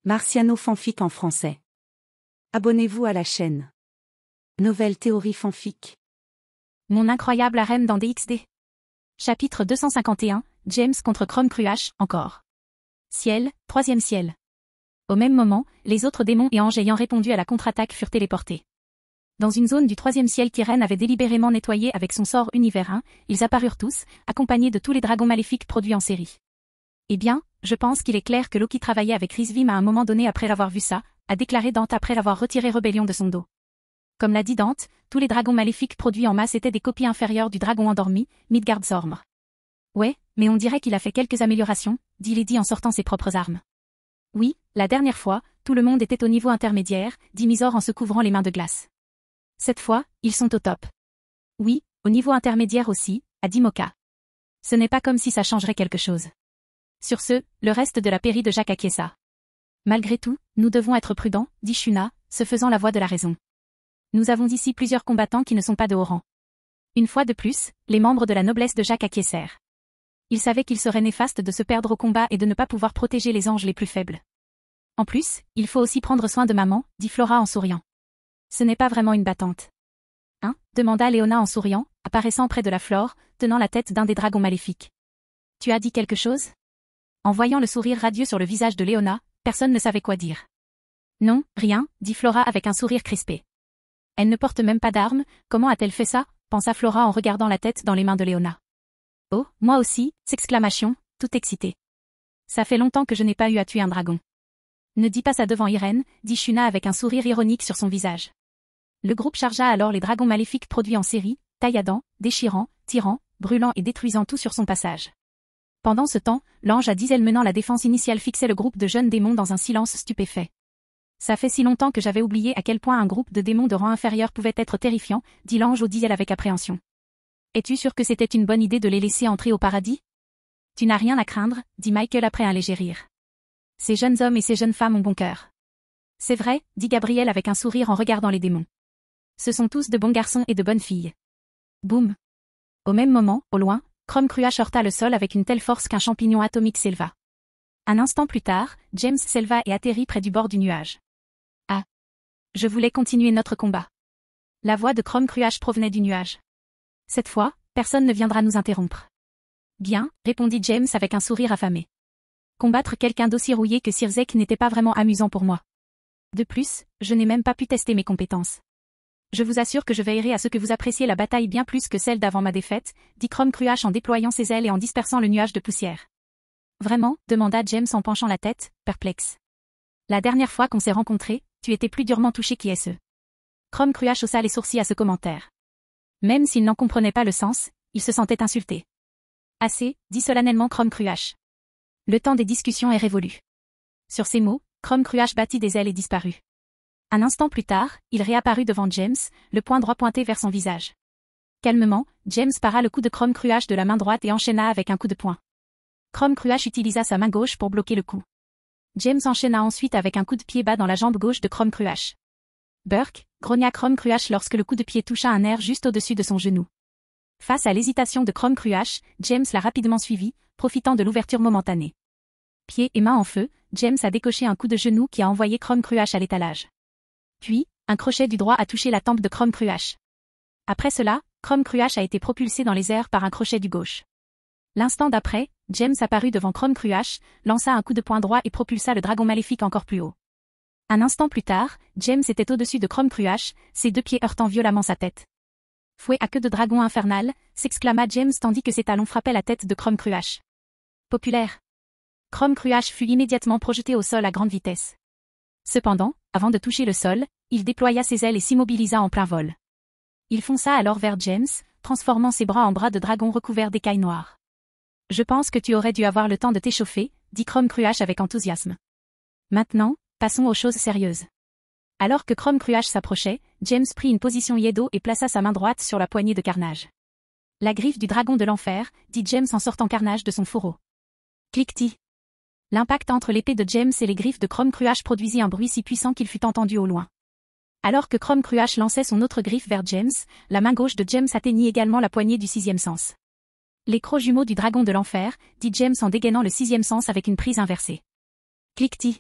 Marciano fanfic en français. Abonnez-vous à la chaîne. Nouvelle théorie fanfic. Mon incroyable harem dans DxD. Chapitre 251, James contre Chrome Cruach, encore. Ciel, troisième ciel. Au même moment, les autres démons et anges ayant répondu à la contre-attaque furent téléportés. Dans une zone du troisième ciel qu'Irène avait délibérément nettoyée avec son sort univers 1, ils apparurent tous, accompagnés de tous les dragons maléfiques produits en série. Eh bien, je pense qu'il est clair que Loki travaillait avec Rizvim à un moment donné après avoir vu ça, a déclaré Dante après avoir retiré Rébellion de son dos. Comme l'a dit Dante, tous les dragons maléfiques produits en masse étaient des copies inférieures du dragon endormi, Midgardsormr. Ouais, mais on dirait qu'il a fait quelques améliorations, dit Lady en sortant ses propres armes. Oui, la dernière fois, tout le monde était au niveau intermédiaire, dit Mizor en se couvrant les mains de glace. Cette fois, ils sont au top. Oui, au niveau intermédiaire aussi, a dit Moka. Ce n'est pas comme si ça changerait quelque chose. Sur ce, le reste de la péri de Jacques acquiesça. Malgré tout, nous devons être prudents, dit Shuna, se faisant la voix de la raison. Nous avons ici plusieurs combattants qui ne sont pas de haut rang. Une fois de plus, les membres de la noblesse de Jacques acquiescèrent. Ils savaient qu'il serait néfaste de se perdre au combat et de ne pas pouvoir protéger les anges les plus faibles. En plus, il faut aussi prendre soin de maman, dit Flora en souriant. Ce n'est pas vraiment une battante. Hein, demanda Léona en souriant, apparaissant près de la Flore, tenant la tête d'un des dragons maléfiques. Tu as dit quelque chose ? En voyant le sourire radieux sur le visage de Léona, personne ne savait quoi dire. Non, rien, dit Flora avec un sourire crispé. Elle ne porte même pas d'armes, comment a-t-elle fait ça, pensa Flora en regardant la tête dans les mains de Léona. Oh, moi aussi, s'exclamation, tout excitée. Ça fait longtemps que je n'ai pas eu à tuer un dragon. Ne dis pas ça devant Irène, dit Shuna avec un sourire ironique sur son visage. Le groupe chargea alors les dragons maléfiques produits en série, tailladant, déchirant, tirant, brûlant et détruisant tout sur son passage. Pendant ce temps, l'ange à Dizel menant la défense initiale fixait le groupe de jeunes démons dans un silence stupéfait. Ça fait si longtemps que j'avais oublié à quel point un groupe de démons de rang inférieur pouvait être terrifiant, dit l'ange au Dizel avec appréhension. Es-tu sûr que c'était une bonne idée de les laisser entrer au paradis ? Tu n'as rien à craindre, dit Michael après un léger rire. Ces jeunes hommes et ces jeunes femmes ont bon cœur. C'est vrai, dit Gabriel avec un sourire en regardant les démons. Ce sont tous de bons garçons et de bonnes filles. Boum. Au même moment, au loin, Chrome Cruach heurta le sol avec une telle force qu'un champignon atomique s'éleva. Un instant plus tard, James s'éleva et atterrit près du bord du nuage. Ah. Je voulais continuer notre combat. La voix de Chrome Cruach provenait du nuage. Cette fois, personne ne viendra nous interrompre. Bien, répondit James avec un sourire affamé. Combattre quelqu'un d'aussi rouillé que Sirzek n'était pas vraiment amusant pour moi. De plus, je n'ai même pas pu tester mes compétences. Je vous assure que je veillerai à ce que vous appréciez la bataille bien plus que celle d'avant ma défaite, dit Chrome Cruach en déployant ses ailes et en dispersant le nuage de poussière. Vraiment, demanda James en penchant la tête, perplexe. La dernière fois qu'on s'est rencontrés, tu étais plus durement touché qui est ce. Chrome Cruach haussa les sourcils à ce commentaire. Même s'il n'en comprenait pas le sens, il se sentait insulté. Assez, dit solennellement Chrome Cruach. Le temps des discussions est révolu. Sur ces mots, Chrome Cruach battit des ailes et disparut. Un instant plus tard, il réapparut devant James, le poing droit pointé vers son visage. Calmement, James para le coup de Chrome Cruach de la main droite et enchaîna avec un coup de poing. Chrome Cruach utilisa sa main gauche pour bloquer le coup. James enchaîna ensuite avec un coup de pied bas dans la jambe gauche de Chrome Cruach. Burk, grogna Chrome Cruach lorsque le coup de pied toucha un nerf juste au-dessus de son genou. Face à l'hésitation de Chrome Cruach, James l'a rapidement suivi, profitant de l'ouverture momentanée. Pieds et mains en feu, James a décoché un coup de genou qui a envoyé Chrome Cruach à l'étalage. Puis, un crochet du droit a touché la tempe de Chrome Cruach. Après cela, Chrome Cruach a été propulsé dans les airs par un crochet du gauche. L'instant d'après, James apparut devant Chrome Cruach, lança un coup de poing droit et propulsa le dragon maléfique encore plus haut. Un instant plus tard, James était au-dessus de Chrome Cruach, ses deux pieds heurtant violemment sa tête. Fouet à queue de dragon infernal, s'exclama James tandis que ses talons frappaient la tête de Chrome Cruach. Populaire. Chrome Cruach fut immédiatement projeté au sol à grande vitesse. Cependant, avant de toucher le sol, il déploya ses ailes et s'immobilisa en plein vol. Il fonça alors vers James, transformant ses bras en bras de dragon recouverts d'écailles noires. Je pense que tu aurais dû avoir le temps de t'échauffer, dit Chrome Cruach avec enthousiasme. Maintenant, passons aux choses sérieuses. Alors que Chrome Cruach s'approchait, James prit une position Yedo et plaça sa main droite sur la poignée de Carnage. La griffe du dragon de l'enfer, dit James en sortant Carnage de son fourreau. Cliquetis. L'impact entre l'épée de James et les griffes de Chrome Cruach produisit un bruit si puissant qu'il fut entendu au loin. Alors que Chrome Cruach lançait son autre griffe vers James, la main gauche de James atteignit également la poignée du sixième sens. Les crocs jumeaux du dragon de l'enfer, dit James en dégainant le sixième sens avec une prise inversée. Cliquetis.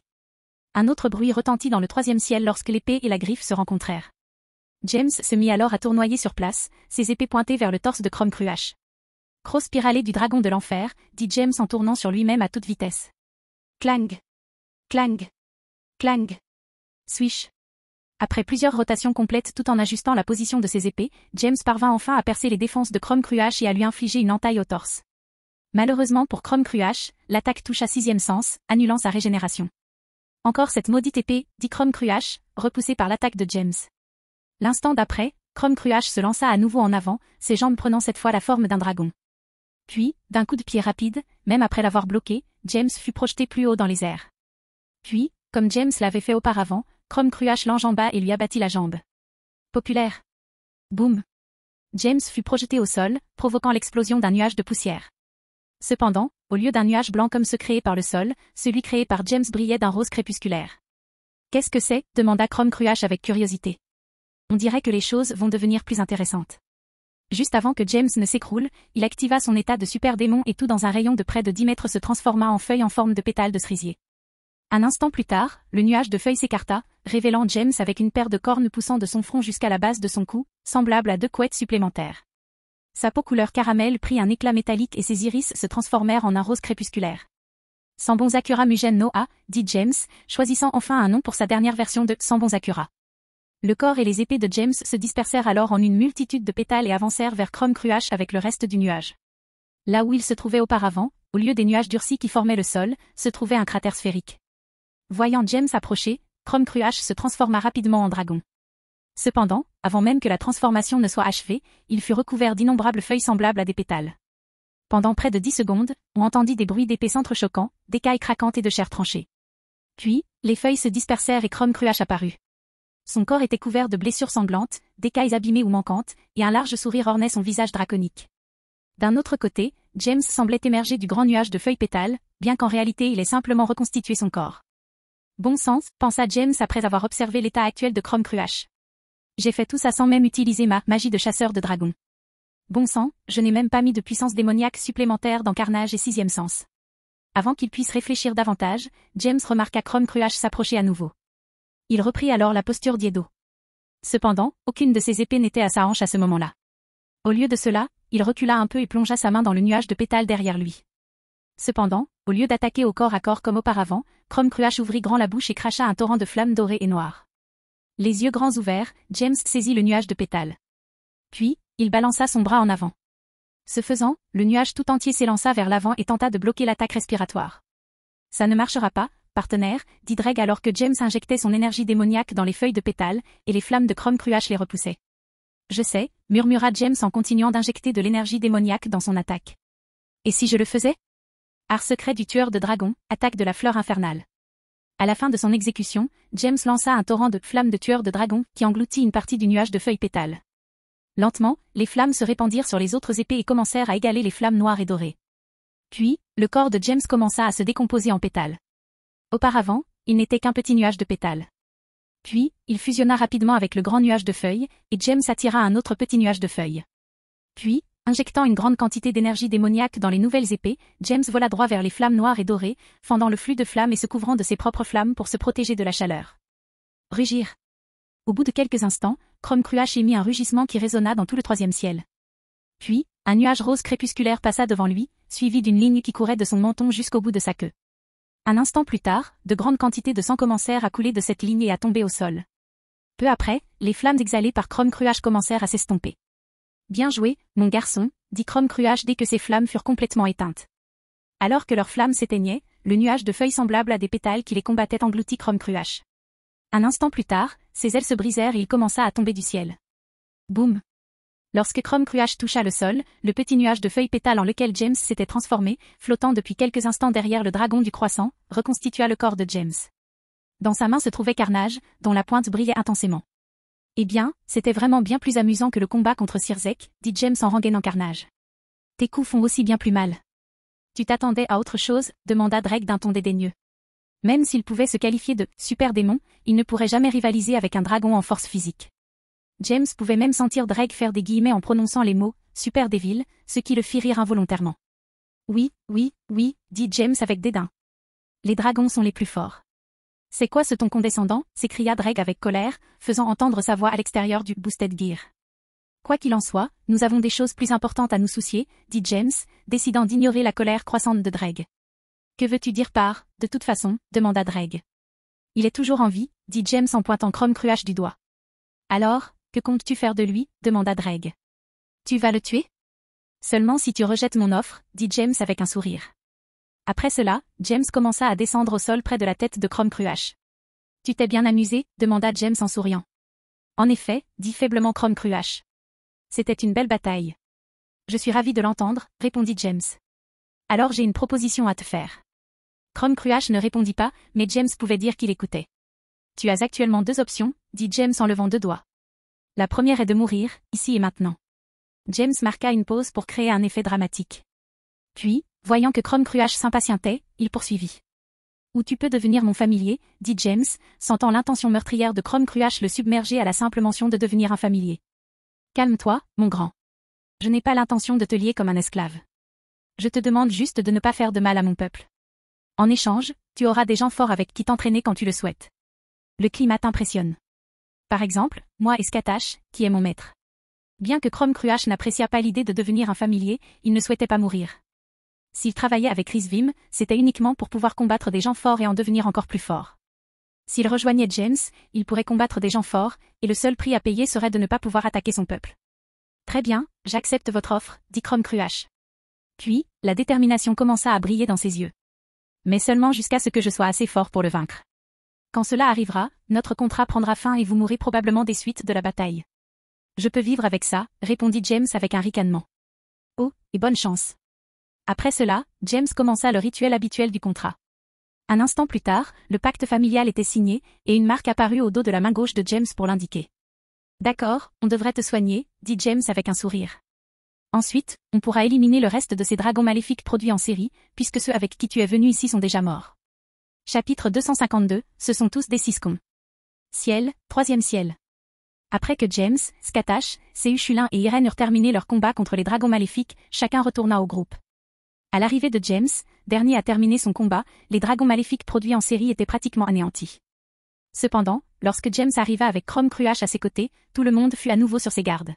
Un autre bruit retentit dans le troisième ciel lorsque l'épée et la griffe se rencontrèrent. James se mit alors à tournoyer sur place, ses épées pointées vers le torse de Chrome Cruach. Croc spiralé du dragon de l'enfer, dit James en tournant sur lui-même à toute vitesse. Clang! Clang! Clang! Swish! Après plusieurs rotations complètes tout en ajustant la position de ses épées, James parvint enfin à percer les défenses de Chrome Cruach et à lui infliger une entaille au torse. Malheureusement pour Chrome Cruach, l'attaque toucha sixième sens, annulant sa régénération. Encore cette maudite épée, dit Chrome Cruach, repoussé par l'attaque de James. L'instant d'après, Chrome Cruach se lança à nouveau en avant, ses jambes prenant cette fois la forme d'un dragon. Puis, d'un coup de pied rapide, même après l'avoir bloqué, James fut projeté plus haut dans les airs. Puis, comme James l'avait fait auparavant, Chrome Cruach l'enjamba et lui abattit la jambe. Populaire. Boum. James fut projeté au sol, provoquant l'explosion d'un nuage de poussière. Cependant, au lieu d'un nuage blanc comme ceux créés par le sol, celui créé par James brillait d'un rose crépusculaire. Qu'est-ce que c'est? Demanda Chrome Cruach avec curiosité. On dirait que les choses vont devenir plus intéressantes. Juste avant que James ne s'écroule, il activa son état de super démon et tout dans un rayon de près de 10 mètres se transforma en feuille en forme de pétale de cerisier. Un instant plus tard, le nuage de feuilles s'écarta, révélant James avec une paire de cornes poussant de son front jusqu'à la base de son cou, semblable à 2 couettes supplémentaires. Sa peau couleur caramel prit un éclat métallique et ses iris se transformèrent en un rose crépusculaire. Sambonzakura Mugen no A, dit James, choisissant enfin un nom pour sa dernière version de Sambonzakura. Le corps et les épées de James se dispersèrent alors en une multitude de pétales et avancèrent vers Chrome Cruach avec le reste du nuage. Là où il se trouvait auparavant, au lieu des nuages durcis qui formaient le sol, se trouvait un cratère sphérique. Voyant James approcher, Chrome Cruach se transforma rapidement en dragon. Cependant, avant même que la transformation ne soit achevée, il fut recouvert d'innombrables feuilles semblables à des pétales. Pendant près de 10 secondes, on entendit des bruits d'épées s'entrechoquant, d'écailles craquantes et de chair tranchée. Puis, les feuilles se dispersèrent et Chrome Cruach apparut. Son corps était couvert de blessures sanglantes, d'écailles abîmées ou manquantes, et un large sourire ornait son visage draconique. D'un autre côté, James semblait émerger du grand nuage de feuilles pétales, bien qu'en réalité il ait simplement reconstitué son corps. Bon sens, pensa James après avoir observé l'état actuel de Chrome Cruach. J'ai fait tout ça sans même utiliser ma magie de chasseur de dragons. Bon sang, je n'ai même pas mis de puissance démoniaque supplémentaire dans Carnage et sixième sens. Avant qu'il puisse réfléchir davantage, James remarqua Chrome Cruach s'approcher à nouveau. Il reprit alors la posture d'Iedo. Cependant, aucune de ses épées n'était à sa hanche à ce moment-là. Au lieu de cela, il recula un peu et plongea sa main dans le nuage de pétales derrière lui. Cependant, au lieu d'attaquer au corps à corps comme auparavant, Chrome Cruach ouvrit grand la bouche et cracha un torrent de flammes dorées et noires. Les yeux grands ouverts, James saisit le nuage de pétales. Puis, il balança son bras en avant. Ce faisant, le nuage tout entier s'élança vers l'avant et tenta de bloquer l'attaque respiratoire. Ça ne marchera pas, partenaire, dit Dreg alors que James injectait son énergie démoniaque dans les feuilles de pétales, et les flammes de Chrome Cruach les repoussaient. Je sais, murmura James en continuant d'injecter de l'énergie démoniaque dans son attaque. Et si je le faisais? Art secret du tueur de dragons, attaque de la fleur infernale. À la fin de son exécution, James lança un torrent de flammes de tueur de dragons qui engloutit une partie du nuage de feuilles pétales. Lentement, les flammes se répandirent sur les autres épées et commencèrent à égaler les flammes noires et dorées. Puis, le corps de James commença à se décomposer en pétales. Auparavant, il n'était qu'un petit nuage de pétales. Puis, il fusionna rapidement avec le grand nuage de feuilles, et James attira un autre petit nuage de feuilles. Puis, injectant une grande quantité d'énergie démoniaque dans les nouvelles épées, James vola droit vers les flammes noires et dorées, fendant le flux de flammes et se couvrant de ses propres flammes pour se protéger de la chaleur. Rugir. Au bout de quelques instants, Chrome Cruach émit un rugissement qui résonna dans tout le troisième ciel. Puis, un nuage rose crépusculaire passa devant lui, suivi d'une ligne qui courait de son menton jusqu'au bout de sa queue. Un instant plus tard, de grandes quantités de sang commencèrent à couler de cette ligne et à tomber au sol. Peu après, les flammes exhalées par Chrome Cruach commencèrent à s'estomper. Bien joué, mon garçon, dit Chrome Cruach dès que ces flammes furent complètement éteintes. Alors que leurs flammes s'éteignaient, le nuage de feuilles semblables à des pétales qui les combattaient engloutit Chrome Cruach. Un instant plus tard, ses ailes se brisèrent et il commença à tomber du ciel. Boum! Lorsque Chrome Cruach toucha le sol, le petit nuage de feuilles pétales en lequel James s'était transformé, flottant depuis quelques instants derrière le dragon du croissant, reconstitua le corps de James. Dans sa main se trouvait Carnage, dont la pointe brillait intensément. Eh bien, c'était vraiment bien plus amusant que le combat contre Sirzek, dit James en rengainant Carnage. Tes coups font aussi bien plus mal. Tu t'attendais à autre chose, demanda Drake d'un ton dédaigneux. Même s'il pouvait se qualifier de super démon, il ne pourrait jamais rivaliser avec un dragon en force physique. James pouvait même sentir Drake faire des guillemets en prononçant les mots « super devil », ce qui le fit rire involontairement. Oui, oui, oui, dit James avec dédain. Les dragons sont les plus forts. C'est quoi ce ton condescendant, s'écria Drake avec colère, faisant entendre sa voix à l'extérieur du boosted gear. Quoi qu'il en soit, nous avons des choses plus importantes à nous soucier, dit James, décidant d'ignorer la colère croissante de Drake. Que veux-tu dire par « de toute façon » demanda Drake. Il est toujours en vie, dit James en pointant Chrome Cruache du doigt. Alors, que comptes-tu faire de lui demanda Drake. Tu vas le tuer? Seulement si tu rejettes mon offre, dit James avec un sourire. Après cela, James commença à descendre au sol près de la tête de Chrome Cruache. Tu t'es bien amusé demanda James en souriant. En effet, dit faiblement Chrome Cruache. C'était une belle bataille. Je suis ravi de l'entendre, répondit James. Alors j'ai une proposition à te faire. Chrome Cruache ne répondit pas, mais James pouvait dire qu'il écoutait. Tu as actuellement 2 options, dit James en levant 2 doigts. La première est de mourir, ici et maintenant. James marqua une pause pour créer un effet dramatique. Puis, voyant que Chrome Cruache s'impatientait, il poursuivit. Ou tu peux devenir mon familier, dit James, sentant l'intention meurtrière de Chrome Cruache le submerger à la simple mention de devenir un familier. Calme-toi, mon grand. Je n'ai pas l'intention de te lier comme un esclave. Je te demande juste de ne pas faire de mal à mon peuple. En échange, tu auras des gens forts avec qui t'entraîner quand tu le souhaites. Le climat t'impressionne. Par exemple, moi et Scatash, qui est mon maître. Bien que Chrome Cruache n'appréciât pas l'idée de devenir un familier, il ne souhaitait pas mourir. S'il travaillait avec Rizvim, c'était uniquement pour pouvoir combattre des gens forts et en devenir encore plus fort. S'il rejoignait James, il pourrait combattre des gens forts, et le seul prix à payer serait de ne pas pouvoir attaquer son peuple. Très bien, j'accepte votre offre, dit Chrome Cruache. Puis, la détermination commença à briller dans ses yeux. Mais seulement jusqu'à ce que je sois assez fort pour le vaincre. Quand cela arrivera, notre contrat prendra fin et vous mourrez probablement des suites de la bataille. Je peux vivre avec ça, répondit James avec un ricanement. Oh, et bonne chance. Après cela, James commença le rituel habituel du contrat. Un instant plus tard, le pacte familial était signé, et une marque apparut au dos de la main gauche de James pour l'indiquer. D'accord, on devrait te soigner, dit James avec un sourire. Ensuite, on pourra éliminer le reste de ces dragons maléfiques produits en série, puisque ceux avec qui tu es venu ici sont déjà morts. Chapitre 252, ce sont tous des Siscons. Ciel, 3e ciel. Après que James, Scatash, Séuchulin et Irène eurent terminé leur combat contre les dragons maléfiques, chacun retourna au groupe. À l'arrivée de James, dernier à terminer son combat, les dragons maléfiques produits en série étaient pratiquement anéantis. Cependant, lorsque James arriva avec Chrome Cruache à ses côtés, tout le monde fut à nouveau sur ses gardes.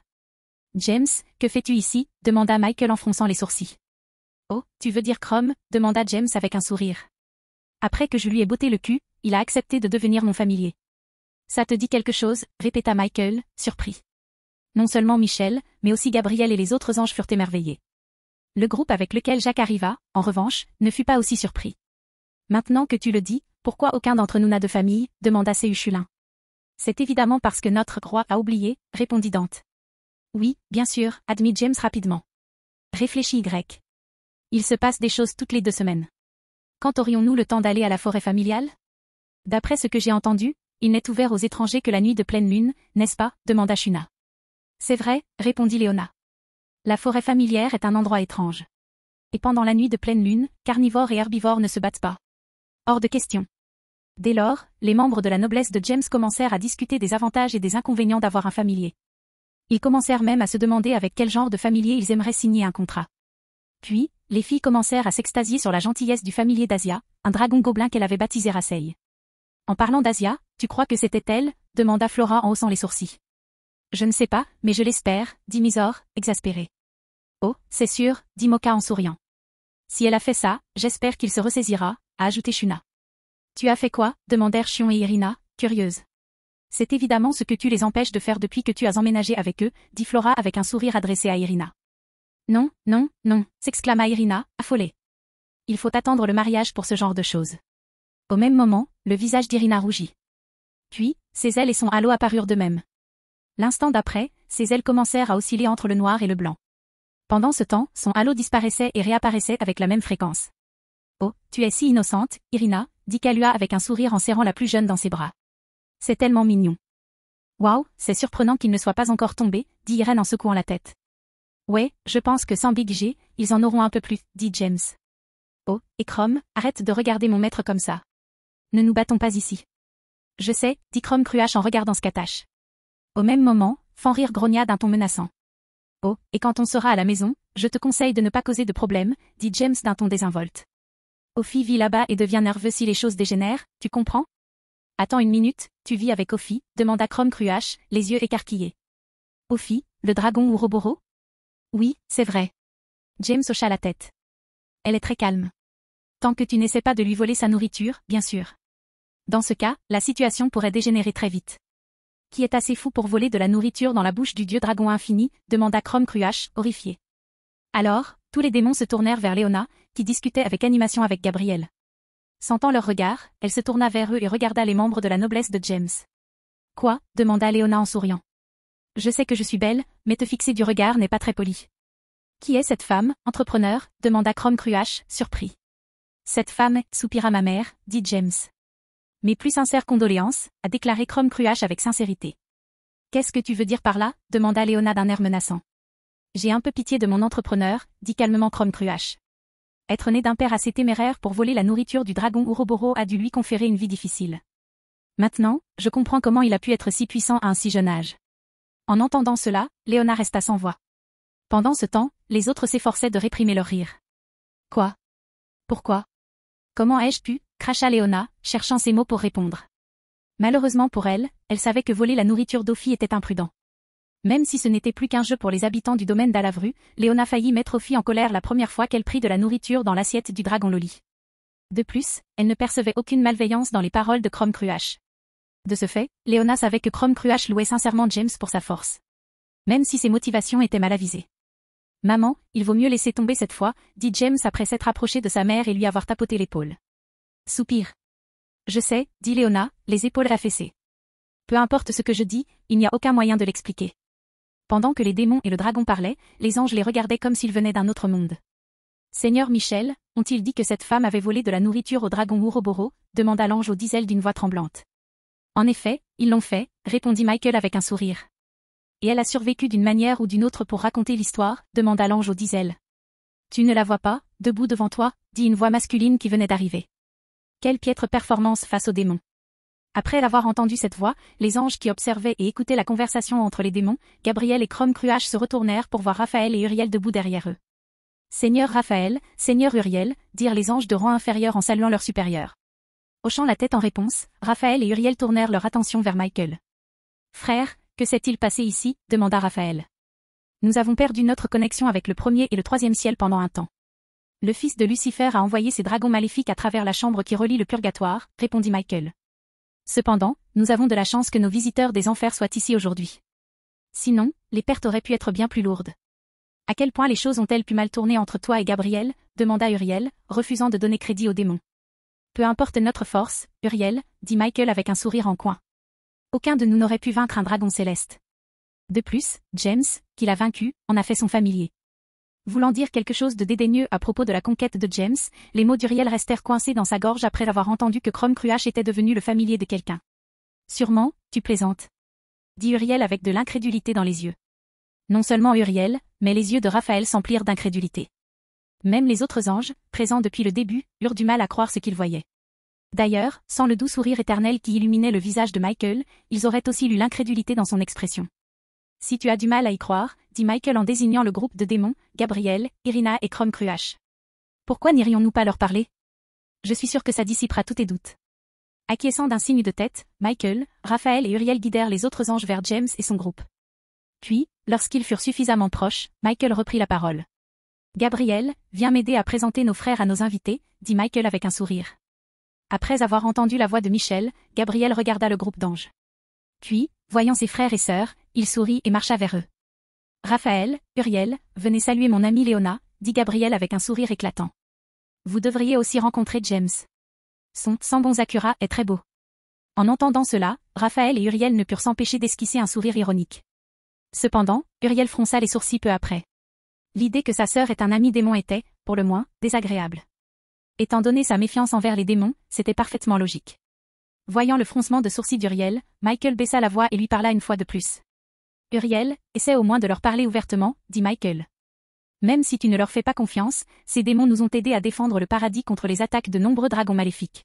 James, que fais-tu ici demanda Michael en fronçant les sourcils. Oh, tu veux dire Chrome demanda James avec un sourire. Après que je lui ai botté le cul, il a accepté de devenir mon familier. Ça te dit quelque chose répéta Michael, surpris. Non seulement Michel, mais aussi Gabriel et les autres anges furent émerveillés. Le groupe avec lequel Jacques arriva, en revanche, ne fut pas aussi surpris. Maintenant que tu le dis, pourquoi aucun d'entre nous n'a de famille demanda Séuchulin. C'est évidemment parce que notre roi a oublié, répondit Dante. Oui, bien sûr, admit James rapidement. Réfléchis Y. Il se passe des choses toutes les 2 semaines. Quand aurions-nous le temps d'aller à la forêt familiale? D'après ce que j'ai entendu, il n'est ouvert aux étrangers que la nuit de pleine lune, n'est-ce pas demanda Shuna. C'est vrai, répondit Léona. La forêt familière est un endroit étrange. Et pendant la nuit de pleine lune, carnivores et herbivores ne se battent pas. Hors de question. Dès lors, les membres de la noblesse de James commencèrent à discuter des avantages et des inconvénients d'avoir un familier. Ils commencèrent même à se demander avec quel genre de familier ils aimeraient signer un contrat. Puis, les filles commencèrent à s'extasier sur la gentillesse du familier d'Asia, un dragon gobelin qu'elle avait baptisé Rasei. En parlant d'Asia, tu crois que c'était elle demanda Flora en haussant les sourcils. Je ne sais pas, mais je l'espère, dit Misor, exaspéré. Oh, c'est sûr, dit Moka en souriant. Si elle a fait ça, j'espère qu'il se ressaisira, a ajouté Shuna. Tu as fait quoi demandèrent Chion et Irina, curieuses. C'est évidemment ce que tu les empêches de faire depuis que tu as emménagé avec eux, dit Flora avec un sourire adressé à Irina. Non, non, non, s'exclama Irina, affolée. Il faut attendre le mariage pour ce genre de choses. Au même moment, le visage d'Irina rougit. Puis, ses ailes et son halo apparurent d'eux-mêmes. L'instant d'après, ses ailes commencèrent à osciller entre le noir et le blanc. Pendant ce temps, son halo disparaissait et réapparaissait avec la même fréquence. Oh, tu es si innocente, Irina, dit Kalua avec un sourire en serrant la plus jeune dans ses bras. C'est tellement mignon. Waouh, c'est surprenant qu'il ne soit pas encore tombé, dit Irène en secouant la tête. Ouais, je pense que sans Big G, ils en auront un peu plus, dit James. Oh, et Chrome, arrête de regarder mon maître comme ça. Ne nous battons pas ici. Je sais, dit Chrome Cruache en regardant Scatash. Au même moment, Fenrir grogna d'un ton menaçant. Oh, et quand on sera à la maison, je te conseille de ne pas causer de problème, dit James d'un ton désinvolte. Ophi vit là-bas et devient nerveux si les choses dégénèrent, tu comprends? Attends une minute, tu vis avec Ophi, demanda Chrome Cruach, les yeux écarquillés. Ophi, le dragon Ouroboros? Oui, c'est vrai. James hocha la tête. Elle est très calme. Tant que tu n'essaies pas de lui voler sa nourriture, bien sûr. Dans ce cas, la situation pourrait dégénérer très vite. Qui est assez fou pour voler de la nourriture dans la bouche du dieu dragon infini, demanda Chrome Cruach, horrifié. Alors, tous les démons se tournèrent vers Léona, qui discutait avec animation avec Gabriel. Sentant leur regard, elle se tourna vers eux et regarda les membres de la noblesse de James. Quoi? Demanda Léona en souriant. Je sais que je suis belle, mais te fixer du regard n'est pas très poli. Qui est cette femme, entrepreneur? Demanda Chrome Cruach, surpris. Cette femme, soupira ma mère, dit James. Mes plus sincères condoléances, a déclaré Chrome Cruach avec sincérité. Qu'est-ce que tu veux dire par là? Demanda Léona d'un air menaçant. J'ai un peu pitié de mon entrepreneur, dit calmement Chrome Cruach. Être né d'un père assez téméraire pour voler la nourriture du dragon Ouroboros a dû lui conférer une vie difficile. Maintenant, je comprends comment il a pu être si puissant à un si jeune âge. En entendant cela, Léona resta sans voix. Pendant ce temps, les autres s'efforçaient de réprimer leur rire. Quoi? Pourquoi? Comment ai-je pu? Cracha Léona, cherchant ses mots pour répondre. Malheureusement pour elle, elle savait que voler la nourriture d'Ophi était imprudent. Même si ce n'était plus qu'un jeu pour les habitants du domaine d'Alavru, Léona faillit mettre Ophi en colère la première fois qu'elle prit de la nourriture dans l'assiette du dragon Loli. De plus, elle ne percevait aucune malveillance dans les paroles de Chrome Cruach. De ce fait, Léona savait que Chrome Cruach louait sincèrement James pour sa force. Même si ses motivations étaient mal avisées. Maman, il vaut mieux laisser tomber cette fois, dit James après s'être approché de sa mère et lui avoir tapoté l'épaule. Soupir. Je sais, dit Léona, les épaules affaissées. Peu importe ce que je dis, il n'y a aucun moyen de l'expliquer. Pendant que les démons et le dragon parlaient, les anges les regardaient comme s'ils venaient d'un autre monde. Seigneur Michel, ont-ils dit que cette femme avait volé de la nourriture au dragon Ouroboros? Demanda l'ange au diesel d'une voix tremblante. En effet, ils l'ont fait, répondit Michael avec un sourire. Et elle a survécu d'une manière ou d'une autre pour raconter l'histoire? Demanda l'ange au diesel. Tu ne la vois pas, debout devant toi, dit une voix masculine qui venait d'arriver. Quelle piètre performance face aux démons. Après avoir entendu cette voix, les anges qui observaient et écoutaient la conversation entre les démons, Gabriel et Chrome Cruach se retournèrent pour voir Raphaël et Uriel debout derrière eux. Seigneur Raphaël, Seigneur Uriel, dirent les anges de rang inférieur en saluant leur supérieur. Hochant la tête en réponse, Raphaël et Uriel tournèrent leur attention vers Michael. Frère, que s'est-il passé ici? Demanda Raphaël. Nous avons perdu notre connexion avec le premier et le troisième ciel pendant un temps. Le fils de Lucifer a envoyé ses dragons maléfiques à travers la chambre qui relie le purgatoire, répondit Michael. Cependant, nous avons de la chance que nos visiteurs des enfers soient ici aujourd'hui. Sinon, les pertes auraient pu être bien plus lourdes. À quel point les choses ont-elles pu mal tourner entre toi et Gabriel? Demanda Uriel, refusant de donner crédit aux démons. Peu importe notre force, Uriel, dit Michael avec un sourire en coin. Aucun de nous n'aurait pu vaincre un dragon céleste. De plus, James, qui l'a vaincu, en a fait son familier. Voulant dire quelque chose de dédaigneux à propos de la conquête de James, les mots d'Uriel restèrent coincés dans sa gorge après avoir entendu que Chrome Cruach était devenu le familier de quelqu'un. Sûrement, tu plaisantes. Dit Uriel avec de l'incrédulité dans les yeux. Non seulement Uriel, mais les yeux de Raphaël s'emplirent d'incrédulité. Même les autres anges, présents depuis le début, eurent du mal à croire ce qu'ils voyaient. D'ailleurs, sans le doux sourire éternel qui illuminait le visage de Michael, ils auraient aussi lu l'incrédulité dans son expression. Si tu as du mal à y croire, dit Michael en désignant le groupe de démons, Gabriel, Irina et Chrome Cruach. Pourquoi n'irions-nous pas leur parler? Je suis sûr que ça dissipera tous tes doutes. Acquiesçant d'un signe de tête, Michael, Raphaël et Uriel guidèrent les autres anges vers James et son groupe. Puis, lorsqu'ils furent suffisamment proches, Michael reprit la parole. Gabriel, viens m'aider à présenter nos frères à nos invités, dit Michael avec un sourire. Après avoir entendu la voix de Michel, Gabriel regarda le groupe d'anges. Puis, voyant ses frères et sœurs, il sourit et marcha vers eux. Raphaël, Uriel, venez saluer mon amie Léona, dit Gabriel avec un sourire éclatant. Vous devriez aussi rencontrer James. Son sans bon Zakura est très beau. En entendant cela, Raphaël et Uriel ne purent s'empêcher d'esquisser un sourire ironique. Cependant, Uriel fronça les sourcils peu après. L'idée que sa sœur est un ami démon était, pour le moins, désagréable. Étant donné sa méfiance envers les démons, c'était parfaitement logique. Voyant le froncement de sourcils d'Uriel, Michael baissa la voix et lui parla une fois de plus. Uriel, essaie au moins de leur parler ouvertement, dit Michael. Même si tu ne leur fais pas confiance, ces démons nous ont aidés à défendre le paradis contre les attaques de nombreux dragons maléfiques.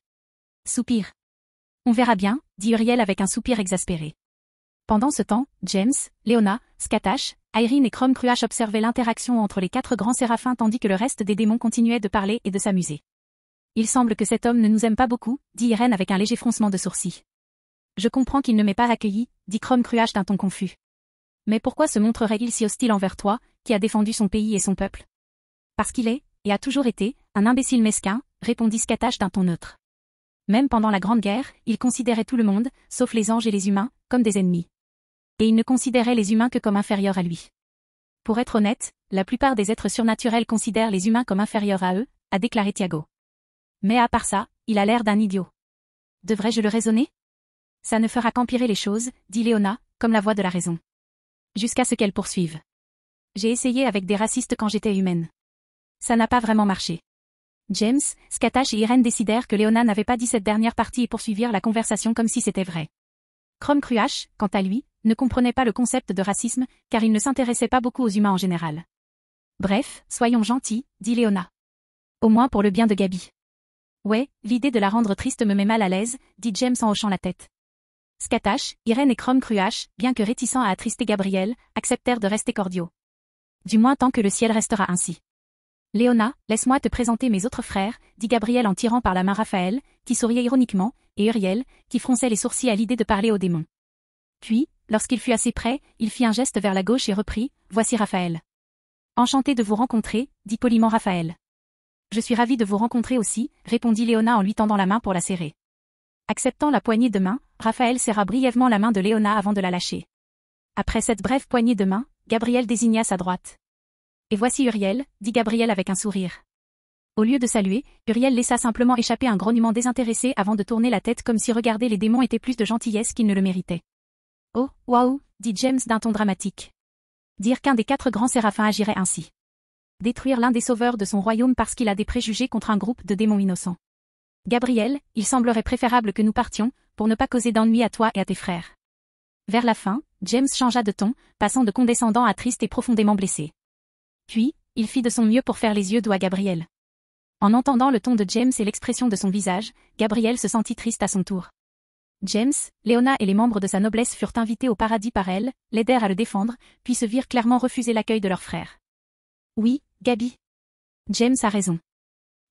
Soupir. On verra bien, dit Uriel avec un soupir exaspéré. Pendant ce temps, James, Léona, Scatash, Irene et Chrome Cruach observaient l'interaction entre les 4 grands séraphins tandis que le reste des démons continuait de parler et de s'amuser. Il semble que cet homme ne nous aime pas beaucoup, dit Irène avec un léger froncement de sourcils. Je comprends qu'il ne m'ait pas accueilli, dit Chrome Cruach d'un ton confus. Mais pourquoi se montrerait-il si hostile envers toi, qui a défendu son pays et son peuple? Parce qu'il est, et a toujours été, un imbécile mesquin, répondit Scatache d'un ton neutre. Même pendant la Grande Guerre, il considérait tout le monde, sauf les anges et les humains, comme des ennemis. Et il ne considérait les humains que comme inférieurs à lui. Pour être honnête, la plupart des êtres surnaturels considèrent les humains comme inférieurs à eux, a déclaré Thiago. Mais à part ça, il a l'air d'un idiot. Devrais-je le raisonner? Ça ne fera qu'empirer les choses, dit Léona, comme la voix de la raison. Jusqu'à ce qu'elle poursuive. J'ai essayé avec des racistes quand j'étais humaine. Ça n'a pas vraiment marché. James, Scatache et Irène décidèrent que Léona n'avait pas dit cette dernière partie et poursuivirent la conversation comme si c'était vrai. Chrome Cruach, quant à lui, ne comprenait pas le concept de racisme, car il ne s'intéressait pas beaucoup aux humains en général. Bref, soyons gentils, dit Léona. Au moins pour le bien de Gabi. Ouais, l'idée de la rendre triste me met mal à l'aise, dit James en hochant la tête. Scatache, Irène et Chrome Cruach, bien que réticents à attrister Gabriel, acceptèrent de rester cordiaux. Du moins tant que le ciel restera ainsi. Léona, laisse-moi te présenter mes autres frères, dit Gabriel en tirant par la main Raphaël, qui souriait ironiquement, et Uriel, qui fronçait les sourcils à l'idée de parler au démon. Puis, lorsqu'il fut assez près, il fit un geste vers la gauche et reprit, voici Raphaël. Enchanté de vous rencontrer, dit poliment Raphaël. Je suis ravi de vous rencontrer aussi, répondit Léona en lui tendant la main pour la serrer. Acceptant la poignée de main, Raphaël serra brièvement la main de Léona avant de la lâcher. Après cette brève poignée de main, Gabriel désigna sa droite. Et voici Uriel, dit Gabriel avec un sourire. Au lieu de saluer, Uriel laissa simplement échapper un grognement désintéressé avant de tourner la tête comme si regarder les démons était plus de gentillesse qu'il ne le méritait. Oh, waouh, dit James d'un ton dramatique. Dire qu'un des 4 grands séraphins agirait ainsi. Détruire l'un des sauveurs de son royaume parce qu'il a des préjugés contre un groupe de démons innocents. Gabriel, il semblerait préférable que nous partions, pour ne pas causer d'ennui à toi et à tes frères. Vers la fin, James changea de ton, passant de condescendant à triste et profondément blessé. Puis, il fit de son mieux pour faire les yeux doux à Gabriel. En entendant le ton de James et l'expression de son visage, Gabriel se sentit triste à son tour. James, Léona et les membres de sa noblesse furent invités au paradis par elle, l'aidèrent à le défendre, puis se virent clairement refuser l'accueil de leur frère. Oui, Gabi. James a raison.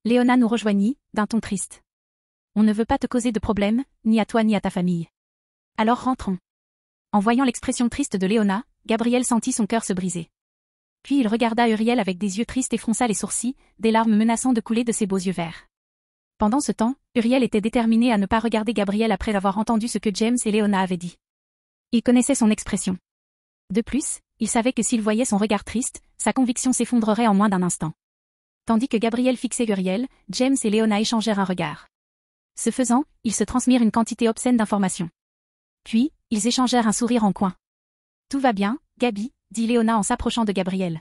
Léona nous rejoignit, d'un ton triste. On ne veut pas te causer de problème, ni à toi ni à ta famille. Alors rentrons. En voyant l'expression triste de Léona, Gabriel sentit son cœur se briser. Puis il regarda Uriel avec des yeux tristes et fronça les sourcils, des larmes menaçant de couler de ses beaux yeux verts. Pendant ce temps, Uriel était déterminé à ne pas regarder Gabriel après avoir entendu ce que James et Léona avaient dit. Il connaissait son expression. De plus, il savait que s'il voyait son regard triste, sa conviction s'effondrerait en moins d'un instant. Tandis que Gabriel fixait Uriel, James et Léona échangèrent un regard. Ce faisant, ils se transmirent une quantité obscène d'informations. Puis, ils échangèrent un sourire en coin. Tout va bien, Gabi, dit Léona en s'approchant de Gabriel.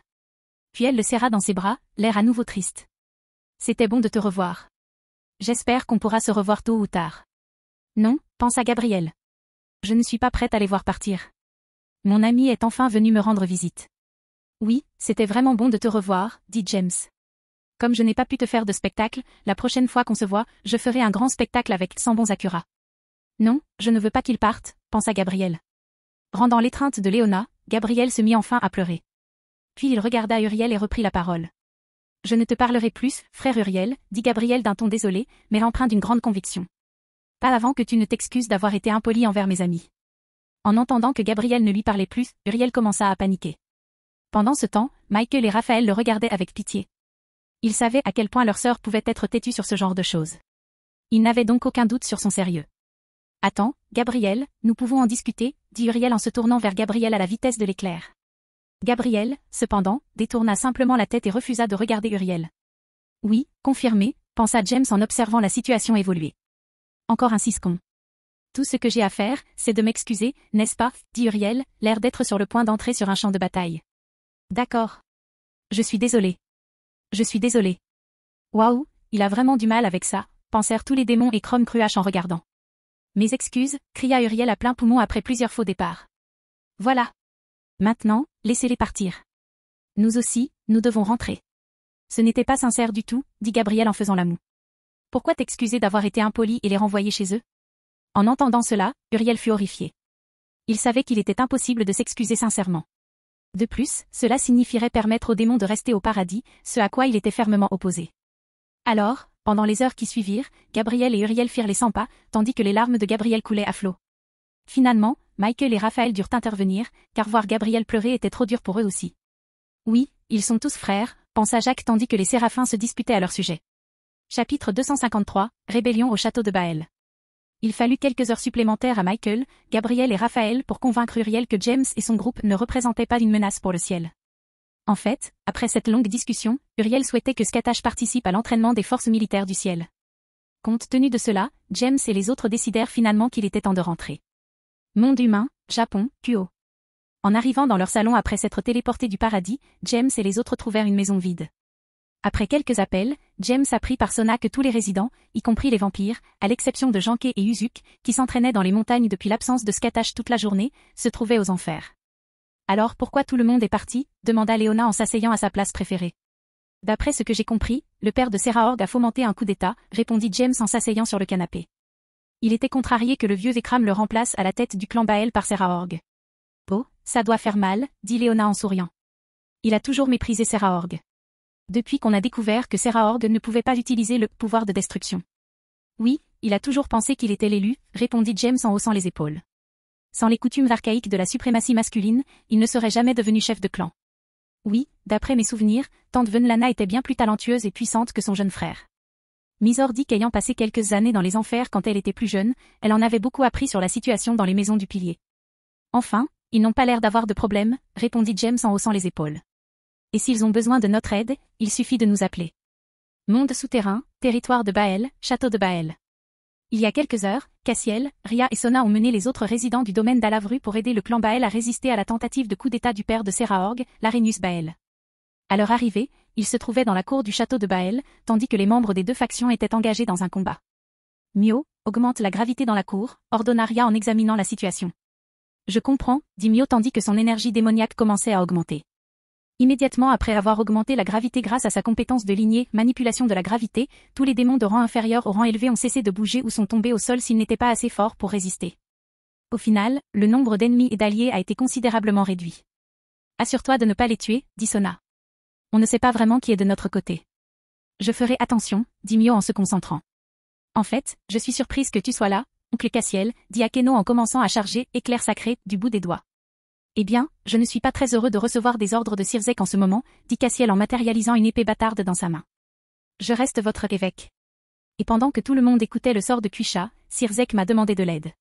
Puis elle le serra dans ses bras, l'air à nouveau triste. C'était bon de te revoir. J'espère qu'on pourra se revoir tôt ou tard. Non, pensa Gabriel. Je ne suis pas prête à les voir partir. Mon ami est enfin venu me rendre visite. Oui, c'était vraiment bon de te revoir, dit James. Comme je n'ai pas pu te faire de spectacle, la prochaine fois qu'on se voit, je ferai un grand spectacle avec 100 bons Acura. Non, je ne veux pas qu'il parte, pensa Gabriel. Rendant l'étreinte de Léona, Gabriel se mit enfin à pleurer. Puis il regarda Uriel et reprit la parole. Je ne te parlerai plus, frère Uriel, dit Gabriel d'un ton désolé, mais empreint d'une grande conviction. Pas avant que tu ne t'excuses d'avoir été impoli envers mes amis. En entendant que Gabriel ne lui parlait plus, Uriel commença à paniquer. Pendant ce temps, Michael et Raphaël le regardaient avec pitié. Ils savaient à quel point leur sœur pouvait être têtue sur ce genre de choses. Ils n'avaient donc aucun doute sur son sérieux. Attends, Gabriel, nous pouvons en discuter, dit Uriel en se tournant vers Gabriel à la vitesse de l'éclair. Gabriel, cependant, détourna simplement la tête et refusa de regarder Uriel. Oui, confirmé, pensa James en observant la situation évoluer. Encore un ciscon. Tout ce que j'ai à faire, c'est de m'excuser, n'est-ce pas, dit Uriel, l'air d'être sur le point d'entrer sur un champ de bataille. D'accord. Je suis désolé. Je suis désolé. Waouh, il a vraiment du mal avec ça, pensèrent tous les démons et Chrome Cruach en regardant. Mes excuses, cria Uriel à plein poumon après plusieurs faux départs. Voilà. Maintenant, laissez-les partir. Nous aussi, nous devons rentrer. Ce n'était pas sincère du tout, dit Gabriel en faisant la moue. Pourquoi t'excuser d'avoir été impoli et les renvoyer chez eux? En entendant cela, Uriel fut horrifié. Il savait qu'il était impossible de s'excuser sincèrement. De plus, cela signifierait permettre aux démons de rester au paradis, ce à quoi il était fermement opposé. Alors, pendant les heures qui suivirent, Gabriel et Uriel firent les 100 pas, tandis que les larmes de Gabriel coulaient à flots. Finalement, Michael et Raphaël durent intervenir, car voir Gabriel pleurer était trop dur pour eux aussi. Oui, ils sont tous frères, pensa Jacques tandis que les séraphins se disputaient à leur sujet. Chapitre 253, Rébellion au château de Baël. Il fallut quelques heures supplémentaires à Michael, Gabriel et Raphaël pour convaincre Uriel que James et son groupe ne représentaient pas une menace pour le ciel. En fait, après cette longue discussion, Uriel souhaitait que Scatache participe à l'entraînement des forces militaires du ciel. Compte tenu de cela, James et les autres décidèrent finalement qu'il était temps de rentrer. Monde humain, Japon, Kuo. En arrivant dans leur salon après s'être téléportés du paradis, James et les autres trouvèrent une maison vide. Après quelques appels, James apprit par Sona que tous les résidents, y compris les vampires, à l'exception de Janké et Uzuki, qui s'entraînaient dans les montagnes depuis l'absence de Scatache toute la journée, se trouvaient aux enfers. Alors pourquoi tout le monde est parti ? Demanda Léona en s'asseyant à sa place préférée. D'après ce que j'ai compris, le père de Serahorg a fomenté un coup d'état, répondit James en s'asseyant sur le canapé. Il était contrarié que le vieux Vekram le remplace à la tête du clan Baël par Serahorg. Oh, ça doit faire mal, dit Léona en souriant. Il a toujours méprisé Serahorg. Depuis qu'on a découvert que Serahorg ne pouvait pas utiliser le pouvoir de destruction. Oui, il a toujours pensé qu'il était l'élu, répondit James en haussant les épaules. Sans les coutumes archaïques de la suprématie masculine, il ne serait jamais devenu chef de clan. Oui, d'après mes souvenirs, tante Venlana était bien plus talentueuse et puissante que son jeune frère. Misor dit qu'ayant passé quelques années dans les enfers quand elle était plus jeune, elle en avait beaucoup appris sur la situation dans les maisons du pilier. Enfin, ils n'ont pas l'air d'avoir de problème, répondit James en haussant les épaules. Et s'ils ont besoin de notre aide, il suffit de nous appeler. Monde souterrain, territoire de Baël, château de Baël. Il y a quelques heures, Cassiel, Ria et Sona ont mené les autres résidents du domaine d'Alavru pour aider le clan Baël à résister à la tentative de coup d'état du père de Serahorg, Larenius Baël. À leur arrivée, ils se trouvaient dans la cour du château de Baël, tandis que les membres des deux factions étaient engagés dans un combat. Mio, augmente la gravité dans la cour, ordonna Ria en examinant la situation. Je comprends, dit Mio tandis que son énergie démoniaque commençait à augmenter. Immédiatement après avoir augmenté la gravité grâce à sa compétence de lignée, manipulation de la gravité, tous les démons de rang inférieur au rang élevé ont cessé de bouger ou sont tombés au sol s'ils n'étaient pas assez forts pour résister. Au final, le nombre d'ennemis et d'alliés a été considérablement réduit. Assure-toi de ne pas les tuer, dit Sona. On ne sait pas vraiment qui est de notre côté. Je ferai attention, dit Mio en se concentrant. En fait, je suis surprise que tu sois là, oncle Cassiel, dit Akeno en commençant à charger éclair sacré du bout des doigts. Eh bien, je ne suis pas très heureux de recevoir des ordres de Sirzek en ce moment, dit Cassiel en matérialisant une épée bâtarde dans sa main. Je reste votre évêque. Et pendant que tout le monde écoutait le sort de Kuisha, Sirzek m'a demandé de l'aide.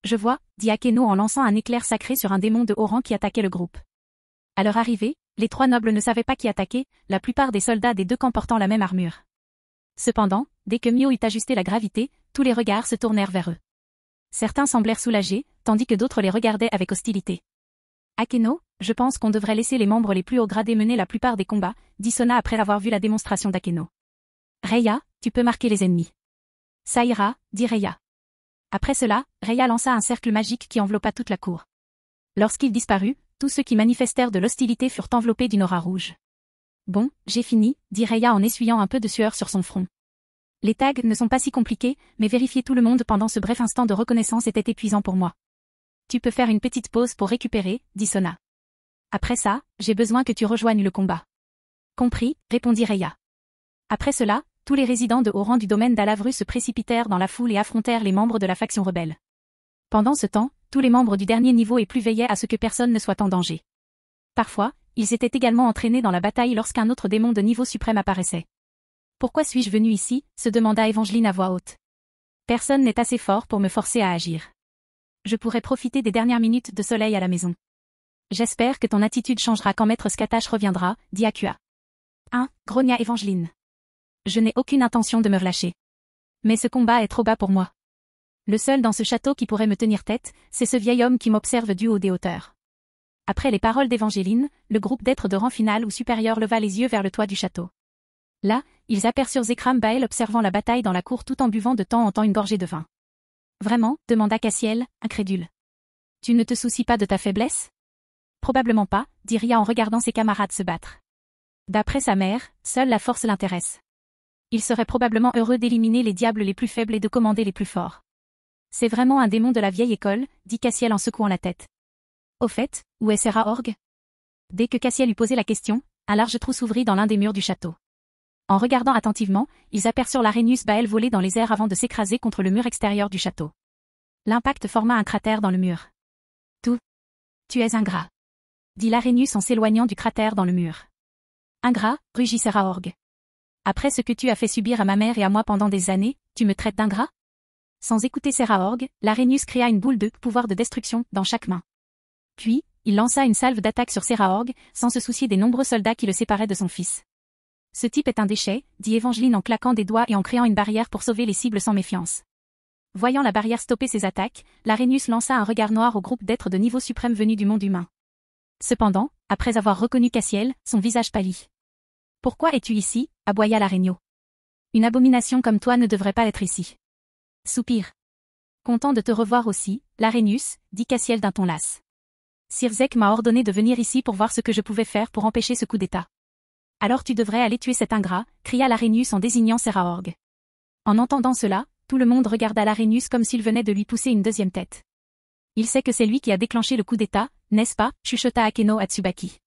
Je vois, dit Akeno en lançant un éclair sacré sur un démon de haut rang qui attaquait le groupe. À leur arrivée, les trois nobles ne savaient pas qui attaquer, la plupart des soldats des deux camps portant la même armure. Cependant, dès que Mio eut ajusté la gravité, tous les regards se tournèrent vers eux. Certains semblèrent soulagés, tandis que d'autres les regardaient avec hostilité. Akeno, je pense qu'on devrait laisser les membres les plus haut gradés mener la plupart des combats, dit Sona après avoir vu la démonstration d'Akeno. Reya, tu peux marquer les ennemis. Ça ira, dit Reya. Après cela, Reya lança un cercle magique qui enveloppa toute la cour. Lorsqu'il disparut, tous ceux qui manifestèrent de l'hostilité furent enveloppés d'une aura rouge. Bon, j'ai fini, dit Reya en essuyant un peu de sueur sur son front. Les tags ne sont pas si compliqués, mais vérifier tout le monde pendant ce bref instant de reconnaissance était épuisant pour moi. Tu peux faire une petite pause pour récupérer, dit Sona. Après ça, j'ai besoin que tu rejoignes le combat. Compris, répondit Reya. Après cela, tous les résidents de haut rang du domaine d'Alavru se précipitèrent dans la foule et affrontèrent les membres de la faction rebelle. Pendant ce temps, tous les membres du dernier niveau et plus veillaient à ce que personne ne soit en danger. Parfois, ils étaient également entraînés dans la bataille lorsqu'un autre démon de niveau suprême apparaissait. Pourquoi suis-je venu ici, se demanda Evangeline à voix haute. Personne n'est assez fort pour me forcer à agir. Je pourrais profiter des dernières minutes de soleil à la maison. J'espère que ton attitude changera quand Maître Scatache reviendra, dit Akua. Grogna Evangeline. Je n'ai aucune intention de me relâcher. Mais ce combat est trop bas pour moi. Le seul dans ce château qui pourrait me tenir tête, c'est ce vieil homme qui m'observe du haut des hauteurs. Après les paroles d'Evangeline, le groupe d'êtres de rang final ou supérieur leva les yeux vers le toit du château. Là, ils aperçurent Zekram Baël observant la bataille dans la cour tout en buvant de temps en temps une gorgée de vin. Vraiment, demanda Cassiel, incrédule. Tu ne te soucies pas de ta faiblesse? Probablement pas, dit Ria en regardant ses camarades se battre. D'après sa mère, seule la force l'intéresse. Il serait probablement heureux d'éliminer les diables les plus faibles et de commander les plus forts. C'est vraiment un démon de la vieille école, dit Cassiel en secouant la tête. Au fait, où est Serahorg? Dès que Cassiel eut posé la question, un large trou s'ouvrit dans l'un des murs du château. En regardant attentivement, ils aperçurent l'Arenius Baël voler dans les airs avant de s'écraser contre le mur extérieur du château. L'impact forma un cratère dans le mur. Tu es ingrat. Dit Larénius en s'éloignant du cratère dans le mur. Ingrat, rugit Séraorg. Après ce que tu as fait subir à ma mère et à moi pendant des années, tu me traites d'ingrat? Sans écouter Séraorg, Larénius créa une boule de pouvoir de destruction dans chaque main. Puis, il lança une salve d'attaque sur Séraorg, sans se soucier des nombreux soldats qui le séparaient de son fils. Ce type est un déchet, dit Évangeline en claquant des doigts et en créant une barrière pour sauver les cibles sans méfiance. Voyant la barrière stopper ses attaques, Larénius lança un regard noir au groupe d'êtres de niveau suprême venus du monde humain. Cependant, après avoir reconnu Cassiel, son visage pâlit. « Pourquoi es-tu ici » aboya Larénios. « Une abomination comme toi ne devrait pas être ici. » Soupir. « Content de te revoir aussi, Larénius, dit Cassiel d'un ton las. Sirzek m'a ordonné de venir ici pour voir ce que je pouvais faire pour empêcher ce coup d'état. »« Alors tu devrais aller tuer cet ingrat » cria Larénius en désignant Séraorg. En entendant cela, tout le monde regarda Larénius comme s'il venait de lui pousser une deuxième tête. Il sait que c'est lui qui a déclenché le coup d'état, n'est-ce pas, chuchota Akeno à Tsubaki.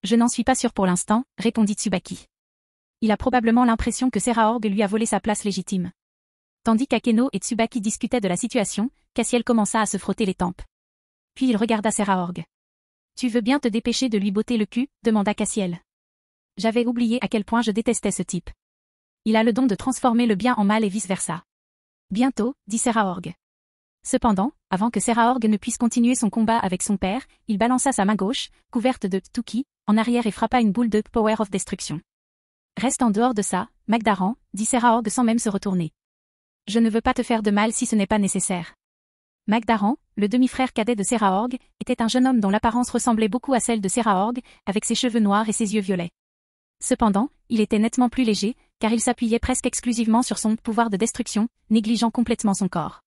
Je n'en suis pas sûr pour l'instant, répondit Tsubaki. Il a probablement l'impression que Séraorg lui a volé sa place légitime. Tandis qu'Akeno et Tsubaki discutaient de la situation, Cassiel commença à se frotter les tempes. Puis il regarda Séraorg. Tu veux bien te dépêcher de lui botter le cul, demanda Cassiel. J'avais oublié à quel point je détestais ce type. Il a le don de transformer le bien en mal et vice-versa. Bientôt, dit Séraorg. Cependant, avant que Séraorg ne puisse continuer son combat avec son père, il balança sa main gauche, couverte de Tuki, en arrière et frappa une boule de Power of Destruction. Reste en dehors de ça, Magdaran, dit Séraorg sans même se retourner. Je ne veux pas te faire de mal si ce n'est pas nécessaire. Magdaran, le demi-frère cadet de Séraorg, était un jeune homme dont l'apparence ressemblait beaucoup à celle de Séraorg, avec ses cheveux noirs et ses yeux violets. Cependant, il était nettement plus léger, car il s'appuyait presque exclusivement sur son pouvoir de destruction, négligeant complètement son corps.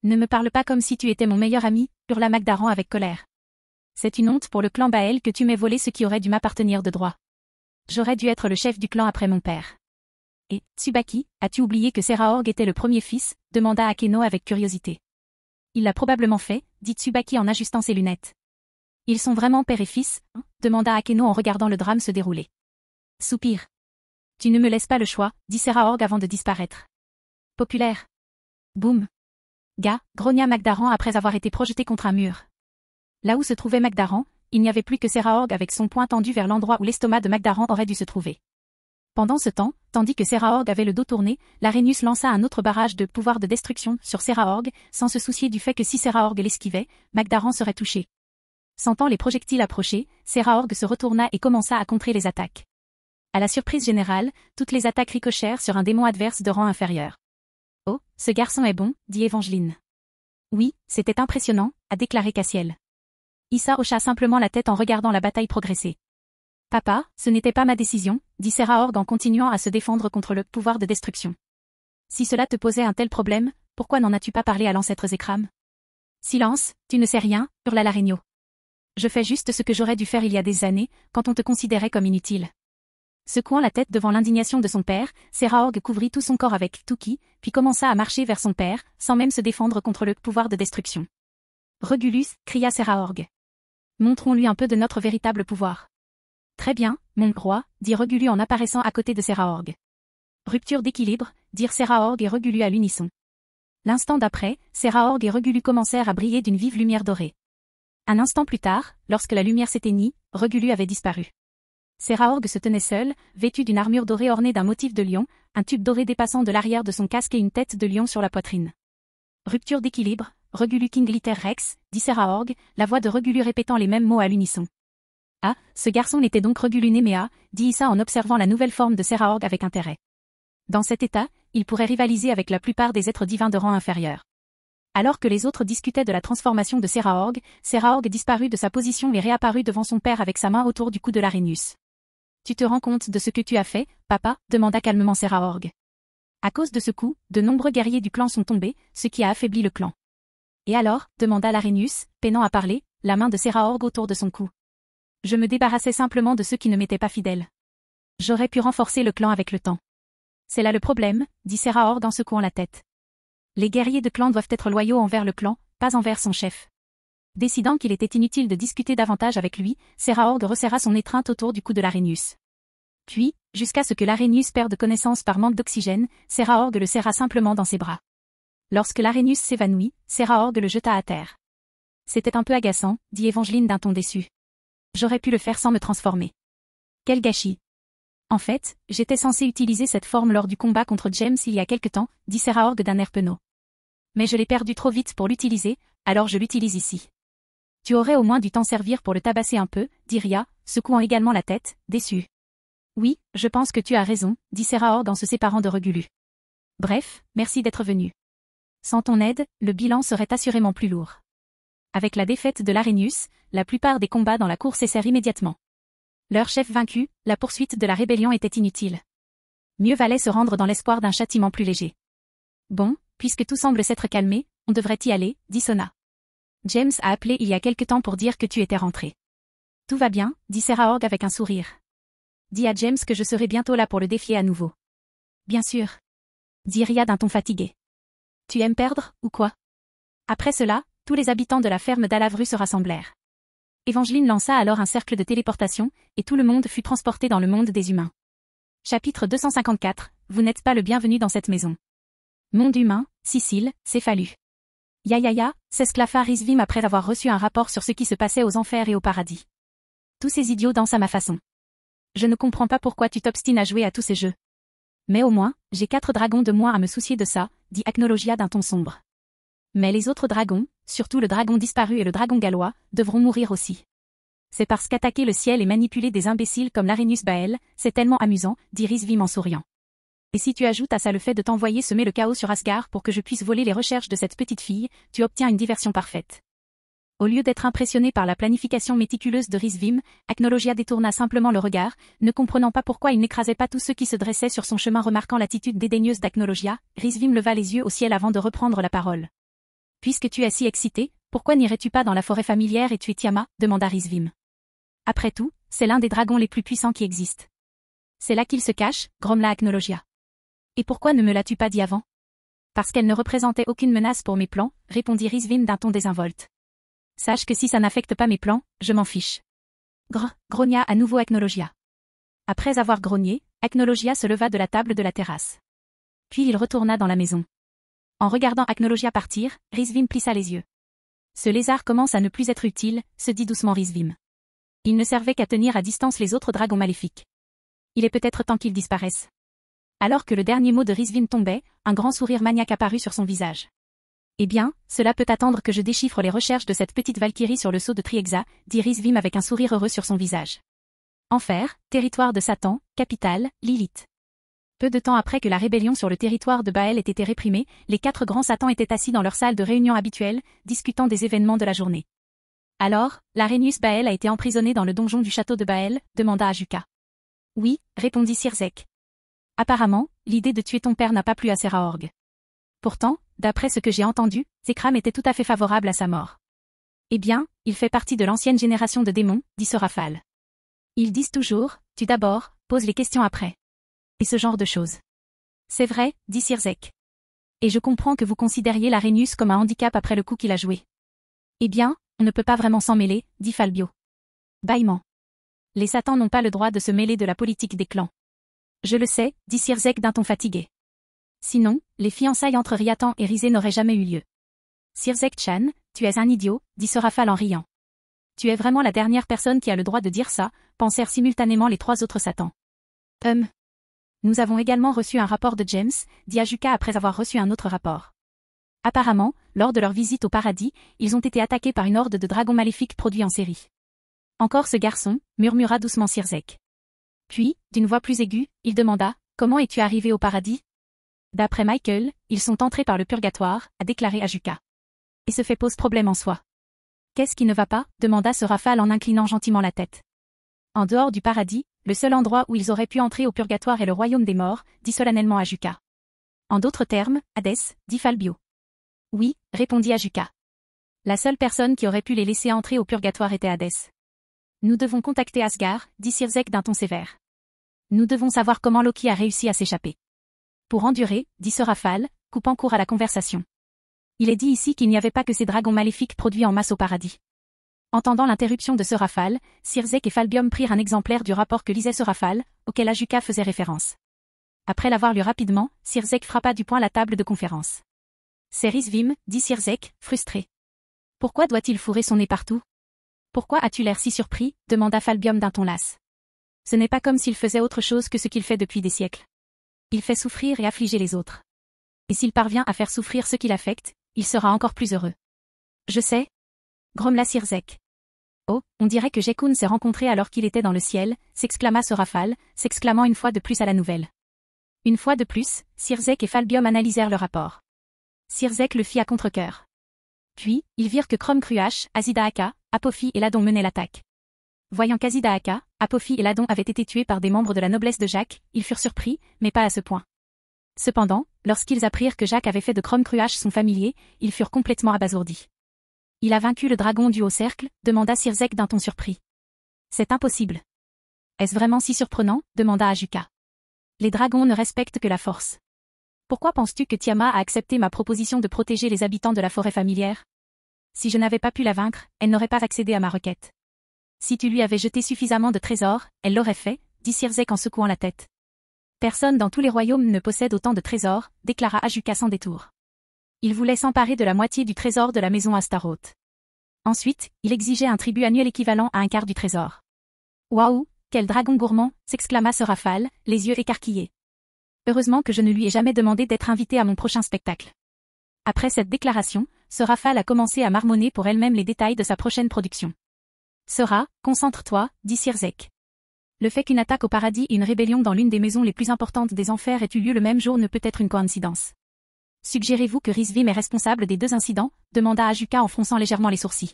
Ne me parle pas comme si tu étais mon meilleur ami, hurla Magdaran avec colère. C'est une honte pour le clan Bael que tu m'aies volé ce qui aurait dû m'appartenir de droit. J'aurais dû être le chef du clan après mon père. Et, Tsubaki, as-tu oublié que Séraorg était le premier fils, demanda Akeno avec curiosité. Il l'a probablement fait, dit Tsubaki en ajustant ses lunettes. Ils sont vraiment père et fils, hein demanda Akeno en regardant le drame se dérouler. Soupir. Tu ne me laisses pas le choix, dit Séraorg avant de disparaître. Populaire. Boum. Gars, grogna Magdaran après avoir été projeté contre un mur. Là où se trouvait Magdaran, il n'y avait plus que Séraorg avec son poing tendu vers l'endroit où l'estomac de Magdaran aurait dû se trouver. Pendant ce temps, tandis que Séraorg avait le dos tourné, Larénius lança un autre barrage de pouvoir de destruction sur Séraorg, sans se soucier du fait que si Séraorg l'esquivait, Magdaran serait touché. Sentant les projectiles approcher, Séraorg se retourna et commença à contrer les attaques. À la surprise générale, toutes les attaques ricochèrent sur un démon adverse de rang inférieur. « Oh, ce garçon est bon, dit Évangeline. »« Oui, c'était impressionnant, a déclaré Cassiel. » Issa hocha simplement la tête en regardant la bataille progresser. « Papa, ce n'était pas ma décision, dit Séraorg en continuant à se défendre contre le pouvoir de destruction. Si cela te posait un tel problème, pourquoi n'en as-tu pas parlé à l'ancêtre Zekram? Silence, tu ne sais rien, hurla Larénios. Je fais juste ce que j'aurais dû faire il y a des années, quand on te considérait comme inutile. Secouant la tête devant l'indignation de son père, Séraorg couvrit tout son corps avec Tuki, puis commença à marcher vers son père, sans même se défendre contre le pouvoir de destruction. Regulus, cria Séraorg. Montrons-lui un peu de notre véritable pouvoir. Très bien, mon roi, dit Regulu en apparaissant à côté de Séraorg. Rupture d'équilibre, dirent Séraorg et Regulu à l'unisson. L'instant d'après, Séraorg et Regulu commencèrent à briller d'une vive lumière dorée. Un instant plus tard, lorsque la lumière s'éteignit, Regulu avait disparu. Séraorg se tenait seul, vêtu d'une armure dorée ornée d'un motif de lion, un tube doré dépassant de l'arrière de son casque et une tête de lion sur la poitrine. Rupture d'équilibre, Regulu King Glitter Rex, dit Séraorg, la voix de Regulu répétant les mêmes mots à l'unisson. Ah, ce garçon n'était donc Regulu Nemea, dit Issa en observant la nouvelle forme de Séraorg avec intérêt. Dans cet état, il pourrait rivaliser avec la plupart des êtres divins de rang inférieur. Alors que les autres discutaient de la transformation de Séraorg, Séraorg disparut de sa position et réapparut devant son père avec sa main autour du cou de Larénius. Tu te rends compte de ce que tu as fait, papa, demanda calmement Séraorg. À cause de ce coup, de nombreux guerriers du clan sont tombés, ce qui a affaibli le clan. Et alors, demanda Larénius, peinant à parler, la main de Séraorg autour de son cou. Je me débarrassais simplement de ceux qui ne m'étaient pas fidèles. J'aurais pu renforcer le clan avec le temps. C'est là le problème, dit Séraorg en secouant la tête. Les guerriers de clan doivent être loyaux envers le clan, pas envers son chef. Décidant qu'il était inutile de discuter davantage avec lui, Séraorg resserra son étreinte autour du cou de Larénius. Puis, jusqu'à ce que Larénius perde connaissance par manque d'oxygène, Séraorg le serra simplement dans ses bras. Lorsque l'Arrhenius s'évanouit, Serraorg le jeta à terre. C'était un peu agaçant, dit Evangeline d'un ton déçu. J'aurais pu le faire sans me transformer. Quel gâchis. En fait, j'étais censé utiliser cette forme lors du combat contre James il y a quelque temps, dit Serraorg d'un air penaud. Mais je l'ai perdu trop vite pour l'utiliser, alors je l'utilise ici. Tu aurais au moins dû t'en servir pour le tabasser un peu, dit Ria, secouant également la tête, déçue. Oui, je pense que tu as raison, dit Serraorg en se séparant de Regulu. Bref, merci d'être venu. Sans ton aide, le bilan serait assurément plus lourd. Avec la défaite de l'Arrhenius, la plupart des combats dans la cour cessèrent immédiatement. Leur chef vaincu, la poursuite de la rébellion était inutile. Mieux valait se rendre dans l'espoir d'un châtiment plus léger. Bon, puisque tout semble s'être calmé, on devrait y aller, dit Sona. James a appelé il y a quelque temps pour dire que tu étais rentré. Tout va bien, dit Serraorg avec un sourire. Dis à James que je serai bientôt là pour le défier à nouveau. Bien sûr. Dit Ria d'un ton fatigué. Tu aimes perdre, ou quoi? Après cela, tous les habitants de la ferme d'Alavru se rassemblèrent. Evangeline lança alors un cercle de téléportation, et tout le monde fut transporté dans le monde des humains. Chapitre 254, vous n'êtes pas le bienvenu dans cette maison. Monde humain, Sicile, Céphalus. Ya, s'esclaffa Risvim après avoir reçu un rapport sur ce qui se passait aux enfers et au paradis. Tous ces idiots dansent à ma façon. Je ne comprends pas pourquoi tu t'obstines à jouer à tous ces jeux. Mais au moins, j'ai 4 dragons de moins à me soucier de ça, dit Acnologia d'un ton sombre. Mais les autres dragons, surtout le dragon disparu et le dragon gallois, devront mourir aussi. C'est parce qu'attaquer le ciel et manipuler des imbéciles comme l'Arrhenius Bael, c'est tellement amusant, dit Risvim en souriant. Et si tu ajoutes à ça le fait de t'envoyer semer le chaos sur Asgard pour que je puisse voler les recherches de cette petite fille, tu obtiens une diversion parfaite. Au lieu d'être impressionné par la planification méticuleuse de Risvim, Acnologia détourna simplement le regard, ne comprenant pas pourquoi il n'écrasait pas tous ceux qui se dressaient sur son chemin. Remarquant l'attitude dédaigneuse d'Acnologia, Risvim leva les yeux au ciel avant de reprendre la parole. Puisque tu es si excité, pourquoi n'irais-tu pas dans la forêt familière et tuer Tiamat, demanda Risvim. Après tout, c'est l'un des dragons les plus puissants qui existent. C'est là qu'il se cache, grommela Acnologia. Et pourquoi ne me l'as-tu pas dit avant? Parce qu'elle ne représentait aucune menace pour mes plans, répondit Risvim d'un ton désinvolte. Sache que si ça n'affecte pas mes plans, je m'en fiche. Grogna à nouveau Acnologia. Après avoir grogné, Acnologia se leva de la table de la terrasse. Puis il retourna dans la maison. En regardant Acnologia partir, Risvim plissa les yeux. Ce lézard commence à ne plus être utile, se dit doucement Risvim. Il ne servait qu'à tenir à distance les autres dragons maléfiques. Il est peut-être temps qu'ils disparaissent. Alors que le dernier mot de Risvim tombait, un grand sourire maniaque apparut sur son visage. Eh bien, cela peut attendre que je déchiffre les recherches de cette petite Valkyrie sur le sceau de Trihexa, dit Risvim avec un sourire heureux sur son visage. Enfer, territoire de Satan, capitale, Lilith. Peu de temps après que la rébellion sur le territoire de Bael ait été réprimée, les 4 grands Satans étaient assis dans leur salle de réunion habituelle, discutant des événements de la journée. Alors, l'Arrhenius Bael a été emprisonné dans le donjon du château de Bael, demanda Ajuka. Oui, répondit Sirzek. Apparemment, l'idée de tuer ton père n'a pas plu à Serraorg. Pourtant, d'après ce que j'ai entendu, Zekram était tout à fait favorable à sa mort. Eh bien, il fait partie de l'ancienne génération de démons, dit Sorafal. Ils disent toujours, tue d'abord, pose les questions après. Et ce genre de choses. C'est vrai, dit Sirzek. Et je comprends que vous considériez l'Arrhenius comme un handicap après le coup qu'il a joué. Eh bien, on ne peut pas vraiment s'en mêler, dit Falbio. Bâillement. Les Satans n'ont pas le droit de se mêler de la politique des clans. Je le sais, dit Sirzek d'un ton fatigué. Sinon, les fiançailles entre Riatan et Rizé n'auraient jamais eu lieu. Sirzek-chan, tu es un idiot, dit Sorafal en riant. Tu es vraiment la dernière personne qui a le droit de dire ça, pensèrent simultanément les 3 autres Satans. Nous avons également reçu un rapport de James, dit Ajuka après avoir reçu un autre rapport. Apparemment, lors de leur visite au paradis, ils ont été attaqués par une horde de dragons maléfiques produits en série. Encore ce garçon, murmura doucement Sirzek. Puis, d'une voix plus aiguë, il demanda, comment es-tu arrivé au paradis? D'après Michael, ils sont entrés par le purgatoire, a déclaré Ajuka. Et ce fait pose problème en soi. Qu'est-ce qui ne va pas? Demanda Sorafal en inclinant gentiment la tête. En dehors du paradis, le seul endroit où ils auraient pu entrer au purgatoire est le royaume des morts, dit solennellement Ajuka. En d'autres termes, Hadès, dit Falbio. Oui, répondit Ajuka. La seule personne qui aurait pu les laisser entrer au purgatoire était Hadès. Nous devons contacter Asgard, dit Sirzek d'un ton sévère. Nous devons savoir comment Loki a réussi à s'échapper. Pour endurer, dit Sorafal, coupant court à la conversation. Il est dit ici qu'il n'y avait pas que ces dragons maléfiques produits en masse au paradis. Entendant l'interruption de Sorafal, Sirzek et Falbium prirent un exemplaire du rapport que lisait Sorafal, auquel Ajuka faisait référence. Après l'avoir lu rapidement, Sirzek frappa du poing la table de conférence. C'est Rizvim, dit Sirzek, frustré. Pourquoi doit-il fourrer son nez partout? Pourquoi as-tu l'air si surpris? Demanda Falbium d'un ton las. Ce n'est pas comme s'il faisait autre chose que ce qu'il fait depuis des siècles. Il fait souffrir et affliger les autres. Et s'il parvient à faire souffrir ceux qui l'affectent, il sera encore plus heureux. Je sais. Grommela Sirzek. Oh, on dirait que Jekun s'est rencontré alors qu'il était dans le ciel, s'exclama Sorafal, s'exclamant une fois de plus à la nouvelle. Une fois de plus, Sirzek et Falbium analysèrent le rapport. Sirzek le fit à contre-cœur. Puis, ils virent que Crom-Cruach, Azida-Aka, Apophi et Ladon menaient l'attaque. Voyant qu'Azida-Aka, Apophi et Ladon avaient été tués par des membres de la noblesse de Jacques, ils furent surpris, mais pas à ce point. Cependant, lorsqu'ils apprirent que Jacques avait fait de Crom-Cruach son familier, ils furent complètement abasourdis. Il a vaincu le dragon du haut cercle, demanda Sirzek d'un ton surpris. C'est impossible. Est-ce vraiment si surprenant? Demanda Ajuka. Les dragons ne respectent que la force. Pourquoi penses-tu que Tiama a accepté ma proposition de protéger les habitants de la forêt familière? Si je n'avais pas pu la vaincre, elle n'aurait pas accédé à ma requête. Si tu lui avais jeté suffisamment de trésors, elle l'aurait fait, dit Sirzek en secouant la tête. Personne dans tous les royaumes ne possède autant de trésors, déclara Ajuka sans détour. Il voulait s'emparer de la moitié du trésor de la maison Astaroth. Ensuite, il exigeait un tribut annuel équivalent à un quart du trésor. Waouh, quel dragon gourmand, s'exclama Sorafal, les yeux écarquillés. Heureusement que je ne lui ai jamais demandé d'être invité à mon prochain spectacle. Après cette déclaration, Sorafal a commencé à marmonner pour elle-même les détails de sa prochaine production. Sora, concentre-toi, dit Sirzek. Le fait qu'une attaque au paradis et une rébellion dans l'une des maisons les plus importantes des enfers aient eu lieu le même jour ne peut être une coïncidence. Suggérez-vous que Rizvim est responsable des deux incidents? Demanda Ajuka en fronçant légèrement les sourcils.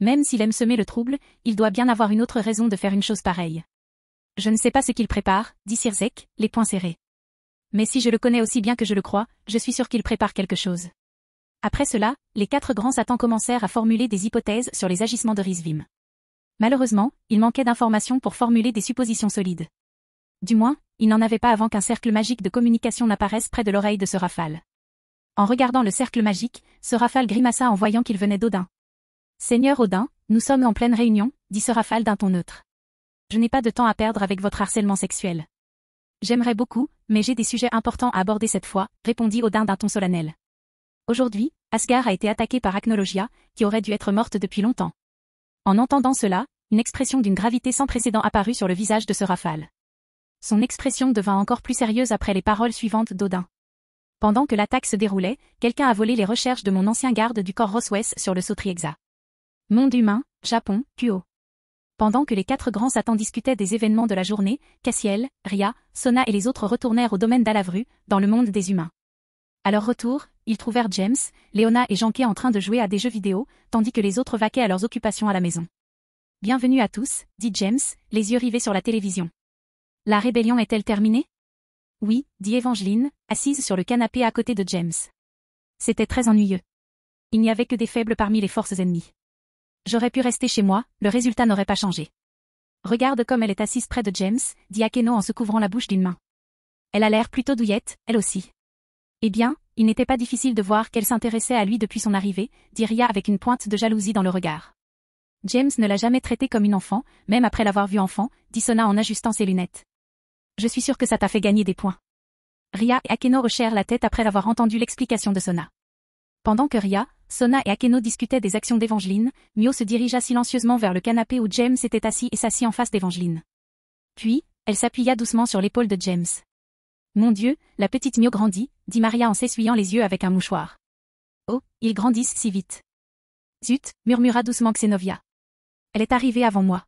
Même s'il aime semer le trouble, il doit bien avoir une autre raison de faire une chose pareille. Je ne sais pas ce qu'il prépare, dit Sirzek, les poings serrés. Mais si je le connais aussi bien que je le crois, je suis sûr qu'il prépare quelque chose. Après cela, les 4 grands satans commencèrent à formuler des hypothèses sur les agissements de Rizvim. Malheureusement, il manquait d'informations pour formuler des suppositions solides. Du moins, il n'en avait pas avant qu'un cercle magique de communication n'apparaisse près de l'oreille de Sorafal. En regardant le cercle magique, Sorafal grimaça en voyant qu'il venait d'Odin. « Seigneur Odin, nous sommes en pleine réunion, dit Sorafal d'un ton neutre. Je n'ai pas de temps à perdre avec votre harcèlement sexuel. J'aimerais beaucoup, mais j'ai des sujets importants à aborder cette fois, répondit Odin d'un ton solennel. Aujourd'hui, Asgard a été attaqué par Acnologia, qui aurait dû être morte depuis longtemps. En entendant cela, une expression d'une gravité sans précédent apparut sur le visage de Sorafal. Son expression devint encore plus sérieuse après les paroles suivantes d'Odin. Pendant que l'attaque se déroulait, quelqu'un a volé les recherches de mon ancien garde du corps Roswes sur le Sotriexa. Monde humain, Japon, Kuo. Pendant que les 4 grands satans discutaient des événements de la journée, Cassiel, Ria, Sona et les autres retournèrent au domaine d'Alavru, dans le monde des humains. À leur retour, ils trouvèrent James, Léona et Janké en train de jouer à des jeux vidéo, tandis que les autres vaquaient à leurs occupations à la maison. Bienvenue à tous, dit James, les yeux rivés sur la télévision. La rébellion est-elle terminée? Oui, dit Evangeline, assise sur le canapé à côté de James. C'était très ennuyeux. Il n'y avait que des faibles parmi les forces ennemies. J'aurais pu rester chez moi, le résultat n'aurait pas changé. Regarde comme elle est assise près de James, dit Akeno en se couvrant la bouche d'une main. Elle a l'air plutôt douillette, elle aussi. Eh bien, il n'était pas difficile de voir qu'elle s'intéressait à lui depuis son arrivée, dit Ria avec une pointe de jalousie dans le regard. James ne l'a jamais traitée comme une enfant, même après l'avoir vue enfant, dit Sona en ajustant ses lunettes. Je suis sûre que ça t'a fait gagner des points. Ria et Akeno hochèrent la tête après avoir entendu l'explication de Sona. Pendant que Ria, Sona et Akeno discutaient des actions d'Evangeline, Mio se dirigea silencieusement vers le canapé où James était assis et s'assit en face d'Evangeline. Puis, elle s'appuya doucement sur l'épaule de James. Mon Dieu, la petite Mio grandit, dit Maria en s'essuyant les yeux avec un mouchoir. Oh, ils grandissent si vite. Zut, murmura doucement Xenovia. Elle est arrivée avant moi.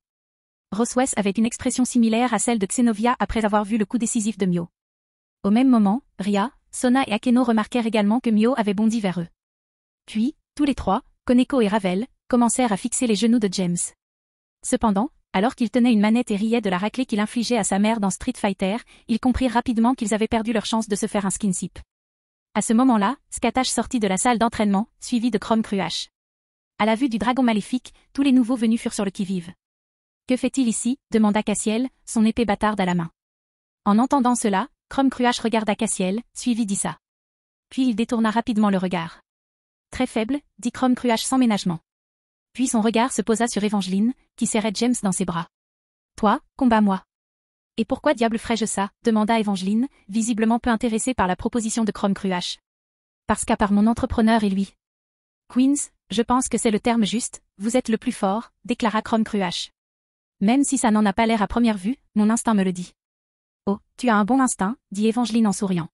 Roswes avait une expression similaire à celle de Xenovia après avoir vu le coup décisif de Mio. Au même moment, Ria, Sona et Akeno remarquèrent également que Mio avait bondi vers eux. Puis, tous les 3, Koneko et Ravel, commencèrent à fixer les genoux de James. Cependant, alors qu'il tenait une manette et riait de la raclée qu'il infligeait à sa mère dans Street Fighter, ils comprirent rapidement qu'ils avaient perdu leur chance de se faire un skinship. À ce moment-là, Skatash sortit de la salle d'entraînement, suivi de Crom-Cruach. À la vue du dragon maléfique, tous les nouveaux venus furent sur le qui-vive. Que fait-il ici? Demanda Cassiel, son épée bâtarde à la main. En entendant cela, Crom-Cruach regarda Cassiel, suivi d'Issa. Puis il détourna rapidement le regard. Très faible, dit Crom-Cruach sans ménagement. Puis son regard se posa sur Evangeline, qui serrait James dans ses bras. Toi, combats-moi. Et pourquoi diable ferais-je ça? Demanda Evangeline, visiblement peu intéressée par la proposition de Crom-Cruach. Parce qu'à part mon entrepreneur et lui. Queens, je pense que c'est le terme juste, vous êtes le plus fort, déclara Chrome Cruach. Même si ça n'en a pas l'air à première vue, mon instinct me le dit. Oh, tu as un bon instinct, dit Evangeline en souriant.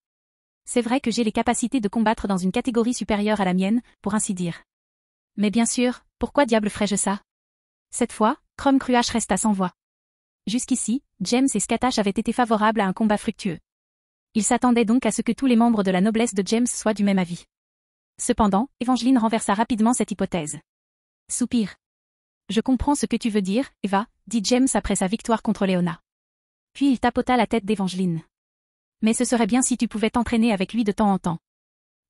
C'est vrai que j'ai les capacités de combattre dans une catégorie supérieure à la mienne, pour ainsi dire. Mais bien sûr, pourquoi diable ferais-je ça? Cette fois, Chrome Cruach resta sans voix. Jusqu'ici, James et Scatash avaient été favorables à un combat fructueux. Ils s'attendaient donc à ce que tous les membres de la noblesse de James soient du même avis. Cependant, Evangeline renversa rapidement cette hypothèse. Soupir. Je comprends ce que tu veux dire, Eva, dit James après sa victoire contre Léona. Puis il tapota la tête d'Evangeline. Mais ce serait bien si tu pouvais t'entraîner avec lui de temps en temps.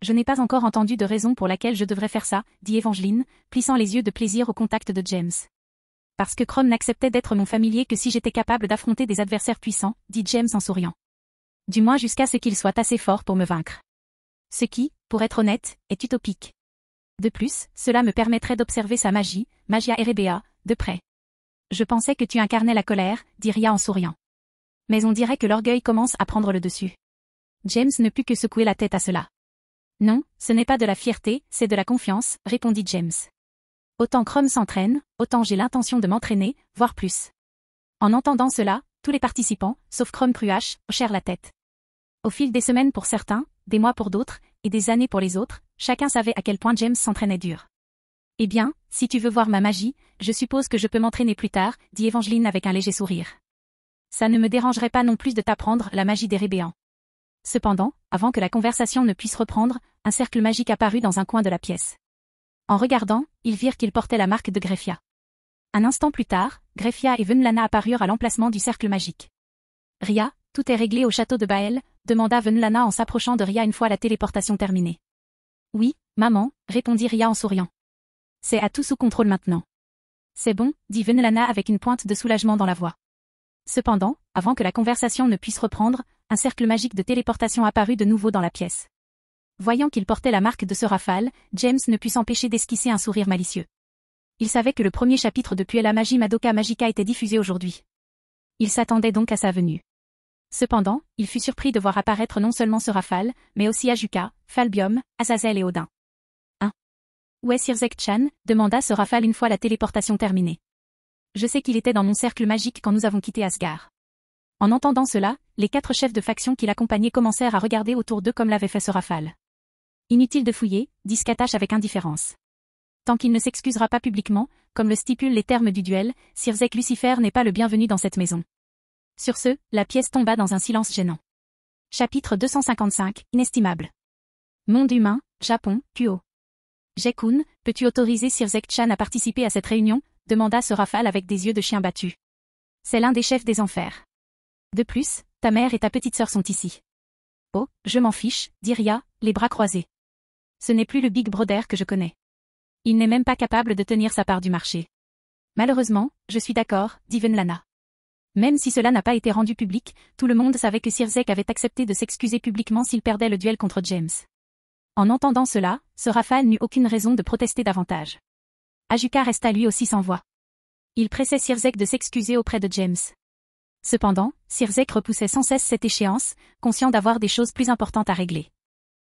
Je n'ai pas encore entendu de raison pour laquelle je devrais faire ça, dit Evangeline, plissant les yeux de plaisir au contact de James. Parce que Chrome n'acceptait d'être mon familier que si j'étais capable d'affronter des adversaires puissants, dit James en souriant. Du moins jusqu'à ce qu'il soit assez fort pour me vaincre. Ce qui, pour être honnête, est utopique. De plus, cela me permettrait d'observer sa magie, Magia Erebea, de près. Je pensais que tu incarnais la colère, dit Ria en souriant. Mais on dirait que l'orgueil commence à prendre le dessus. James ne put que secouer la tête à cela. Non, ce n'est pas de la fierté, c'est de la confiance, répondit James. Autant Chrome s'entraîne, autant j'ai l'intention de m'entraîner, voire plus. En entendant cela, tous les participants, sauf Chrome Cruach, hochèrent la tête. Au fil des semaines pour certains, des mois pour d'autres, et des années pour les autres, chacun savait à quel point James s'entraînait dur. Eh bien, si tu veux voir ma magie, je suppose que je peux m'entraîner plus tard, dit Evangeline avec un léger sourire. Ça ne me dérangerait pas non plus de t'apprendre la magie des rébéants. Cependant, avant que la conversation ne puisse reprendre, un cercle magique apparut dans un coin de la pièce. En regardant, ils virent qu'il portait la marque de Greffia. Un instant plus tard, Greffia et Venlana apparurent à l'emplacement du cercle magique. Ria, tout est réglé au château de Baël, demanda Venlana en s'approchant de Ria une fois la téléportation terminée. Oui, maman, répondit Ria en souriant. C'est à tout sous contrôle maintenant. C'est bon, dit Venlana avec une pointe de soulagement dans la voix. Cependant, avant que la conversation ne puisse reprendre, un cercle magique de téléportation apparut de nouveau dans la pièce. Voyant qu'il portait la marque de ce rafale, James ne put s'empêcher d'esquisser un sourire malicieux. Il savait que le premier chapitre de Puella Magie Madoka Magica était diffusé aujourd'hui. Il s'attendait donc à sa venue. Cependant, il fut surpris de voir apparaître non seulement ce rafale, mais aussi Ajuka, Falbium, Azazel et Odin. Où est Sirzek-chan demanda ce rafale une fois la téléportation terminée. Je sais qu'il était dans mon cercle magique quand nous avons quitté Asgard. En entendant cela, les 4 chefs de faction qui l'accompagnaient commencèrent à regarder autour d'eux comme l'avait fait ce rafale. Inutile de fouiller, dit Scatash avec indifférence. Tant qu'il ne s'excusera pas publiquement, comme le stipulent les termes du duel, Sirzek Lucifer n'est pas le bienvenu dans cette maison. Sur ce, la pièce tomba dans un silence gênant. Chapitre 255, Inestimable. Monde humain, Japon, Kuo. Jekun, peux-tu autoriser Sirzek-chan à participer à cette réunion demanda ce rafale avec des yeux de chien battu. C'est l'un des chefs des enfers. De plus, ta mère et ta petite sœur sont ici. Oh, je m'en fiche, dit Ria, les bras croisés. Ce n'est plus le Big Brother que je connais. Il n'est même pas capable de tenir sa part du marché. Malheureusement, je suis d'accord, dit Venlana. Même si cela n'a pas été rendu public, tout le monde savait que Sirzek avait accepté de s'excuser publiquement s'il perdait le duel contre James. En entendant cela, ce rafale n'eut aucune raison de protester davantage. Ajuka resta lui aussi sans voix. Il pressait Sirzek de s'excuser auprès de James. Cependant, Sirzek repoussait sans cesse cette échéance, conscient d'avoir des choses plus importantes à régler.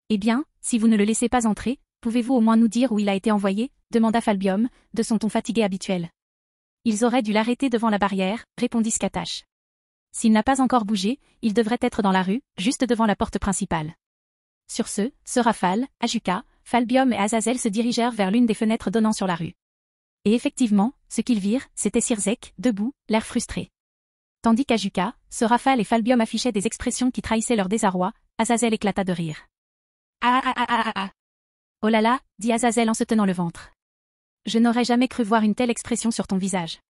Eh bien, si vous ne le laissez pas entrer, pouvez-vous au moins nous dire où il a été envoyé demanda Falbium, de son ton fatigué habituel. Ils auraient dû l'arrêter devant la barrière, répondit Scatash. S'il n'a pas encore bougé, il devrait être dans la rue, juste devant la porte principale. Sur ce rafale, Ajuka, Falbium et Azazel se dirigèrent vers l'une des fenêtres donnant sur la rue. Et effectivement, ce qu'ils virent, c'était Sirzek, debout, l'air frustré. Tandis qu'Ajuka, ce rafale et Falbium affichaient des expressions qui trahissaient leur désarroi, Azazel éclata de rire. Ah ah ah ah ah ah. Oh là là, dit Azazel en se tenant le ventre. Je n'aurais jamais cru voir une telle expression sur ton visage.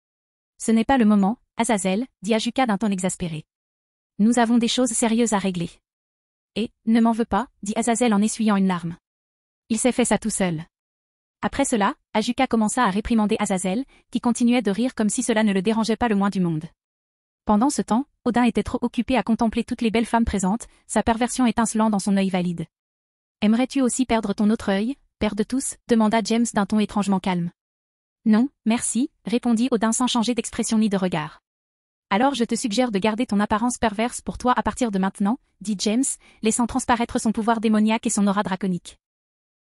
Ce n'est pas le moment, Azazel, dit Ajuka d'un ton exaspéré. Nous avons des choses sérieuses à régler. Et, ne m'en veux pas, dit Azazel en essuyant une larme. Il s'est fait ça tout seul. Après cela, Ajuka commença à réprimander Azazel, qui continuait de rire comme si cela ne le dérangeait pas le moins du monde. Pendant ce temps, Odin était trop occupé à contempler toutes les belles femmes présentes, sa perversion étincelant dans son œil valide. Aimerais-tu aussi perdre ton autre œil, père de tous demanda James d'un ton étrangement calme. Non, merci, répondit Odin sans changer d'expression ni de regard. Alors je te suggère de garder ton apparence perverse pour toi à partir de maintenant, dit James, laissant transparaître son pouvoir démoniaque et son aura draconique.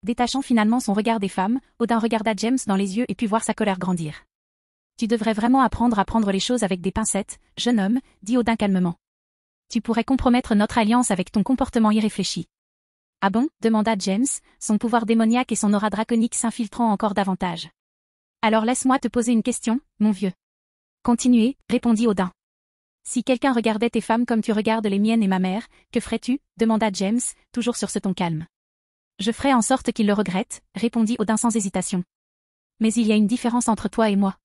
Détachant finalement son regard des femmes, Odin regarda James dans les yeux et put voir sa colère grandir. Tu devrais vraiment apprendre à prendre les choses avec des pincettes, jeune homme, dit Odin calmement. Tu pourrais compromettre notre alliance avec ton comportement irréfléchi. Ah bon, demanda James, son pouvoir démoniaque et son aura draconique s'infiltrant encore davantage. Alors laisse-moi te poser une question, mon vieux. Continuez, répondit Odin. Si quelqu'un regardait tes femmes comme tu regardes les miennes et ma mère, que ferais-tu, demanda James, toujours sur ce ton calme. Je ferai en sorte qu'il le regrette, répondit Odin sans hésitation. Mais il y a une différence entre toi et moi.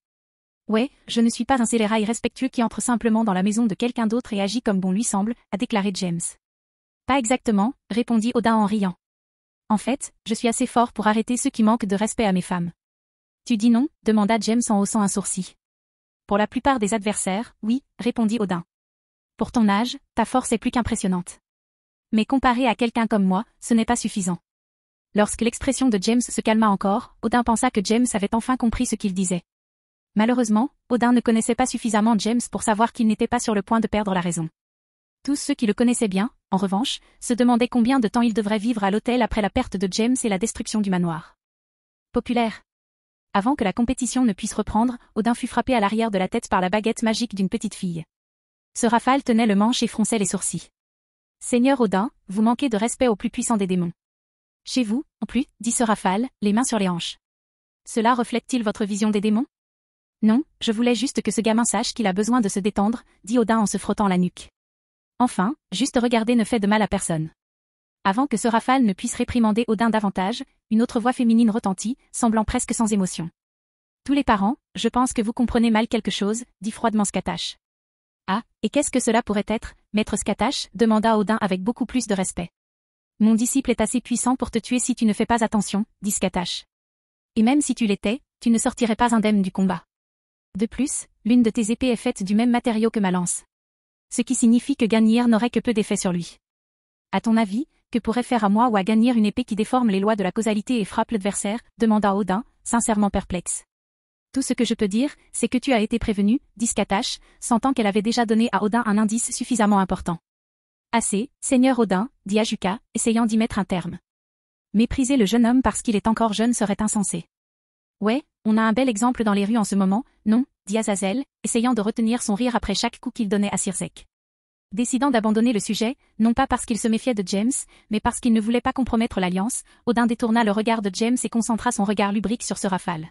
Ouais, je ne suis pas un scélérat irrespectueux qui entre simplement dans la maison de quelqu'un d'autre et agit comme bon lui semble, a déclaré James. Pas exactement, répondit Odin en riant. En fait, je suis assez fort pour arrêter ceux qui manquent de respect à mes femmes. Tu dis non, demanda James en haussant un sourcil. Pour la plupart des adversaires, oui, répondit Odin. Pour ton âge, ta force est plus qu'impressionnante. Mais comparé à quelqu'un comme moi, ce n'est pas suffisant. Lorsque l'expression de James se calma encore, Odin pensa que James avait enfin compris ce qu'il disait. Malheureusement, Odin ne connaissait pas suffisamment James pour savoir qu'il n'était pas sur le point de perdre la raison. Tous ceux qui le connaissaient bien, en revanche, se demandaient combien de temps il devrait vivre à l'hôtel après la perte de James et la destruction du manoir. Populaire. Avant que la compétition ne puisse reprendre, Odin fut frappé à l'arrière de la tête par la baguette magique d'une petite fille. Ce rafale tenait le manche et fronçait les sourcils. Seigneur Odin, vous manquez de respect au plus puissant des démons. Chez vous, en plus, dit ce rafale, les mains sur les hanches. Cela reflète-t-il votre vision des démons? Non, je voulais juste que ce gamin sache qu'il a besoin de se détendre, dit Odin en se frottant la nuque. Enfin, juste regarder ne fait de mal à personne. Avant que ce rafale ne puisse réprimander Odin davantage, une autre voix féminine retentit, semblant presque sans émotion. Tous les parents, je pense que vous comprenez mal quelque chose, dit froidement Scatache. Ah, et qu'est-ce que cela pourrait être, maître Scatache, demanda Odin avec beaucoup plus de respect. Mon disciple est assez puissant pour te tuer si tu ne fais pas attention, dit Scatache. Et même si tu l'étais, tu ne sortirais pas indemne du combat. De plus, l'une de tes épées est faite du même matériau que ma lance. Ce qui signifie que Ganir n'aurait que peu d'effet sur lui. À ton avis, que pourrait faire à moi ou à Ganir une épée qui déforme les lois de la causalité et frappe l'adversaire, demanda Odin, sincèrement perplexe. Tout ce que je peux dire, c'est que tu as été prévenu, dit Scatache, sentant qu'elle avait déjà donné à Odin un indice suffisamment important. Assez, Seigneur Odin, dit Ajuka, essayant d'y mettre un terme. Mépriser le jeune homme parce qu'il est encore jeune serait insensé. Ouais, on a un bel exemple dans les rues en ce moment, non, dit Azazel, essayant de retenir son rire après chaque coup qu'il donnait à Sirzek. Décidant d'abandonner le sujet, non pas parce qu'il se méfiait de James, mais parce qu'il ne voulait pas compromettre l'alliance, Odin détourna le regard de James et concentra son regard lubrique sur ce rafale.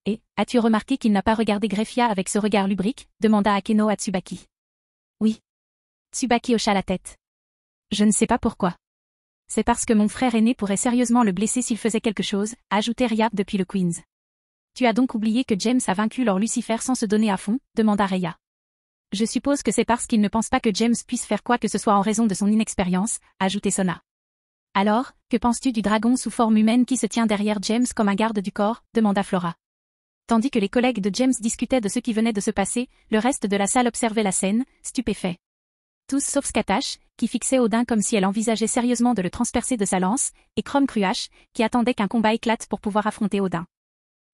Et, as-tu remarqué qu'il n'a pas regardé Greffia avec ce regard lubrique, demanda Akeno à Tsubaki. Oui. Tsubaki hocha la tête. Je ne sais pas pourquoi. C'est parce que mon frère aîné pourrait sérieusement le blesser s'il faisait quelque chose, a ajouté Rhea depuis le Queen's. Tu as donc oublié que James a vaincu Lord Lucifer sans se donner à fond, demanda Rhea. Je suppose que c'est parce qu'il ne pense pas que James puisse faire quoi que ce soit en raison de son inexpérience, a ajouté Sona. Alors, que penses-tu du dragon sous forme humaine qui se tient derrière James comme un garde du corps, demanda Flora. Tandis que les collègues de James discutaient de ce qui venait de se passer, le reste de la salle observait la scène, stupéfait. Tous sauf Scatache, qui fixait Odin comme si elle envisageait sérieusement de le transpercer de sa lance, et Chrome Cruach, qui attendait qu'un combat éclate pour pouvoir affronter Odin.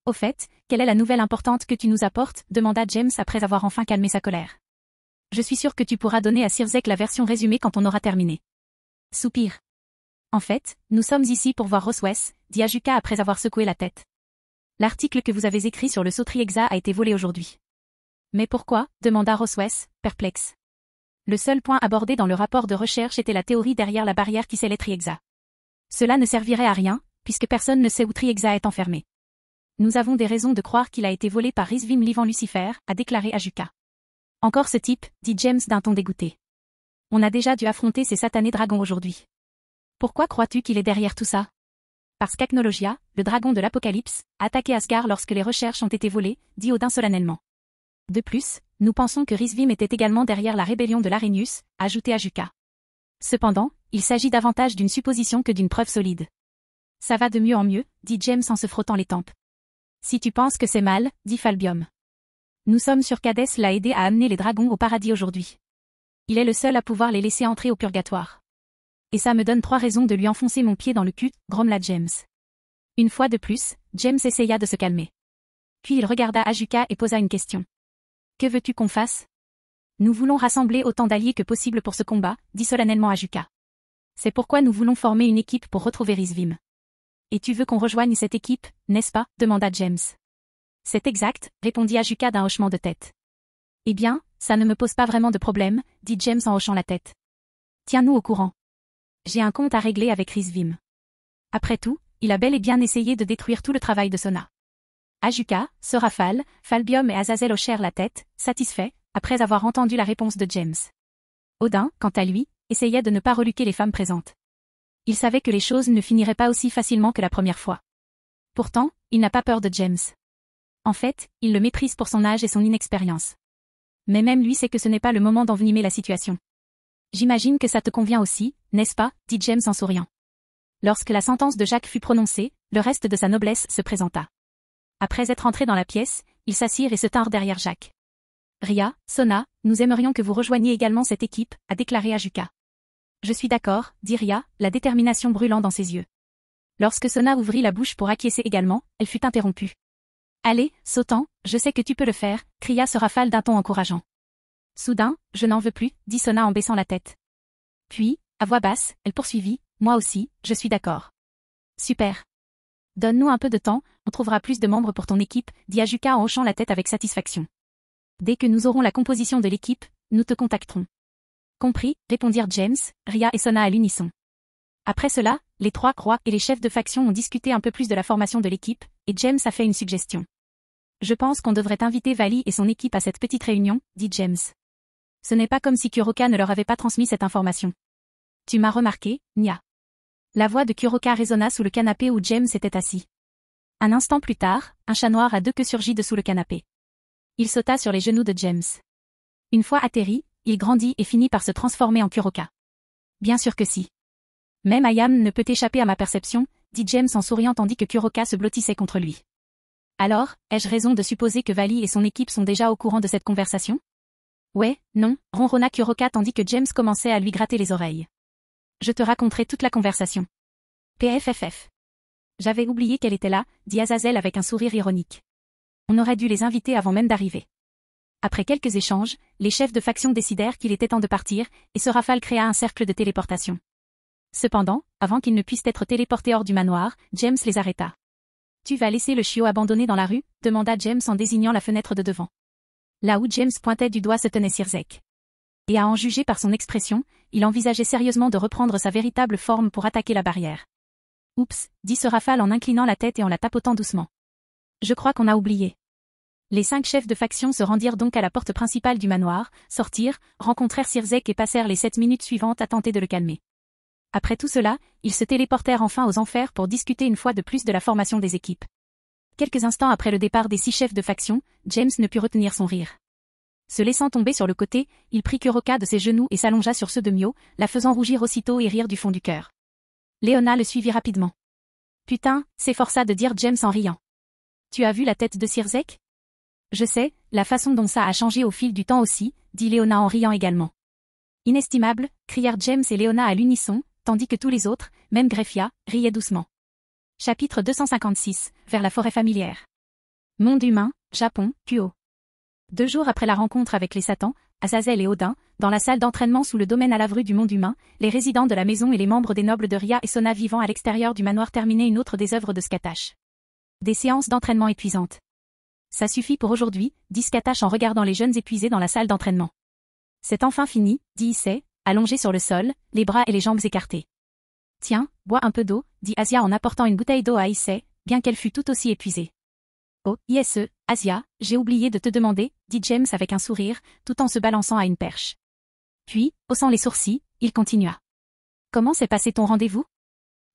Au fait, quelle est la nouvelle importante que tu nous apportes, demanda James après avoir enfin calmé sa colère. Je suis sûr que tu pourras donner à Sirzek la version résumée quand on aura terminé. Soupir. En fait, nous sommes ici pour voir Roswes, dit Ajuka après avoir secoué la tête. L'article que vous avez écrit sur le Sautri Exa a été volé aujourd'hui. Mais pourquoi, demanda Roswes, perplexe. Le seul point abordé dans le rapport de recherche était la théorie derrière la barrière qui scellait Triexa. Cela ne servirait à rien, puisque personne ne sait où Triexa est enfermé. Nous avons des raisons de croire qu'il a été volé par Rizvim Livan Lucifer, a déclaré Ajuka. Encore ce type, dit James d'un ton dégoûté. On a déjà dû affronter ces satanés dragons aujourd'hui. Pourquoi crois-tu qu'il est derrière tout ça? Parce qu'Acnologia, le dragon de l'Apocalypse, a attaqué Asgard lorsque les recherches ont été volées, dit Odin solennellement. De plus, nous pensons que Rizvim était également derrière la rébellion de l'Arrhenius, a ajouté Ajuka. Cependant, il s'agit davantage d'une supposition que d'une preuve solide. Ça va de mieux en mieux, dit James en se frottant les tempes. Si tu penses que c'est mal, dit Falbium. Nous sommes sûrs qu'Hadès l'a aidé à amener les dragons au paradis aujourd'hui. Il est le seul à pouvoir les laisser entrer au purgatoire. Et ça me donne 3 raisons de lui enfoncer mon pied dans le cul, grommela James. Une fois de plus, James essaya de se calmer. Puis il regarda Ajuka et posa une question. Que veux-tu qu'on fasse? Nous voulons rassembler autant d'alliés que possible pour ce combat, dit solennellement Ajuka. C'est pourquoi nous voulons former une équipe pour retrouver Rizvim. Et tu veux qu'on rejoigne cette équipe, n'est-ce pas? Demanda James. C'est exact, répondit Asuka d'un hochement de tête. Eh bien, ça ne me pose pas vraiment de problème, dit James en hochant la tête. Tiens-nous au courant. J'ai un compte à régler avec Rizvim. Après tout, il a bel et bien essayé de détruire tout le travail de Sona. Asuka, Sorafal, Falbium et Azazel hochèrent la tête, satisfaits, après avoir entendu la réponse de James. Odin, quant à lui, essayait de ne pas reluquer les femmes présentes. Il savait que les choses ne finiraient pas aussi facilement que la première fois. Pourtant, il n'a pas peur de James. En fait, il le méprise pour son âge et son inexpérience. Mais même lui sait que ce n'est pas le moment d'envenimer la situation. J'imagine que ça te convient aussi, n'est-ce pas, dit James en souriant. Lorsque la sentence de Jacques fut prononcée, le reste de sa noblesse se présenta. Après être entrés dans la pièce, ils s'assirent et se tinrent derrière Jacques. Ria, Sona, nous aimerions que vous rejoigniez également cette équipe, a déclaré Asuka. Je suis d'accord, dit Ria, la détermination brûlant dans ses yeux. Lorsque Sona ouvrit la bouche pour acquiescer également, elle fut interrompue. Allez, sautant, je sais que tu peux le faire, cria Sorafal d'un ton encourageant. Soudain, je n'en veux plus, dit Sona en baissant la tête. Puis, à voix basse, elle poursuivit, moi aussi, je suis d'accord. Super. Donne-nous un peu de temps, on trouvera plus de membres pour ton équipe, dit Asuka en hochant la tête avec satisfaction. Dès que nous aurons la composition de l'équipe, nous te contacterons. Compris, répondirent James, Ria et Sona à l'unisson. Après cela, les trois rois et les chefs de faction ont discuté un peu plus de la formation de l'équipe, et James a fait une suggestion. Je pense qu'on devrait inviter Vali et son équipe à cette petite réunion, dit James. Ce n'est pas comme si Kuroka ne leur avait pas transmis cette information. Tu m'as remarqué, Nya. La voix de Kuroka résonna sous le canapé où James était assis. Un instant plus tard, un chat noir à deux queues surgit dessous le canapé. Il sauta sur les genoux de James. Une fois atterri, il grandit et finit par se transformer en Kuroka. Bien sûr que si. Même Ayam ne peut échapper à ma perception, dit James en souriant tandis que Kuroka se blottissait contre lui. Alors, ai-je raison de supposer que Vali et son équipe sont déjà au courant de cette conversation? Ouais, non, ronronna Kuroka tandis que James commençait à lui gratter les oreilles. Je te raconterai toute la conversation. PFFF. J'avais oublié qu'elle était là, dit Azazel avec un sourire ironique. On aurait dû les inviter avant même d'arriver. Après quelques échanges, les chefs de faction décidèrent qu'il était temps de partir, et Sorafal créa un cercle de téléportation. Cependant, avant qu'ils ne puissent être téléportés hors du manoir, James les arrêta. Tu vas laisser le chiot abandonné dans la rue? Demanda James en désignant la fenêtre de devant. Là où James pointait du doigt se tenait Sirzek. Et à en juger par son expression, il envisageait sérieusement de reprendre sa véritable forme pour attaquer la barrière. Oups, dit Sorafal en inclinant la tête et en la tapotant doucement. Je crois qu'on a oublié. Les 5 chefs de faction se rendirent donc à la porte principale du manoir, sortirent, rencontrèrent Sirzek et passèrent les 7 minutes suivantes à tenter de le calmer. Après tout cela, ils se téléportèrent enfin aux enfers pour discuter une fois de plus de la formation des équipes. Quelques instants après le départ des 6 chefs de faction, James ne put retenir son rire. Se laissant tomber sur le côté, il prit Kuroka de ses genoux et s'allongea sur ceux de Mio, la faisant rougir aussitôt et rire du fond du cœur. Léona le suivit rapidement. Putain, s'efforça de dire James en riant. Tu as vu la tête de Sirzek? Je sais, la façon dont ça a changé au fil du temps aussi, dit Léona en riant également. Inestimable, crièrent James et Léona à l'unisson, tandis que tous les autres, même Greffia, riaient doucement. Chapitre 256, vers la forêt familière. Monde humain, Japon, Kuo. 2 jours après la rencontre avec les Satans, Azazel et Odin, dans la salle d'entraînement sous le domaine à l'Avrue du monde humain, les résidents de la maison et les membres des nobles de Ria et Sona vivant à l'extérieur du manoir terminaient une autre des œuvres de Skatash. Des séances d'entraînement épuisantes. Ça suffit pour aujourd'hui, dit Skatash en regardant les jeunes épuisés dans la salle d'entraînement. C'est enfin fini, dit Issei, allongé sur le sol, les bras et les jambes écartés. Tiens, bois un peu d'eau, dit Asia en apportant une bouteille d'eau à Issei, bien qu'elle fût tout aussi épuisée. Oh, ISE, Asia, j'ai oublié de te demander, dit James avec un sourire, tout en se balançant à une perche. Puis, haussant les sourcils, il continua. Comment s'est passé ton rendez-vous?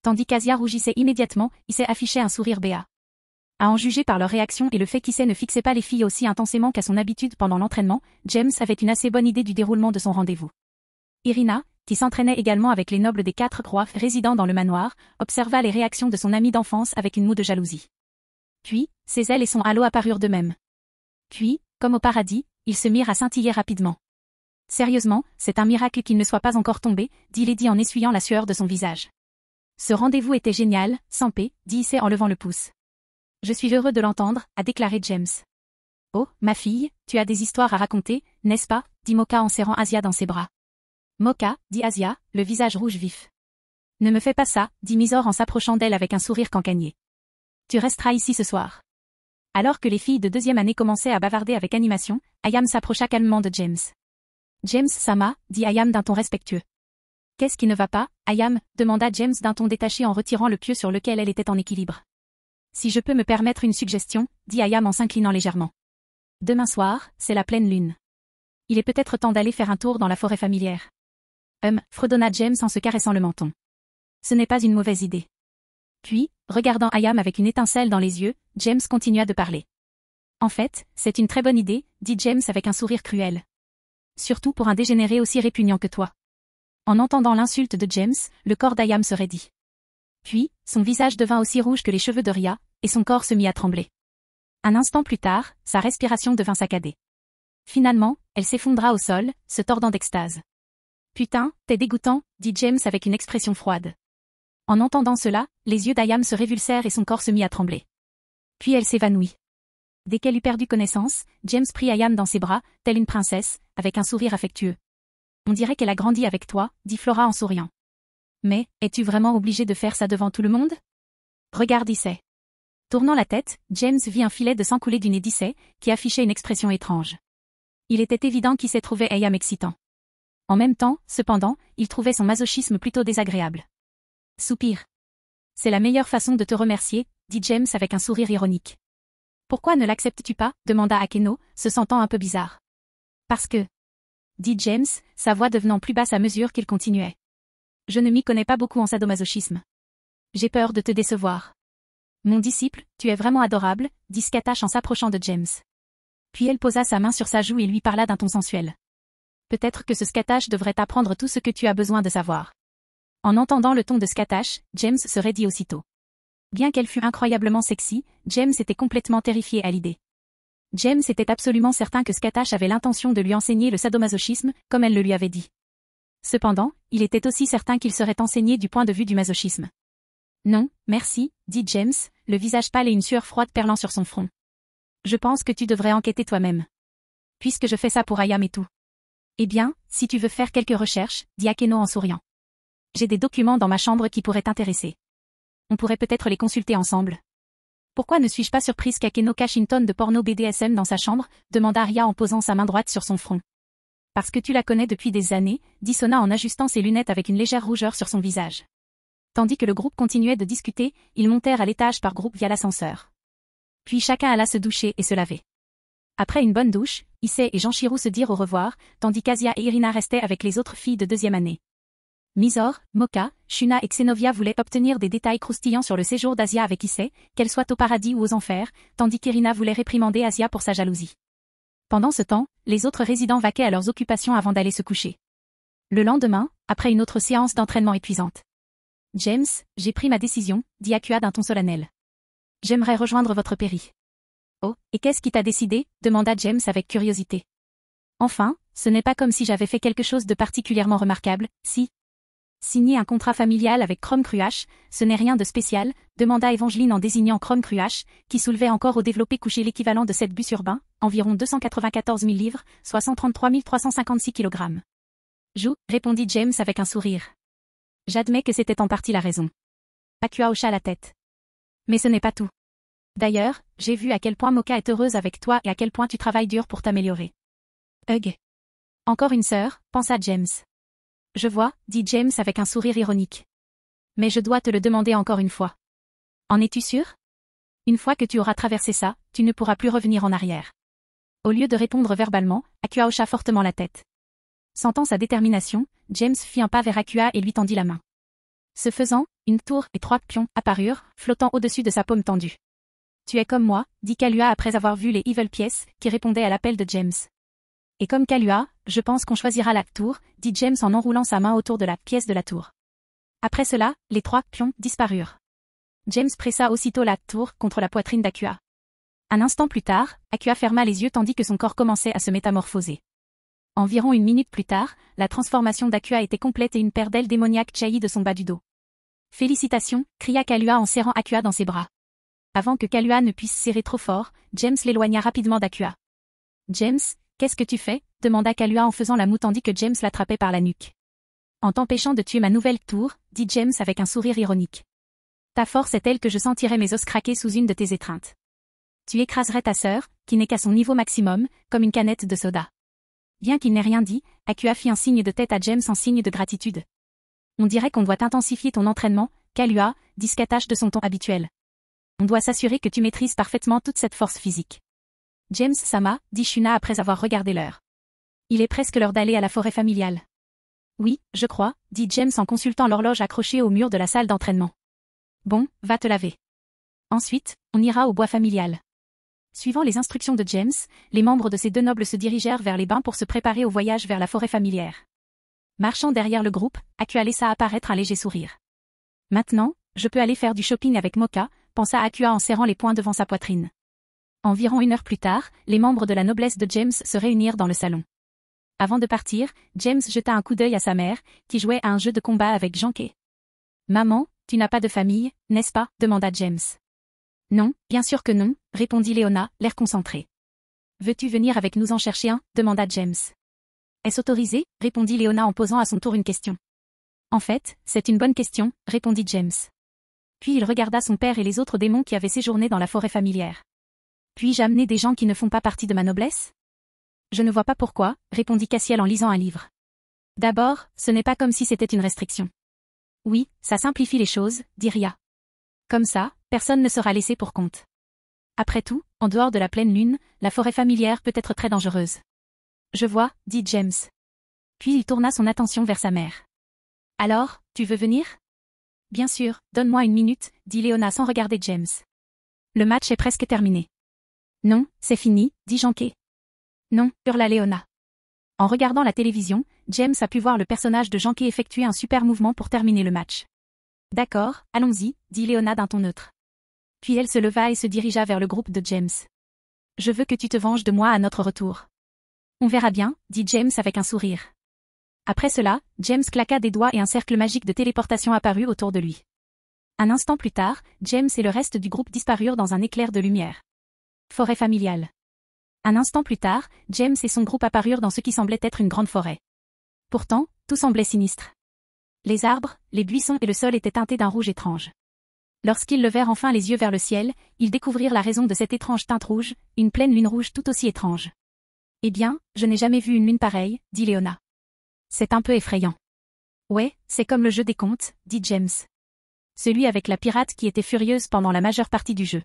Tandis qu'Asia rougissait immédiatement, Issei affichait un sourire béat. À en juger par leur réaction et le fait qu'Issei ne fixait pas les filles aussi intensément qu'à son habitude pendant l'entraînement, James avait une assez bonne idée du déroulement de son rendez-vous. Irina, qui s'entraînait également avec les nobles des 4 rois résidant dans le manoir, observa les réactions de son amie d'enfance avec une moue de jalousie. Puis, ses ailes et son halo apparurent d'eux-mêmes. Puis, comme au paradis, ils se mirent à scintiller rapidement. Sérieusement, c'est un miracle qu'il ne soit pas encore tombé, dit Lady en essuyant la sueur de son visage. Ce rendez-vous était génial, sans paix, dit Issei en levant le pouce. Je suis heureux de l'entendre, a déclaré James. Oh, ma fille, tu as des histoires à raconter, n'est-ce pas, dit Moka en serrant Asia dans ses bras. Moka, dit Asia, le visage rouge vif. Ne me fais pas ça, dit Mysore en s'approchant d'elle avec un sourire cancanier. Tu resteras ici ce soir. Alors que les filles de deuxième année commençaient à bavarder avec animation, Ayam s'approcha calmement de James. James Sama, dit Ayam d'un ton respectueux. Qu'est-ce qui ne va pas, Ayam, demanda James d'un ton détaché en retirant le pieu sur lequel elle était en équilibre. Si je peux me permettre une suggestion, dit Ayam en s'inclinant légèrement. Demain soir, c'est la pleine lune. Il est peut-être temps d'aller faire un tour dans la forêt familière. Fredonna James en se caressant le menton. Ce n'est pas une mauvaise idée. Puis, regardant Ayam avec une étincelle dans les yeux, James continua de parler. En fait, c'est une très bonne idée, dit James avec un sourire cruel. Surtout pour un dégénéré aussi répugnant que toi. En entendant l'insulte de James, le corps d'Ayam se raidit. Puis, son visage devint aussi rouge que les cheveux de Ria, et son corps se mit à trembler. Un instant plus tard, sa respiration devint saccadée. Finalement, elle s'effondra au sol, se tordant d'extase. Putain, t'es dégoûtant, dit James avec une expression froide. En entendant cela, les yeux d'Ayam se révulsèrent et son corps se mit à trembler. Puis elle s'évanouit. Dès qu'elle eut perdu connaissance, James prit Ayam dans ses bras, telle une princesse, avec un sourire affectueux. On dirait qu'elle a grandi avec toi, dit Flora en souriant. Mais, es-tu vraiment obligé de faire ça devant tout le monde? Regarde Issei. Tournant la tête, James vit un filet de sang couler du nez d'Issei, qui affichait une expression étrange. Il était évident qu'Issei trouvait Ayam excitant. En même temps, cependant, il trouvait son masochisme plutôt désagréable. Soupir. C'est la meilleure façon de te remercier, dit James avec un sourire ironique. Pourquoi ne l'acceptes-tu pas, demanda Akeno, se sentant un peu bizarre. Parce que, dit James, sa voix devenant plus basse à mesure qu'il continuait. Je ne m'y connais pas beaucoup en sadomasochisme. J'ai peur de te décevoir. Mon disciple, tu es vraiment adorable, dit Scatash en s'approchant de James. Puis elle posa sa main sur sa joue et lui parla d'un ton sensuel. Peut-être que ce Scatash devrait apprendre tout ce que tu as besoin de savoir. En entendant le ton de Scatash, James se raidit aussitôt. Bien qu'elle fût incroyablement sexy, James était complètement terrifié à l'idée. James était absolument certain que Scatash avait l'intention de lui enseigner le sadomasochisme, comme elle le lui avait dit. Cependant, il était aussi certain qu'il serait enseigné du point de vue du masochisme. Non, merci, dit James, le visage pâle et une sueur froide perlant sur son front. Je pense que tu devrais enquêter toi-même. Puisque je fais ça pour Ayam et tout. Eh bien, si tu veux faire quelques recherches, dit Akeno en souriant. J'ai des documents dans ma chambre qui pourraient t'intéresser. On pourrait peut-être les consulter ensemble. Pourquoi ne suis-je pas surprise qu'Akeno cache une tonne de porno BDSM dans sa chambre, demanda Ria en posant sa main droite sur son front. Parce que tu la connais depuis des années, dit Sona en ajustant ses lunettes avec une légère rougeur sur son visage. Tandis que le groupe continuait de discuter, ils montèrent à l'étage par groupe via l'ascenseur. Puis chacun alla se doucher et se laver. Après une bonne douche, Issei et Janshiro se dirent au revoir, tandis qu'Asia et Irina restaient avec les autres filles de deuxième année. Mysore, Moka, Shuna et Xenovia voulaient obtenir des détails croustillants sur le séjour d'Asia avec Issei, qu'elle soit au paradis ou aux enfers, tandis qu'Irina voulait réprimander Asia pour sa jalousie. Pendant ce temps, les autres résidents vaquaient à leurs occupations avant d'aller se coucher. Le lendemain, après une autre séance d'entraînement épuisante. James, j'ai pris ma décision, dit Akua d'un ton solennel. J'aimerais rejoindre votre péri. Oh, et qu'est-ce qui t'a décidé, demanda James avec curiosité. Enfin, ce n'est pas comme si j'avais fait quelque chose de particulièrement remarquable, si. Signer un contrat familial avec Chrome Cruach, ce n'est rien de spécial, demanda Evangeline en désignant Chrome Cruach, qui soulevait encore au développé couché l'équivalent de 7 bus urbains, environ 294 000 livres, soit 133 356 kg. Joue, répondit James avec un sourire. J'admets que c'était en partie la raison. Akua hocha la tête. Mais ce n'est pas tout. D'ailleurs, j'ai vu à quel point Moka est heureuse avec toi et à quel point tu travailles dur pour t'améliorer. Hug. Encore une sœur, pensa James. Je vois, dit James avec un sourire ironique. Mais je dois te le demander encore une fois. En es-tu sûr? Une fois que tu auras traversé ça, tu ne pourras plus revenir en arrière. Au lieu de répondre verbalement, Akua hocha fortement la tête. Sentant sa détermination, James fit un pas vers Akua et lui tendit la main. Ce faisant, une tour et 3 pions apparurent, flottant au-dessus de sa paume tendue. Tu es comme moi, dit Kalua après avoir vu les Evil pièces, qui répondaient à l'appel de James. Et comme Kalua, je pense qu'on choisira la tour, dit James en enroulant sa main autour de la pièce de la tour. Après cela, les 3 pions disparurent. James pressa aussitôt la tour contre la poitrine d'Akua. Un instant plus tard, Akua ferma les yeux tandis que son corps commençait à se métamorphoser. Environ une minute plus tard, la transformation d'Akua était complète et une paire d'ailes démoniaques jaillit de son bas du dos. Félicitations, cria Kalua en serrant Akua dans ses bras. Avant que Kalua ne puisse serrer trop fort, James l'éloigna rapidement d'Akua. James, qu'est-ce que tu fais? Demanda Kalua en faisant la moue tandis que James l'attrapait par la nuque. En t'empêchant de tuer ma nouvelle tour, dit James avec un sourire ironique. Ta force est telle que je sentirais mes os craquer sous une de tes étreintes. Tu écraserais ta sœur, qui n'est qu'à son niveau maximum, comme une canette de soda. Bien qu'il n'ait rien dit, Akua fit un signe de tête à James en signe de gratitude. On dirait qu'on doit intensifier ton entraînement, Kahlua, dit Scattash de son ton habituel. On doit s'assurer que tu maîtrises parfaitement toute cette force physique. James-sama, dit Shuna après avoir regardé l'heure. Il est presque l'heure d'aller à la forêt familiale. Oui, je crois, dit James en consultant l'horloge accrochée au mur de la salle d'entraînement. Bon, va te laver. Ensuite, on ira au bois familial. Suivant les instructions de James, les membres de ces deux nobles se dirigèrent vers les bains pour se préparer au voyage vers la forêt familière. Marchant derrière le groupe, Akua laissa apparaître un léger sourire. Maintenant, je peux aller faire du shopping avec Mocha, pensa Akua en serrant les poings devant sa poitrine. Environ 1 heure plus tard, les membres de la noblesse de James se réunirent dans le salon. Avant de partir, James jeta un coup d'œil à sa mère, qui jouait à un jeu de combat avec Janké. « Maman, tu n'as pas de famille, n'est-ce pas ?» demanda James. « Non, bien sûr que non », répondit Léona, l'air concentré. « Veux-tu venir avec nous en chercher un ?» demanda James. « Est-ce autorisé ?» répondit Léona en posant à son tour une question. « En fait, c'est une bonne question », répondit James. Puis il regarda son père et les autres démons qui avaient séjourné dans la forêt familière. « Puis-je amener des gens qui ne font pas partie de ma noblesse ?» Je ne vois pas pourquoi, répondit Cassiel en lisant un livre. D'abord, ce n'est pas comme si c'était une restriction. Oui, ça simplifie les choses, dit Ria. Comme ça, personne ne sera laissé pour compte. Après tout, en dehors de la pleine lune, la forêt familière peut être très dangereuse. Je vois, dit James. Puis il tourna son attention vers sa mère. Alors, tu veux venir? Bien sûr, donne-moi 1 minute, dit Léona sans regarder James. Le match est presque terminé. Non, c'est fini, dit Janké. Non, hurla Léona. En regardant la télévision, James a pu voir le personnage de Janké effectuer un super mouvement pour terminer le match. D'accord, allons-y, dit Léona d'un ton neutre. Puis elle se leva et se dirigea vers le groupe de James. Je veux que tu te venges de moi à notre retour. On verra bien, dit James avec un sourire. Après cela, James claqua des doigts et un cercle magique de téléportation apparut autour de lui. Un instant plus tard, James et le reste du groupe disparurent dans un éclair de lumière. Forêt familiale. Un instant plus tard, James et son groupe apparurent dans ce qui semblait être une grande forêt. Pourtant, tout semblait sinistre. Les arbres, les buissons et le sol étaient teintés d'un rouge étrange. Lorsqu'ils levèrent enfin les yeux vers le ciel, ils découvrirent la raison de cette étrange teinte rouge, une pleine lune rouge tout aussi étrange. Eh bien, je n'ai jamais vu une lune pareille, dit Léona. C'est un peu effrayant. Ouais, c'est comme le jeu des contes, dit James. Celui avec la pirate qui était furieuse pendant la majeure partie du jeu.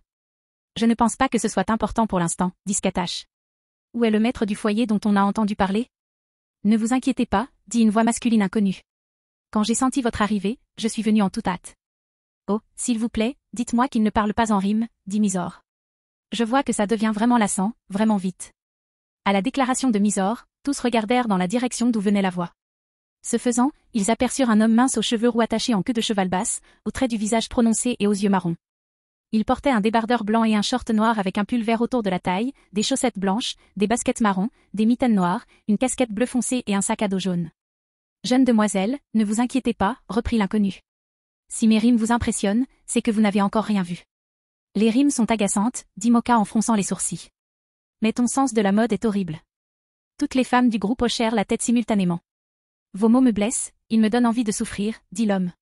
Je ne pense pas que ce soit important pour l'instant, dit Scattash. Où est le maître du foyer dont on a entendu parler? Ne vous inquiétez pas, dit une voix masculine inconnue. Quand j'ai senti votre arrivée, je suis venue en toute hâte. Oh, s'il vous plaît, dites-moi qu'il ne parle pas en rime, dit Mizor. Je vois que ça devient vraiment lassant, vraiment vite. À la déclaration de Mizor, tous regardèrent dans la direction d'où venait la voix. Ce faisant, ils aperçurent un homme mince aux cheveux roux attachés en queue de cheval basse, aux traits du visage prononcés et aux yeux marrons. Il portait un débardeur blanc et un short noir avec un pull vert autour de la taille, des chaussettes blanches, des baskets marron, des mitaines noires, une casquette bleu foncé et un sac à dos jaune. « Jeune demoiselle, ne vous inquiétez pas, reprit l'inconnu. Si mes rimes vous impressionnent, c'est que vous n'avez encore rien vu. Les rimes sont agaçantes, dit Mocha en fronçant les sourcils. Mais ton sens de la mode est horrible. Toutes les femmes du groupe hochèrent la tête simultanément. Vos mots me blessent, ils me donnent envie de souffrir, dit l'homme.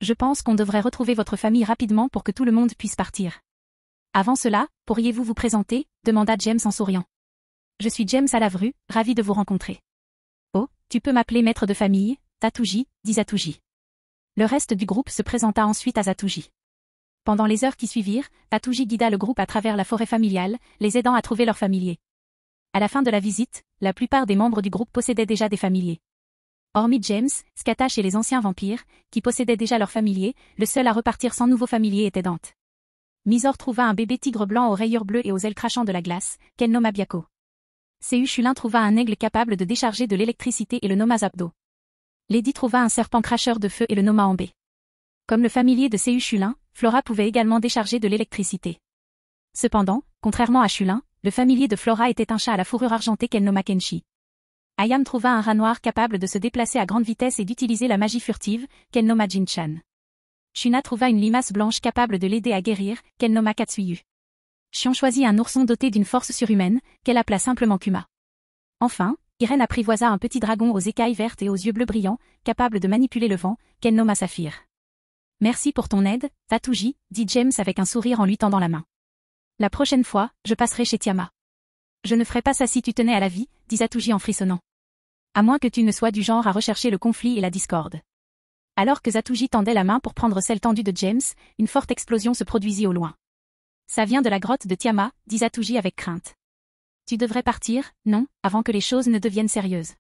Je pense qu'on devrait retrouver votre famille rapidement pour que tout le monde puisse partir. Avant cela, pourriez-vous vous présenter, demanda James en souriant. Je suis James Alavru, ravi de vous rencontrer. Oh, tu peux m'appeler maître de famille, Tatouji, dit Zatouji. Le reste du groupe se présenta ensuite à Zatouji. Pendant les heures qui suivirent, Tatouji guida le groupe à travers la forêt familiale, les aidant à trouver leurs familiers. À la fin de la visite, la plupart des membres du groupe possédaient déjà des familiers. Hormis James, Scattash et les anciens vampires, qui possédaient déjà leurs familiers, le seul à repartir sans nouveau familier était Dante. Mizor trouva un bébé tigre blanc aux rayures bleues et aux ailes crachant de la glace, qu'elle nomma Biako. Séuchulin trouva un aigle capable de décharger de l'électricité et le nomma Zapdo. Lady trouva un serpent cracheur de feu et le nomma Ambé. Comme le familier de Séuchulin, Flora pouvait également décharger de l'électricité. Cependant, contrairement à Chulin, le familier de Flora était un chat à la fourrure argentée qu'elle nomma Kenshi. Ayam trouva un rat noir capable de se déplacer à grande vitesse et d'utiliser la magie furtive, qu'elle nomma Jin-chan. Shuna trouva une limace blanche capable de l'aider à guérir, qu'elle nomma Katsuyu. Shion choisit un ourson doté d'une force surhumaine, qu'elle appela simplement Kuma. Enfin, Irène apprivoisa un petit dragon aux écailles vertes et aux yeux bleus brillants, capable de manipuler le vent, qu'elle nomma Saphir. Merci pour ton aide, Tatouji, dit James avec un sourire en lui tendant la main. La prochaine fois, je passerai chez Tiama. Je ne ferai pas ça si tu tenais à la vie, dit Tatouji en frissonnant. À moins que tu ne sois du genre à rechercher le conflit et la discorde. Alors que Zatuji tendait la main pour prendre celle tendue de James, une forte explosion se produisit au loin. Ça vient de la grotte de Tiama, dit Zatuji avec crainte. Tu devrais partir, non, avant que les choses ne deviennent sérieuses.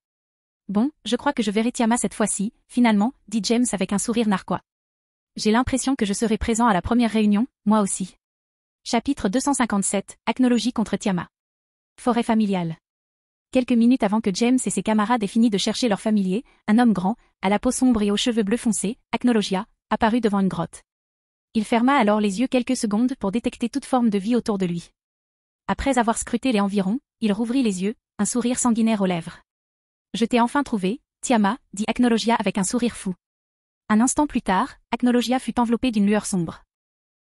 Bon, je crois que je verrai Tiama cette fois-ci, finalement, dit James avec un sourire narquois. J'ai l'impression que je serai présent à la première réunion, moi aussi. Chapitre 257, Acnologie contre Tiama. Forêt familiale. Quelques minutes avant que James et ses camarades aient fini de chercher leur familier, un homme grand, à la peau sombre et aux cheveux bleus foncés, Acnologia, apparut devant une grotte. Il ferma alors les yeux quelques secondes pour détecter toute forme de vie autour de lui. Après avoir scruté les environs, il rouvrit les yeux, un sourire sanguinaire aux lèvres. Je t'ai enfin trouvé, Tiama, dit Acnologia avec un sourire fou. Un instant plus tard, Acnologia fut enveloppé d'une lueur sombre.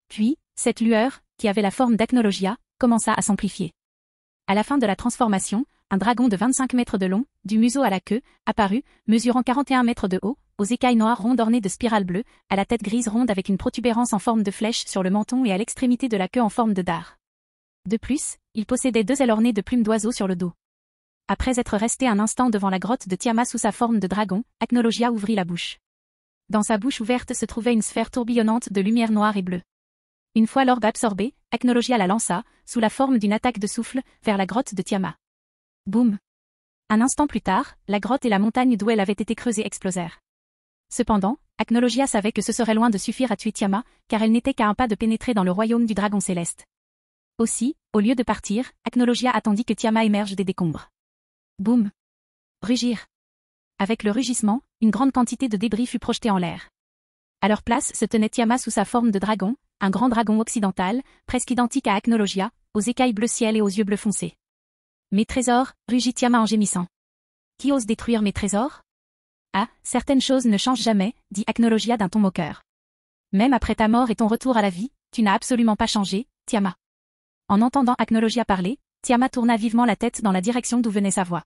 Puis, cette lueur, qui avait la forme d'Acnologia, commença à s'amplifier. À la fin de la transformation, un dragon de 25 mètres de long, du museau à la queue, apparut, mesurant 41 mètres de haut, aux écailles noires rondes ornées de spirales bleues, à la tête grise ronde avec une protubérance en forme de flèche sur le menton et à l'extrémité de la queue en forme de dard. De plus, il possédait 2 ailes ornées de plumes d'oiseaux sur le dos. Après être resté un instant devant la grotte de Tiama sous sa forme de dragon, Acnologia ouvrit la bouche. Dans sa bouche ouverte se trouvait une sphère tourbillonnante de lumière noire et bleue. Une fois l'orbe absorbé, Acnologia la lança, sous la forme d'une attaque de souffle, vers la grotte de Tiama. Boum! Un instant plus tard, la grotte et la montagne d'où elle avait été creusée explosèrent. Cependant, Acnologia savait que ce serait loin de suffire à tuer Tiama, car elle n'était qu'à un pas de pénétrer dans le royaume du dragon céleste. Aussi, au lieu de partir, Acnologia attendit que Tiama émerge des décombres. Boum! Rugir. Avec le rugissement, une grande quantité de débris fut projetée en l'air. À leur place se tenait Tiama sous sa forme de dragon, un grand dragon occidental, presque identique à Acnologia, aux écailles bleu ciel et aux yeux bleus foncés. Mes trésors, rugit Tiama en gémissant. Qui ose détruire mes trésors? Ah, certaines choses ne changent jamais, dit Acnologia d'un ton moqueur. Même après ta mort et ton retour à la vie, tu n'as absolument pas changé, Tiama. En entendant Acnologia parler, Tiama tourna vivement la tête dans la direction d'où venait sa voix.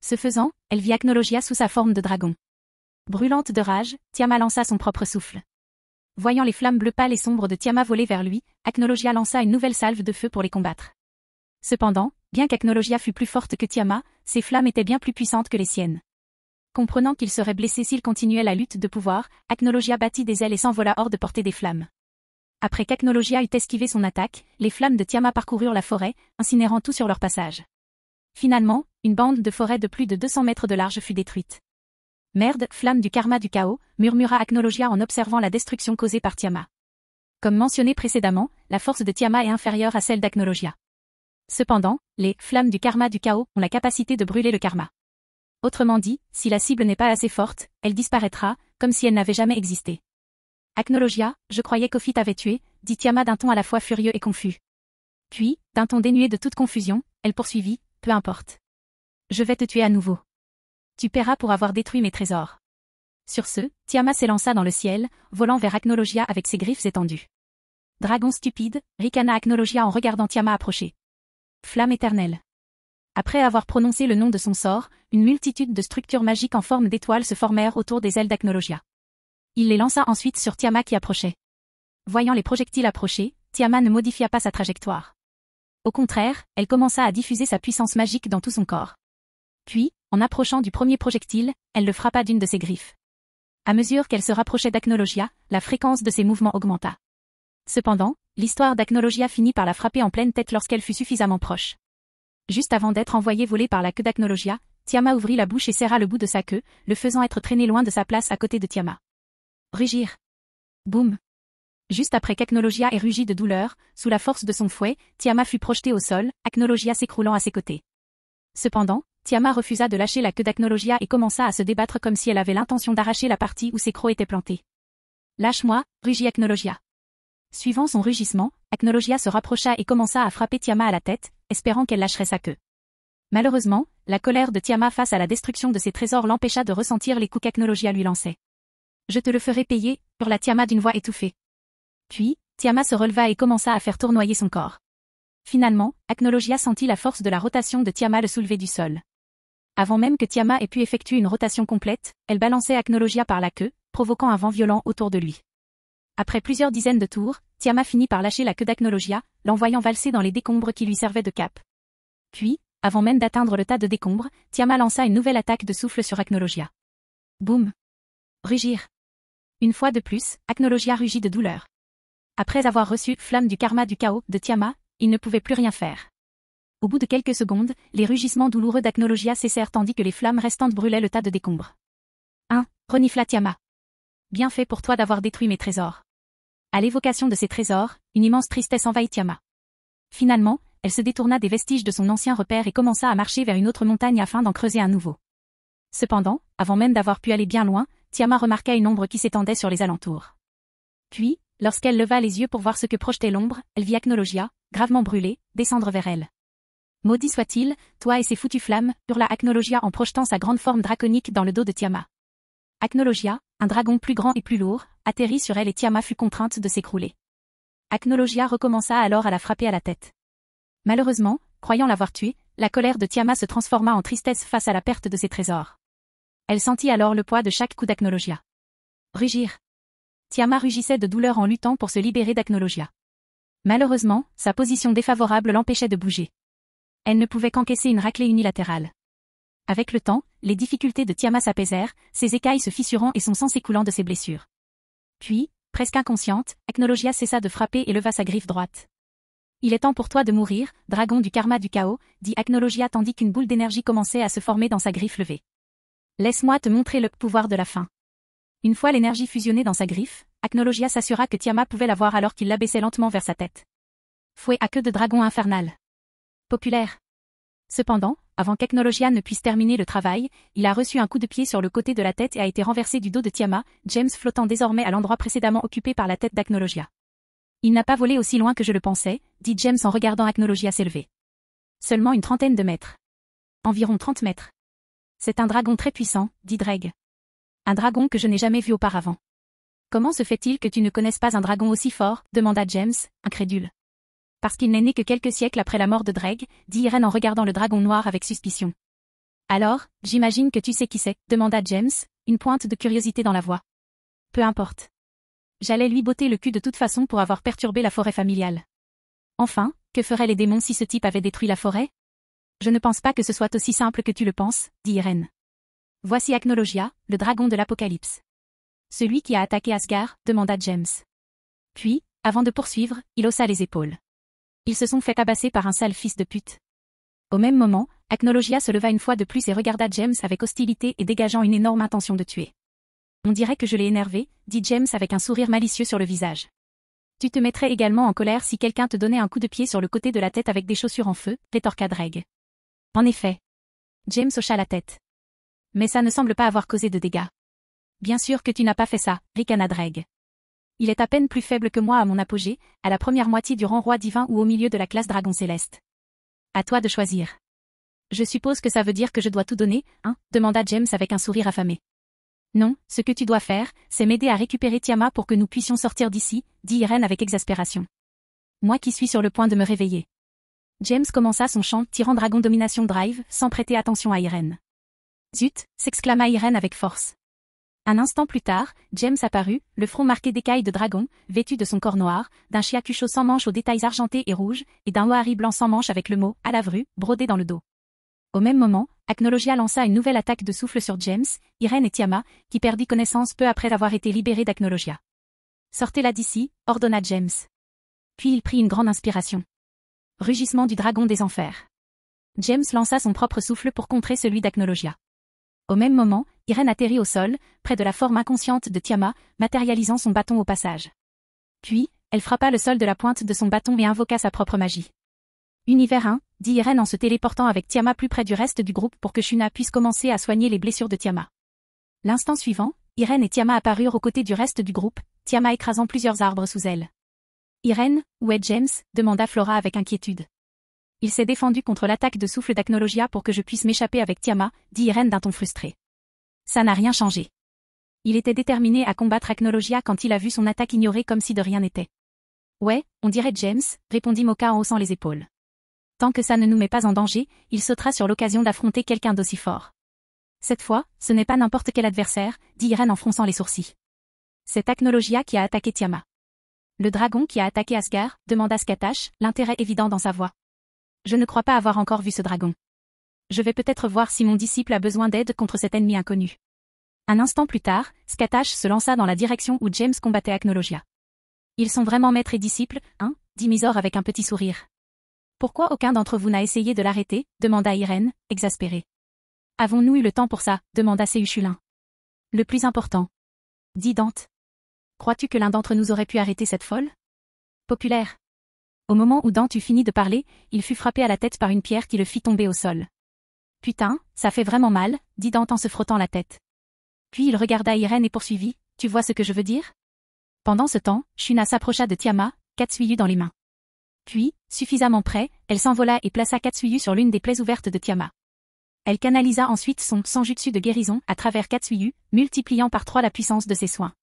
Ce faisant, elle vit Acnologia sous sa forme de dragon. Brûlante de rage, Tiama lança son propre souffle. Voyant les flammes bleues pâles et sombres de Tiama voler vers lui, Acnologia lança une nouvelle salve de feu pour les combattre. Cependant, bien qu'Acnologia fût plus forte que Tiama, ses flammes étaient bien plus puissantes que les siennes. Comprenant qu'il serait blessé s'il continuait la lutte de pouvoir, Acnologia battit des ailes et s'envola hors de portée des flammes. Après qu'Acnologia eut esquivé son attaque, les flammes de Tiama parcoururent la forêt, incinérant tout sur leur passage. Finalement, une bande de forêt de plus de 200 mètres de large fut détruite. Merde, flamme du karma du chaos, murmura Acnologia en observant la destruction causée par Tiama. Comme mentionné précédemment, la force de Tiama est inférieure à celle d'Acnologia. Cependant, les flammes du karma du chaos ont la capacité de brûler le karma. Autrement dit, si la cible n'est pas assez forte, elle disparaîtra, comme si elle n'avait jamais existé. Acnologia, je croyais qu'Ophi t'avait tué, dit Tiama d'un ton à la fois furieux et confus. Puis, d'un ton dénué de toute confusion, elle poursuivit, peu importe. Je vais te tuer à nouveau. Tu paieras pour avoir détruit mes trésors. Sur ce, Tiama s'élança dans le ciel, volant vers Acnologia avec ses griffes étendues. Dragon stupide, ricana Acnologia en regardant Tiama approcher. Flamme éternelle. Après avoir prononcé le nom de son sort, une multitude de structures magiques en forme d'étoiles se formèrent autour des ailes d'Acnologia. Il les lança ensuite sur Tiama qui approchait. Voyant les projectiles approcher, Tiama ne modifia pas sa trajectoire. Au contraire, elle commença à diffuser sa puissance magique dans tout son corps. Puis, en approchant du premier projectile, elle le frappa d'une de ses griffes. À mesure qu'elle se rapprochait d'Acnologia, la fréquence de ses mouvements augmenta. Cependant, l'histoire d'Acnologia finit par la frapper en pleine tête lorsqu'elle fut suffisamment proche. Juste avant d'être envoyée voler par la queue d'Acnologia, Tiama ouvrit la bouche et serra le bout de sa queue, le faisant être traîné loin de sa place à côté de Tiama. Rugir. Boum. Juste après qu'Acnologia ait rugi de douleur, sous la force de son fouet, Tiama fut projetée au sol, Acnologia s'écroulant à ses côtés. Cependant, Tiama refusa de lâcher la queue d'Acnologia et commença à se débattre comme si elle avait l'intention d'arracher la partie où ses crocs étaient plantés. Lâche-moi, rugit Acnologia. Suivant son rugissement, Acnologia se rapprocha et commença à frapper Tiama à la tête, espérant qu'elle lâcherait sa queue. Malheureusement, la colère de Tiama face à la destruction de ses trésors l'empêcha de ressentir les coups qu'Acnologia lui lançait. Je te le ferai payer, hurla Tiama d'une voix étouffée. Puis, Tiama se releva et commença à faire tournoyer son corps. Finalement, Acnologia sentit la force de la rotation de Tiama le soulever du sol. Avant même que Tiama ait pu effectuer une rotation complète, elle balançait Acnologia par la queue, provoquant un vent violent autour de lui. Après plusieurs dizaines de tours, Tiama finit par lâcher la queue d'Acnologia, l'envoyant valser dans les décombres qui lui servaient de cape. Puis, avant même d'atteindre le tas de décombres, Tiama lança une nouvelle attaque de souffle sur Acnologia. Boum! Rugir. Une fois de plus, Acnologia rugit de douleur. Après avoir reçu flamme du karma du chaos de Tiama, il ne pouvait plus rien faire. Au bout de quelques secondes, les rugissements douloureux d'Acnologia cessèrent tandis que les flammes restantes brûlaient le tas de décombres. Renifla Tiama. Bien fait pour toi d'avoir détruit mes trésors. À l'évocation de ces trésors, une immense tristesse envahit Tiama. Finalement, elle se détourna des vestiges de son ancien repère et commença à marcher vers une autre montagne afin d'en creuser un nouveau. Cependant, avant même d'avoir pu aller bien loin, Tiama remarqua une ombre qui s'étendait sur les alentours. Puis, lorsqu'elle leva les yeux pour voir ce que projetait l'ombre, elle vit Acnologia, gravement brûlée, descendre vers elle. Maudit soit-il, toi et ces foutues flammes, hurla Acnologia en projetant sa grande forme draconique dans le dos de Tiama. Acnologia, un dragon plus grand et plus lourd, atterrit sur elle et Tiama fut contrainte de s'écrouler. Acnologia recommença alors à la frapper à la tête. Malheureusement, croyant l'avoir tuée, la colère de Tiama se transforma en tristesse face à la perte de ses trésors. Elle sentit alors le poids de chaque coup d'Acnologia. Rugir. Tiama rugissait de douleur en luttant pour se libérer d'Acnologia. Malheureusement, sa position défavorable l'empêchait de bouger. Elle ne pouvait qu'encaisser une raclée unilatérale. Avec le temps, les difficultés de Tiama s'apaisèrent, ses écailles se fissurant et son sang s'écoulant de ses blessures. Puis, presque inconsciente, Acnologia cessa de frapper et leva sa griffe droite. Il est temps pour toi de mourir, dragon du karma du chaos, dit Acnologia tandis qu'une boule d'énergie commençait à se former dans sa griffe levée. Laisse-moi te montrer le pouvoir de la fin. Une fois l'énergie fusionnée dans sa griffe, Acnologia s'assura que Tiama pouvait la voir alors qu'il l'abaissait lentement vers sa tête. Fouet à queue de dragon infernal. Populaire. Cependant, avant qu'Acnologia ne puisse terminer le travail, il a reçu un coup de pied sur le côté de la tête et a été renversé du dos de Tiama, James flottant désormais à l'endroit précédemment occupé par la tête d'Acnologia. Il n'a pas volé aussi loin que je le pensais, dit James en regardant Acnologia s'élever. Seulement une trentaine de mètres. Environ 30 mètres. C'est un dragon très puissant, dit Dreg. Un dragon que je n'ai jamais vu auparavant. Comment se fait-il que tu ne connaisses pas un dragon aussi fort, demanda James, incrédule. Parce qu'il n'est né que quelques siècles après la mort de Dreg, dit Irène en regardant le dragon noir avec suspicion. Alors, j'imagine que tu sais qui c'est, demanda James, une pointe de curiosité dans la voix. Peu importe. J'allais lui botter le cul de toute façon pour avoir perturbé la forêt familiale. Enfin, que feraient les démons si ce type avait détruit la forêt? Je ne pense pas que ce soit aussi simple que tu le penses, dit Irène. Voici Acnologia, le dragon de l'Apocalypse. Celui qui a attaqué Asgard, demanda James. Puis, avant de poursuivre, il haussa les épaules. Ils se sont fait tabasser par un sale fils de pute. Au même moment, Acnologia se leva une fois de plus et regarda James avec hostilité et dégageant une énorme intention de tuer. On dirait que je l'ai énervé, dit James avec un sourire malicieux sur le visage. Tu te mettrais également en colère si quelqu'un te donnait un coup de pied sur le côté de la tête avec des chaussures en feu, rétorqua Dreg. En effet. James hocha la tête. Mais ça ne semble pas avoir causé de dégâts. Bien sûr que tu n'as pas fait ça, ricana Dreg. Il est à peine plus faible que moi à mon apogée, à la première moitié du rang roi divin ou au milieu de la classe dragon céleste. À toi de choisir. Je suppose que ça veut dire que je dois tout donner, hein, demanda James avec un sourire affamé. Non, ce que tu dois faire, c'est m'aider à récupérer Tiama pour que nous puissions sortir d'ici, dit Irène avec exaspération. Moi qui suis sur le point de me réveiller. James commença son chant Tyran Dragon Domination Drive, sans prêter attention à Irène. Zut, s'exclama Irène avec force. Un instant plus tard, James apparut, le front marqué d'écailles de dragon, vêtu de son corps noir, d'un chiacucho sans manches aux détails argentés et rouges, et d'un ohari blanc sans manches avec le mot « à la vrue » brodé dans le dos. Au même moment, Acnologia lança une nouvelle attaque de souffle sur James, Irène et Tiama, qui perdit connaissance peu après avoir été libéré d'Acnologia. « Sortez-la d'ici », ordonna James. Puis il prit une grande inspiration. Rugissement du dragon des enfers. James lança son propre souffle pour contrer celui d'Acnologia. Au même moment, Irène atterrit au sol, près de la forme inconsciente de Tiama, matérialisant son bâton au passage. Puis, elle frappa le sol de la pointe de son bâton et invoqua sa propre magie. Univers 1, dit Irène en se téléportant avec Tiama plus près du reste du groupe pour que Shuna puisse commencer à soigner les blessures de Tiama. L'instant suivant, Irène et Tiama apparurent aux côtés du reste du groupe, Tiama écrasant plusieurs arbres sous elle. Irène, où est James? Demanda Flora avec inquiétude. Il s'est défendu contre l'attaque de souffle d'Acnologia pour que je puisse m'échapper avec Tiama, dit Irène d'un ton frustré. Ça n'a rien changé. Il était déterminé à combattre Acnologia quand il a vu son attaque ignorée comme si de rien n'était. Ouais, on dirait James, répondit Moka en haussant les épaules. Tant que ça ne nous met pas en danger, il sautera sur l'occasion d'affronter quelqu'un d'aussi fort. Cette fois, ce n'est pas n'importe quel adversaire, dit Irene en fronçant les sourcils. C'est Acnologia qui a attaqué Tiamat. Le dragon qui a attaqué Asgard, demanda Skatash, l'intérêt évident dans sa voix. Je ne crois pas avoir encore vu ce dragon. Je vais peut-être voir si mon disciple a besoin d'aide contre cet ennemi inconnu. Un instant plus tard, Skatash se lança dans la direction où James combattait Acnologia. Ils sont vraiment maître et disciple, hein, dit Mysore avec un petit sourire. Pourquoi aucun d'entre vous n'a essayé de l'arrêter, demanda Irene, exaspérée. Avons-nous eu le temps pour ça, demanda Séuchulin. Le plus important. Dit Dante. Crois-tu que l'un d'entre nous aurait pu arrêter cette folle? Populaire. Au moment où Dante eut fini de parler, il fut frappé à la tête par une pierre qui le fit tomber au sol. Putain, ça fait vraiment mal, dit Dante en se frottant la tête. Puis il regarda Irene et poursuivit, tu vois ce que je veux dire? Pendant ce temps, Shuna s'approcha de Tiamat, Katsuyu dans les mains. Puis, suffisamment près, elle s'envola et plaça Katsuyu sur l'une des plaies ouvertes de Tiamat. Elle canalisa ensuite son sanjutsu de guérison à travers Katsuyu, multipliant par 3 la puissance de ses soins.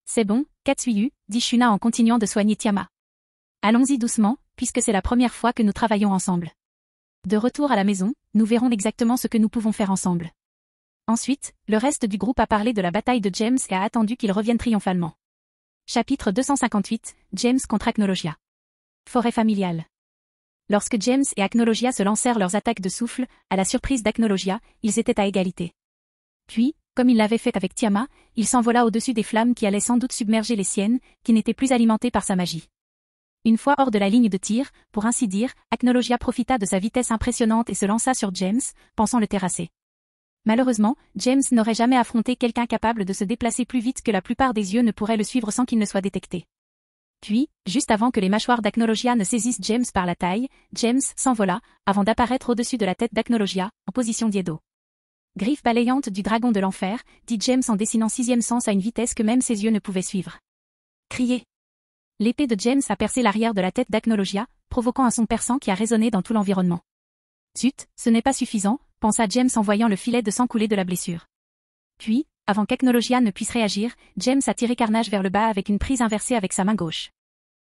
C'est bon, Katsuyu, dit Shuna en continuant de soigner Tiamat. Allons-y doucement, puisque c'est la première fois que nous travaillons ensemble. De retour à la maison, nous verrons exactement ce que nous pouvons faire ensemble. Ensuite, le reste du groupe a parlé de la bataille de James et a attendu qu'il revienne triomphalement. Chapitre 258, James contre Acnologia. Forêt familiale. Lorsque James et Acnologia se lancèrent leurs attaques de souffle, à la surprise d'Acnologia, ils étaient à égalité. Puis, comme il l'avait fait avec Tiamat, il s'envola au-dessus des flammes qui allaient sans doute submerger les siennes, qui n'étaient plus alimentées par sa magie. Une fois hors de la ligne de tir, pour ainsi dire, Acnologia profita de sa vitesse impressionnante et se lança sur James, pensant le terrasser. Malheureusement, James n'aurait jamais affronté quelqu'un capable de se déplacer plus vite que la plupart des yeux ne pourraient le suivre sans qu'il ne soit détecté. Puis, juste avant que les mâchoires d'Acnologia ne saisissent James par la taille, James s'envola, avant d'apparaître au-dessus de la tête d'Acnologia, en position d'Iedo. Griffe balayante du dragon de l'enfer, dit James en dessinant 6e sens à une vitesse que même ses yeux ne pouvaient suivre. Criez. L'épée de James a percé l'arrière de la tête d'Acnologia, provoquant un son perçant qui a résonné dans tout l'environnement. Zut, ce n'est pas suffisant, pensa James en voyant le filet de sang couler de la blessure. Puis, avant qu'Acnologia ne puisse réagir, James a tiré Carnage vers le bas avec une prise inversée avec sa main gauche.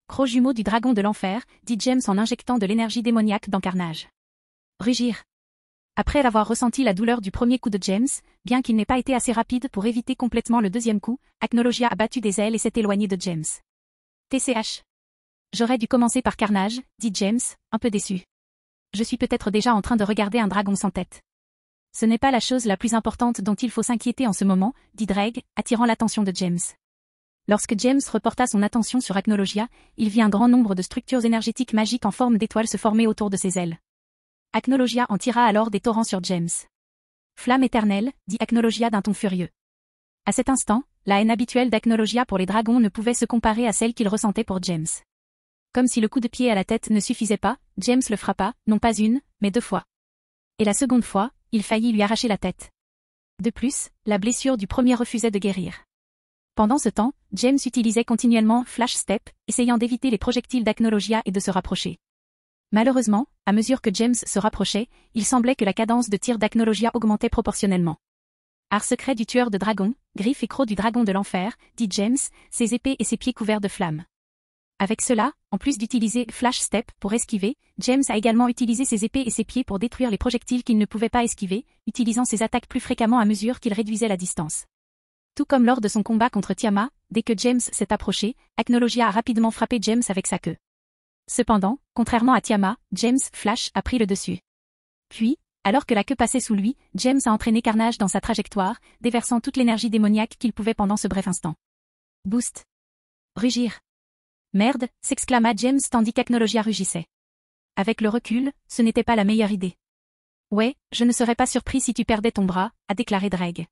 Gros jumeau du dragon de l'enfer, dit James en injectant de l'énergie démoniaque dans Carnage. Rugir. Après avoir ressenti la douleur du premier coup de James, bien qu'il n'ait pas été assez rapide pour éviter complètement le deuxième coup, Acnologia a battu des ailes et s'est éloigné de James. TCH. J'aurais dû commencer par Carnage, dit James, un peu déçu. Je suis peut-être déjà en train de regarder un dragon sans tête. Ce n'est pas la chose la plus importante dont il faut s'inquiéter en ce moment, dit Dreg, attirant l'attention de James. Lorsque James reporta son attention sur Acnologia, il vit un grand nombre de structures énergétiques magiques en forme d'étoiles se former autour de ses ailes. Acnologia en tira alors des torrents sur James. Flamme éternelle, dit Acnologia d'un ton furieux. À cet instant, la haine habituelle d'Acnologia pour les dragons ne pouvait se comparer à celle qu'il ressentait pour James. Comme si le coup de pied à la tête ne suffisait pas, James le frappa, non pas une, mais 2 fois. Et la seconde fois, il faillit lui arracher la tête. De plus, la blessure du premier refusait de guérir. Pendant ce temps, James utilisait continuellement Flash Step, essayant d'éviter les projectiles d'Acnologia et de se rapprocher. Malheureusement, à mesure que James se rapprochait, il semblait que la cadence de tir d'Acnologia augmentait proportionnellement. Art secret du tueur de dragons, griffe et croc du dragon de l'enfer, dit James, ses épées et ses pieds couverts de flammes. Avec cela, en plus d'utiliser Flash Step pour esquiver, James a également utilisé ses épées et ses pieds pour détruire les projectiles qu'il ne pouvait pas esquiver, utilisant ses attaques plus fréquemment à mesure qu'il réduisait la distance. Tout comme lors de son combat contre Tiamat, dès que James s'est approché, Acnologia a rapidement frappé James avec sa queue. Cependant, contrairement à Tiamat, James Flash a pris le dessus. Puis, alors que la queue passait sous lui, James a entraîné Carnage dans sa trajectoire, déversant toute l'énergie démoniaque qu'il pouvait pendant ce bref instant. Boost. Rugir. Merde, s'exclama James tandis qu'Acnologia rugissait. Avec le recul, ce n'était pas la meilleure idée. Ouais, je ne serais pas surpris si tu perdais ton bras, a déclaré Dreg.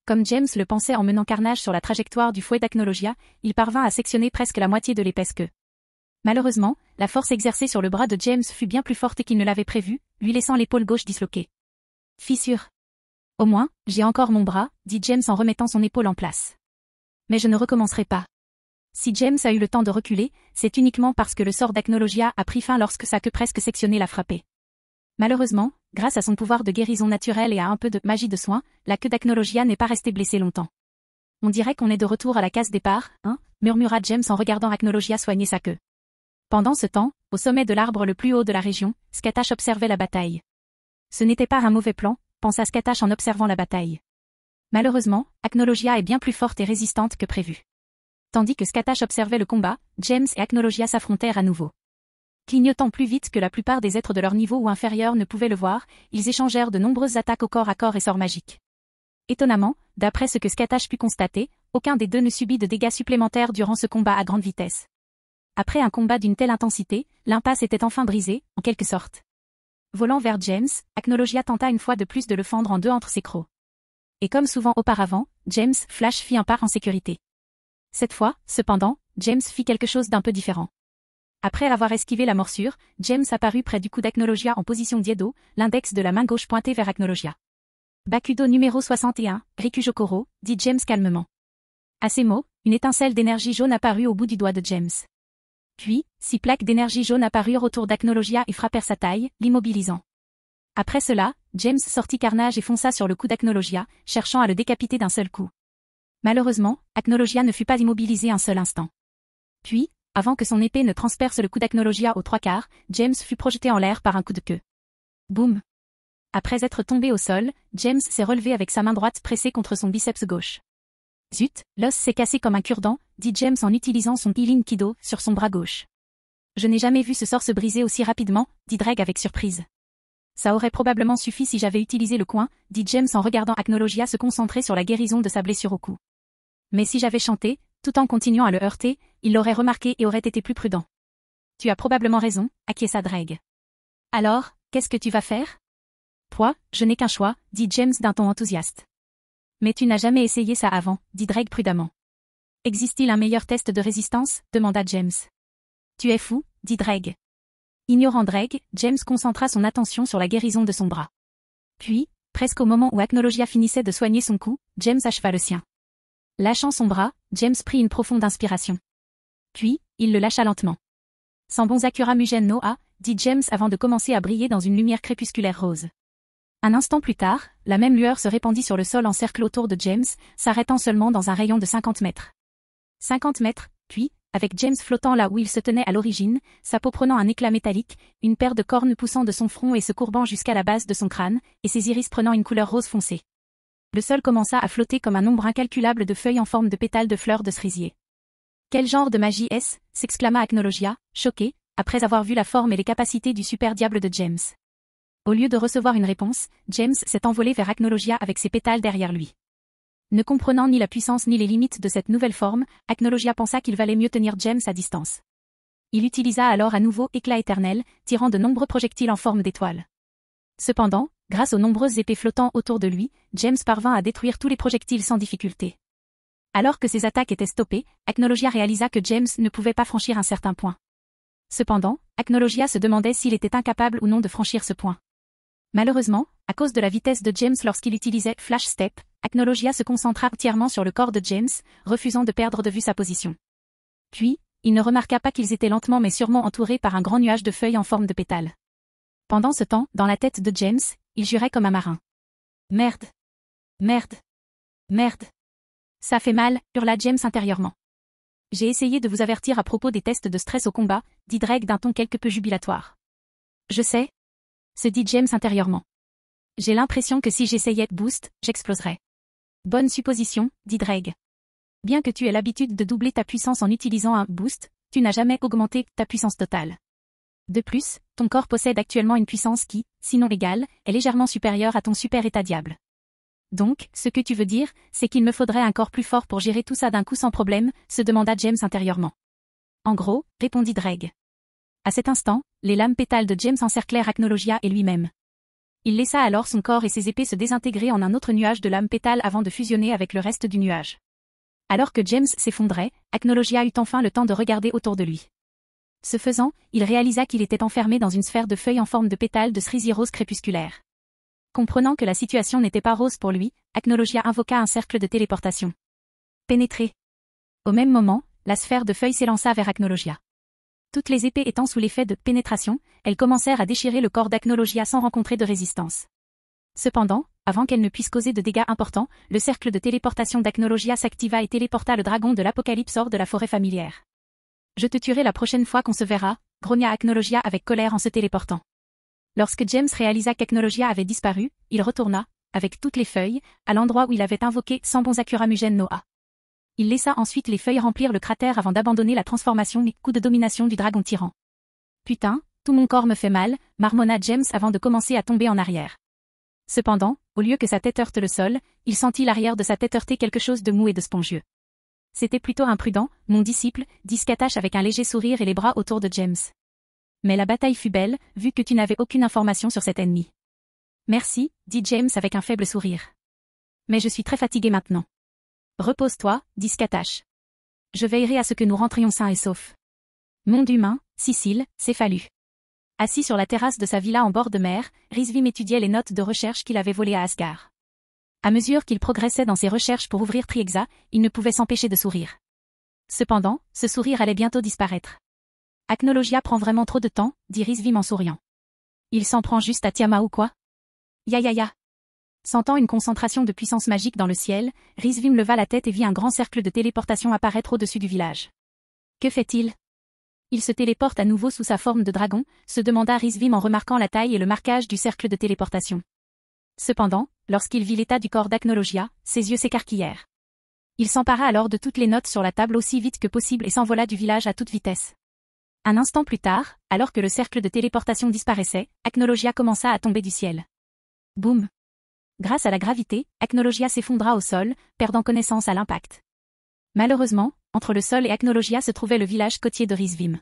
Comme James le pensait en menant Carnage sur la trajectoire du fouet d'Acnologia, il parvint à sectionner presque la moitié de l'épaisse queue. Malheureusement, la force exercée sur le bras de James fut bien plus forte qu'il ne l'avait prévu, lui laissant l'épaule gauche disloquée. Fissure. Au moins, j'ai encore mon bras, dit James en remettant son épaule en place. Mais je ne recommencerai pas. Si James a eu le temps de reculer, c'est uniquement parce que le sort d'Acnologia a pris fin lorsque sa queue presque sectionnée l'a frappé. Malheureusement, grâce à son pouvoir de guérison naturelle et à un peu de magie de soin, la queue d'Acnologia n'est pas restée blessée longtemps. On dirait qu'on est de retour à la case départ, hein, murmura James en regardant Acnologia soigner sa queue. Pendant ce temps, au sommet de l'arbre le plus haut de la région, Skatash observait la bataille. Ce n'était pas un mauvais plan, pensa Skatash en observant la bataille. Malheureusement, Acnologia est bien plus forte et résistante que prévu. Tandis que Skatash observait le combat, James et Acnologia s'affrontèrent à nouveau. Clignotant plus vite que la plupart des êtres de leur niveau ou inférieur ne pouvaient le voir, ils échangèrent de nombreuses attaques au corps à corps et sorts magiques. Étonnamment, d'après ce que Skatash put constater, aucun des deux ne subit de dégâts supplémentaires durant ce combat à grande vitesse. Après un combat d'une telle intensité, l'impasse était enfin brisée, en quelque sorte. Volant vers James, Acnologia tenta une fois de plus de le fendre en deux entre ses crocs. Et comme souvent auparavant, James Flash fit un pas en sécurité. Cette fois, cependant, James fit quelque chose d'un peu différent. Après avoir esquivé la morsure, James apparut près du cou d'Acnologia en position d'Iedo, l'index de la main gauche pointé vers Acnologia. Bakudo numéro 61, Rikujokoro, dit James calmement. À ces mots, une étincelle d'énergie jaune apparut au bout du doigt de James. Puis, 6 plaques d'énergie jaune apparurent autour d'Acnologia et frappèrent sa taille, l'immobilisant. Après cela, James sortit Carnage et fonça sur le cou d'Acnologia, cherchant à le décapiter d'un seul coup. Malheureusement, Acnologia ne fut pas immobilisé un seul instant. Puis, avant que son épée ne transperce le cou d'Acnologia aux 3/4, James fut projeté en l'air par un coup de queue. Boum! Après être tombé au sol, James s'est relevé avec sa main droite pressée contre son biceps gauche. Zut, l'os s'est cassé comme un cure-dent, dit James en utilisant son Healing Kido sur son bras gauche. Je n'ai jamais vu ce sort se briser aussi rapidement, dit Dreg avec surprise. Ça aurait probablement suffi si j'avais utilisé le coin, dit James en regardant Acnologia se concentrer sur la guérison de sa blessure au cou. Mais si j'avais chanté, tout en continuant à le heurter, il l'aurait remarqué et aurait été plus prudent. Tu as probablement raison, acquiesça Dreg. Alors, qu'est-ce que tu vas faire? Toi, je n'ai qu'un choix, dit James d'un ton enthousiaste. Mais tu n'as jamais essayé ça avant, dit Dreg prudemment. Existe-t-il un meilleur test de résistance? Demanda James. Tu es fou, dit Dreg. Ignorant Dreg, James concentra son attention sur la guérison de son bras. Puis, presque au moment où Acnologia finissait de soigner son cou, James acheva le sien. Lâchant son bras, James prit une profonde inspiration. Puis, il le lâcha lentement. Sans bon Sakura Mugen no A, dit James avant de commencer à briller dans une lumière crépusculaire rose. Un instant plus tard, la même lueur se répandit sur le sol en cercle autour de James, s'arrêtant seulement dans un rayon de 50 mètres. 50 mètres, puis, avec James flottant là où il se tenait à l'origine, sa peau prenant un éclat métallique, une paire de cornes poussant de son front et se courbant jusqu'à la base de son crâne, et ses iris prenant une couleur rose foncé. Le sol commença à flotter comme un nombre incalculable de feuilles en forme de pétales de fleurs de cerisier. Quel genre de magie est-ce? S'exclama Acnologia, choqué, après avoir vu la forme et les capacités du super diable de James. Au lieu de recevoir une réponse, James s'est envolé vers Acnologia avec ses pétales derrière lui. Ne comprenant ni la puissance ni les limites de cette nouvelle forme, Acnologia pensa qu'il valait mieux tenir James à distance. Il utilisa alors à nouveau Éclat éternel, tirant de nombreux projectiles en forme d'étoiles. Cependant, grâce aux nombreuses épées flottant autour de lui, James parvint à détruire tous les projectiles sans difficulté. Alors que ses attaques étaient stoppées, Acnologia réalisa que James ne pouvait pas franchir un certain point. Cependant, Acnologia se demandait s'il était incapable ou non de franchir ce point. Malheureusement, à cause de la vitesse de James lorsqu'il utilisait Flash Step, Acnologia se concentra entièrement sur le corps de James, refusant de perdre de vue sa position. Puis, il ne remarqua pas qu'ils étaient lentement mais sûrement entourés par un grand nuage de feuilles en forme de pétales. Pendant ce temps, dans la tête de James, il jurait comme un marin. Merde. Merde. Merde. Ça fait mal, hurla James intérieurement. J'ai essayé de vous avertir à propos des tests de stress au combat, dit Dreg d'un ton quelque peu jubilatoire. Je sais, se dit James intérieurement. J'ai l'impression que si j'essayais de boost, j'exploserais. Bonne supposition, dit Dreg. Bien que tu aies l'habitude de doubler ta puissance en utilisant un boost, tu n'as jamais augmenté ta puissance totale. De plus, ton corps possède actuellement une puissance qui, sinon égale, est légèrement supérieure à ton super état diable. Donc, ce que tu veux dire, c'est qu'il me faudrait un corps plus fort pour gérer tout ça d'un coup sans problème, se demanda James intérieurement. En gros, répondit Dreg. À cet instant, les lames pétales de James encerclèrent Acnologia et lui-même. Il laissa alors son corps et ses épées se désintégrer en un autre nuage de lames pétales avant de fusionner avec le reste du nuage. Alors que James s'effondrait, Acnologia eut enfin le temps de regarder autour de lui. Ce faisant, il réalisa qu'il était enfermé dans une sphère de feuilles en forme de pétales de cerisier rose crépusculaire. Comprenant que la situation n'était pas rose pour lui, Acnologia invoqua un cercle de téléportation. Pénétrer. Au même moment, la sphère de feuilles s'élança vers Acnologia. Toutes les épées étant sous l'effet de pénétration, elles commencèrent à déchirer le corps d'Acnologia sans rencontrer de résistance. Cependant, avant qu'elles ne puissent causer de dégâts importants, le cercle de téléportation d'Acnologia s'activa et téléporta le dragon de l'Apocalypse hors de la forêt familière. Je te tuerai la prochaine fois qu'on se verra, grogna Acnologia avec colère en se téléportant. Lorsque James réalisa qu'Acnologia avait disparu, il retourna, avec toutes les feuilles, à l'endroit où il avait invoqué Sambonzakura Mugen Noa. Il laissa ensuite les feuilles remplir le cratère avant d'abandonner la transformation et coup de domination du dragon tyran. Putain, tout mon corps me fait mal, marmonna James avant de commencer à tomber en arrière. Cependant, au lieu que sa tête heurte le sol, il sentit l'arrière de sa tête heurter quelque chose de mou et de spongieux. C'était plutôt imprudent, mon disciple, dit Skatash avec un léger sourire et les bras autour de James. Mais la bataille fut belle, vu que tu n'avais aucune information sur cet ennemi. Merci, dit James avec un faible sourire. Mais je suis très fatigué maintenant. Repose-toi, dit Skatash. Je veillerai à ce que nous rentrions sains et saufs. Monde humain, Sicile, Céphalus. Assis sur la terrasse de sa villa en bord de mer, Rizvim étudiait les notes de recherche qu'il avait volées à Asgard. À mesure qu'il progressait dans ses recherches pour ouvrir Triexa, il ne pouvait s'empêcher de sourire. Cependant, ce sourire allait bientôt disparaître. Acnologia prend vraiment trop de temps, dit Rizvim en souriant. Il s'en prend juste à Tiama ou quoi? Ya. Sentant une concentration de puissance magique dans le ciel, Rizvim leva la tête et vit un grand cercle de téléportation apparaître au-dessus du village. Que fait-il? Il se téléporte à nouveau sous sa forme de dragon, se demanda Rizvim en remarquant la taille et le marquage du cercle de téléportation. Cependant, lorsqu'il vit l'état du corps d'Acnologia, ses yeux s'écarquillèrent. Il s'empara alors de toutes les notes sur la table aussi vite que possible et s'envola du village à toute vitesse. Un instant plus tard, alors que le cercle de téléportation disparaissait, Acnologia commença à tomber du ciel. Boum! Grâce à la gravité, Acnologia s'effondra au sol, perdant connaissance à l'impact. Malheureusement, entre le sol et Acnologia se trouvait le village côtier de Rizvim.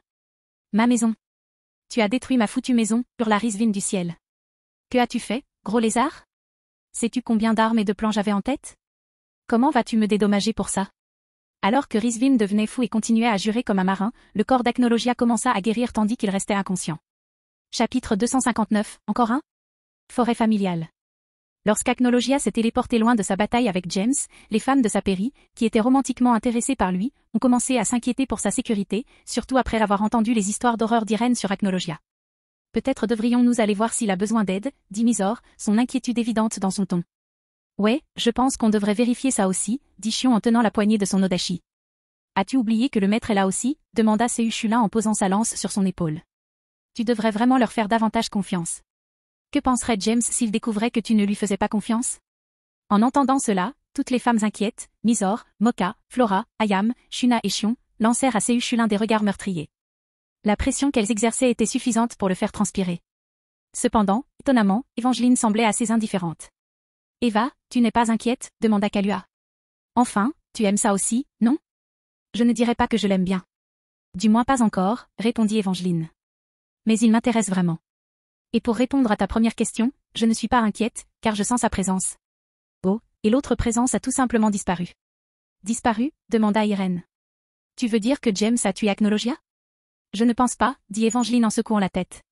Ma maison. Tu as détruit ma foutue maison, hurla Rizvim du ciel. Que as-tu fait, gros lézard? Sais-tu combien d'armes et de plans j'avais en tête? Comment vas-tu me dédommager pour ça? Alors que Rizvim devenait fou et continuait à jurer comme un marin, le corps d'Acnologia commença à guérir tandis qu'il restait inconscient. Chapitre 259, encore un? Forêt familiale. Lorsqu'Acnologia s'est téléporté loin de sa bataille avec James, les femmes de sa pairie, qui étaient romantiquement intéressées par lui, ont commencé à s'inquiéter pour sa sécurité, surtout après avoir entendu les histoires d'horreur d'Irène sur Acnologia. Peut-être devrions-nous aller voir s'il a besoin d'aide, dit Misor, son inquiétude évidente dans son ton. Ouais, je pense qu'on devrait vérifier ça aussi, dit Chion en tenant la poignée de son Odachi. As-tu oublié que le maître est là aussi? Demanda Sehushula en posant sa lance sur son épaule. Tu devrais vraiment leur faire davantage confiance. Que penserait James s'il découvrait que tu ne lui faisais pas confiance? En entendant cela, toutes les femmes inquiètes, Misor, Moka, Flora, Ayam, Shuna et Chion, lancèrent à Sehushulin des regards meurtriers. La pression qu'elles exerçaient était suffisante pour le faire transpirer. Cependant, étonnamment, Evangeline semblait assez indifférente. Eva, tu n'es pas inquiète? Demanda Kalua. Enfin, tu aimes ça aussi, non? Je ne dirais pas que je l'aime bien. Du moins pas encore, répondit Evangeline. Mais il m'intéresse vraiment. Et pour répondre à ta première question, je ne suis pas inquiète, car je sens sa présence. Oh, et l'autre présence a tout simplement disparu. Disparu? Demanda Irène. Tu veux dire que James a tué Acnologia? Je ne pense pas, dit Evangeline en secouant la tête.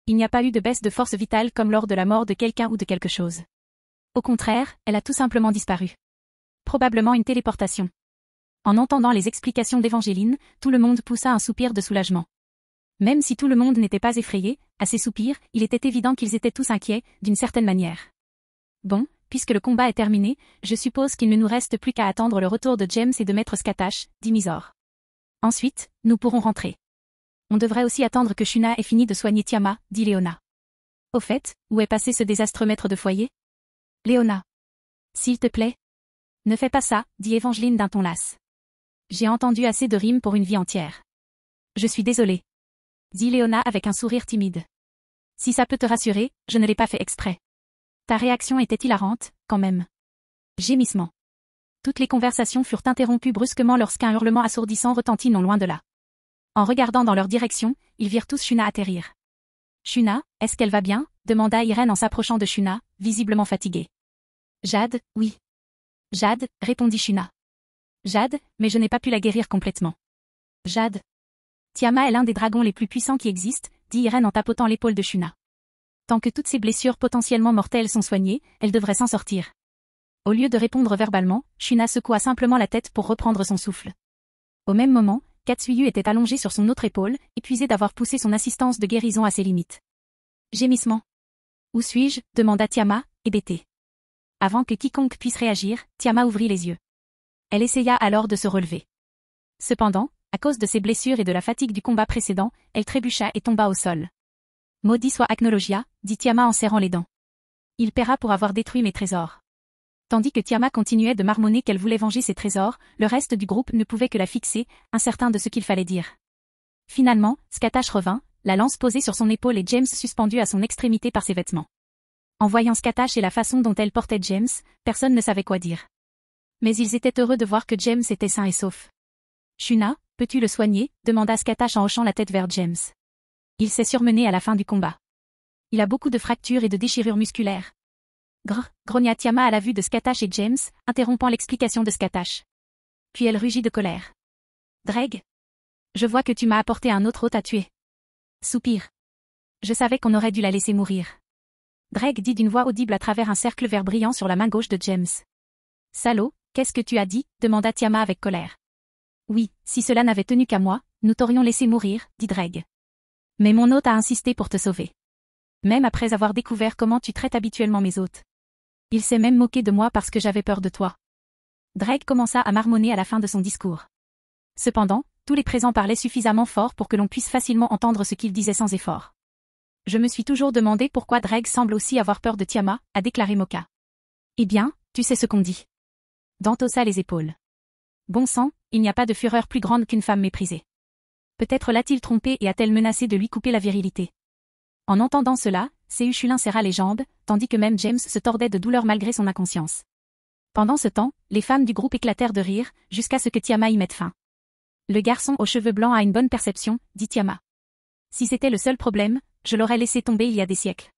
Il n'y a pas eu de baisse de force vitale comme lors de la mort de quelqu'un ou de quelque chose. Au contraire, elle a tout simplement disparu. Probablement une téléportation. En entendant les explications d'Evangeline, tout le monde poussa un soupir de soulagement. Même si tout le monde n'était pas effrayé, à ces soupirs, il était évident qu'ils étaient tous inquiets, d'une certaine manière. Bon, puisque le combat est terminé, je suppose qu'il ne nous reste plus qu'à attendre le retour de James et de Maître Skatash, dit Misor. Ensuite, nous pourrons rentrer. On devrait aussi attendre que Shuna ait fini de soigner Tiama, dit Léona. Au fait, où est passé ce désastreux maître de foyer? Léona. S'il te plaît. Ne fais pas ça, dit Evangeline d'un ton las. J'ai entendu assez de rimes pour une vie entière. Je suis désolée. Dit Léona avec un sourire timide. Si ça peut te rassurer, je ne l'ai pas fait exprès. Ta réaction était hilarante, quand même. Gémissement. Toutes les conversations furent interrompues brusquement lorsqu'un hurlement assourdissant retentit non loin de là. En regardant dans leur direction, ils virent tous Shuna atterrir. Shuna, est-ce qu'elle va bien? Demanda Irène en s'approchant de Shuna, visiblement fatiguée. Jade, oui. Jade, répondit Shuna. Jade, mais je n'ai pas pu la guérir complètement. Jade. Tiama est l'un des dragons les plus puissants qui existent, dit Irène en tapotant l'épaule de Shuna. Tant que toutes ces blessures potentiellement mortelles sont soignées, elle devrait s'en sortir. Au lieu de répondre verbalement, Shuna secoua simplement la tête pour reprendre son souffle. Au même moment, Katsuyu était allongé sur son autre épaule, épuisé d'avoir poussé son assistance de guérison à ses limites. Gémissement. Où suis-je? Demanda Tiama, hébétée. Avant que quiconque puisse réagir, Tiama ouvrit les yeux. Elle essaya alors de se relever. Cependant, À cause de ses blessures et de la fatigue du combat précédent, elle trébucha et tomba au sol. Maudit soit Agnologia, dit Tiama en serrant les dents. Il paiera pour avoir détruit mes trésors. Tandis que Tiama continuait de marmonner qu'elle voulait venger ses trésors, le reste du groupe ne pouvait que la fixer, incertain de ce qu'il fallait dire. Finalement, Scatash revint, la lance posée sur son épaule et James suspendu à son extrémité par ses vêtements. En voyant Scatash et la façon dont elle portait James, personne ne savait quoi dire. Mais ils étaient heureux de voir que James était sain et sauf. Shuna, peux-tu le soigner demanda Scatash en hochant la tête vers James. Il s'est surmené à la fin du combat. Il a beaucoup de fractures et de déchirures musculaires. Grogna Tiama à la vue de Scatash et James, interrompant l'explication de Scatash. Puis elle rugit de colère. Dreg, je vois que tu m'as apporté un autre hôte à tuer. Soupir. Je savais qu'on aurait dû la laisser mourir. Dreg dit d'une voix audible à travers un cercle vert brillant sur la main gauche de James. Salaud, qu'est-ce que tu as dit demanda Tiama avec colère. Oui, si cela n'avait tenu qu'à moi, nous t'aurions laissé mourir, dit Dreg. Mais mon hôte a insisté pour te sauver. Même après avoir découvert comment tu traites habituellement mes hôtes. Il s'est même moqué de moi parce que j'avais peur de toi. Dreg commença à marmonner à la fin de son discours. Cependant, tous les présents parlaient suffisamment fort pour que l'on puisse facilement entendre ce qu'il disait sans effort. Je me suis toujours demandé pourquoi Dreg semble aussi avoir peur de Tiama, a déclaré Moka. Eh bien, tu sais ce qu'on dit. Dante haussa les épaules. Bon sang, il n'y a pas de fureur plus grande qu'une femme méprisée. Peut-être l'a-t-il trompée et a-t-elle menacé de lui couper la virilité. En entendant cela, Séuchulin serra les jambes, tandis que même James se tordait de douleur malgré son inconscience. Pendant ce temps, les femmes du groupe éclatèrent de rire, jusqu'à ce que Tiama y mette fin. Le garçon aux cheveux blancs a une bonne perception, dit Tiama. Si c'était le seul problème, je l'aurais laissé tomber il y a des siècles.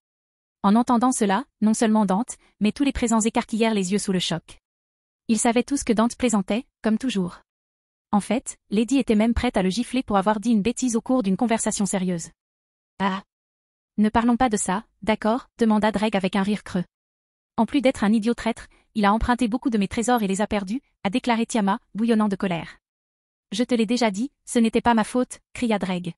En entendant cela, non seulement Dante, mais tous les présents écarquillèrent les yeux sous le choc. Ils savaient tous que Dante plaisantait, comme toujours. En fait, Lady était même prête à le gifler pour avoir dit une bêtise au cours d'une conversation sérieuse. Ah. Ne parlons pas de ça, d'accord, demanda Dreg avec un rire creux. En plus d'être un idiot traître, il a emprunté beaucoup de mes trésors et les a perdus, a déclaré Tiama, bouillonnant de colère. Je te l'ai déjà dit, ce n'était pas ma faute, cria Dreg.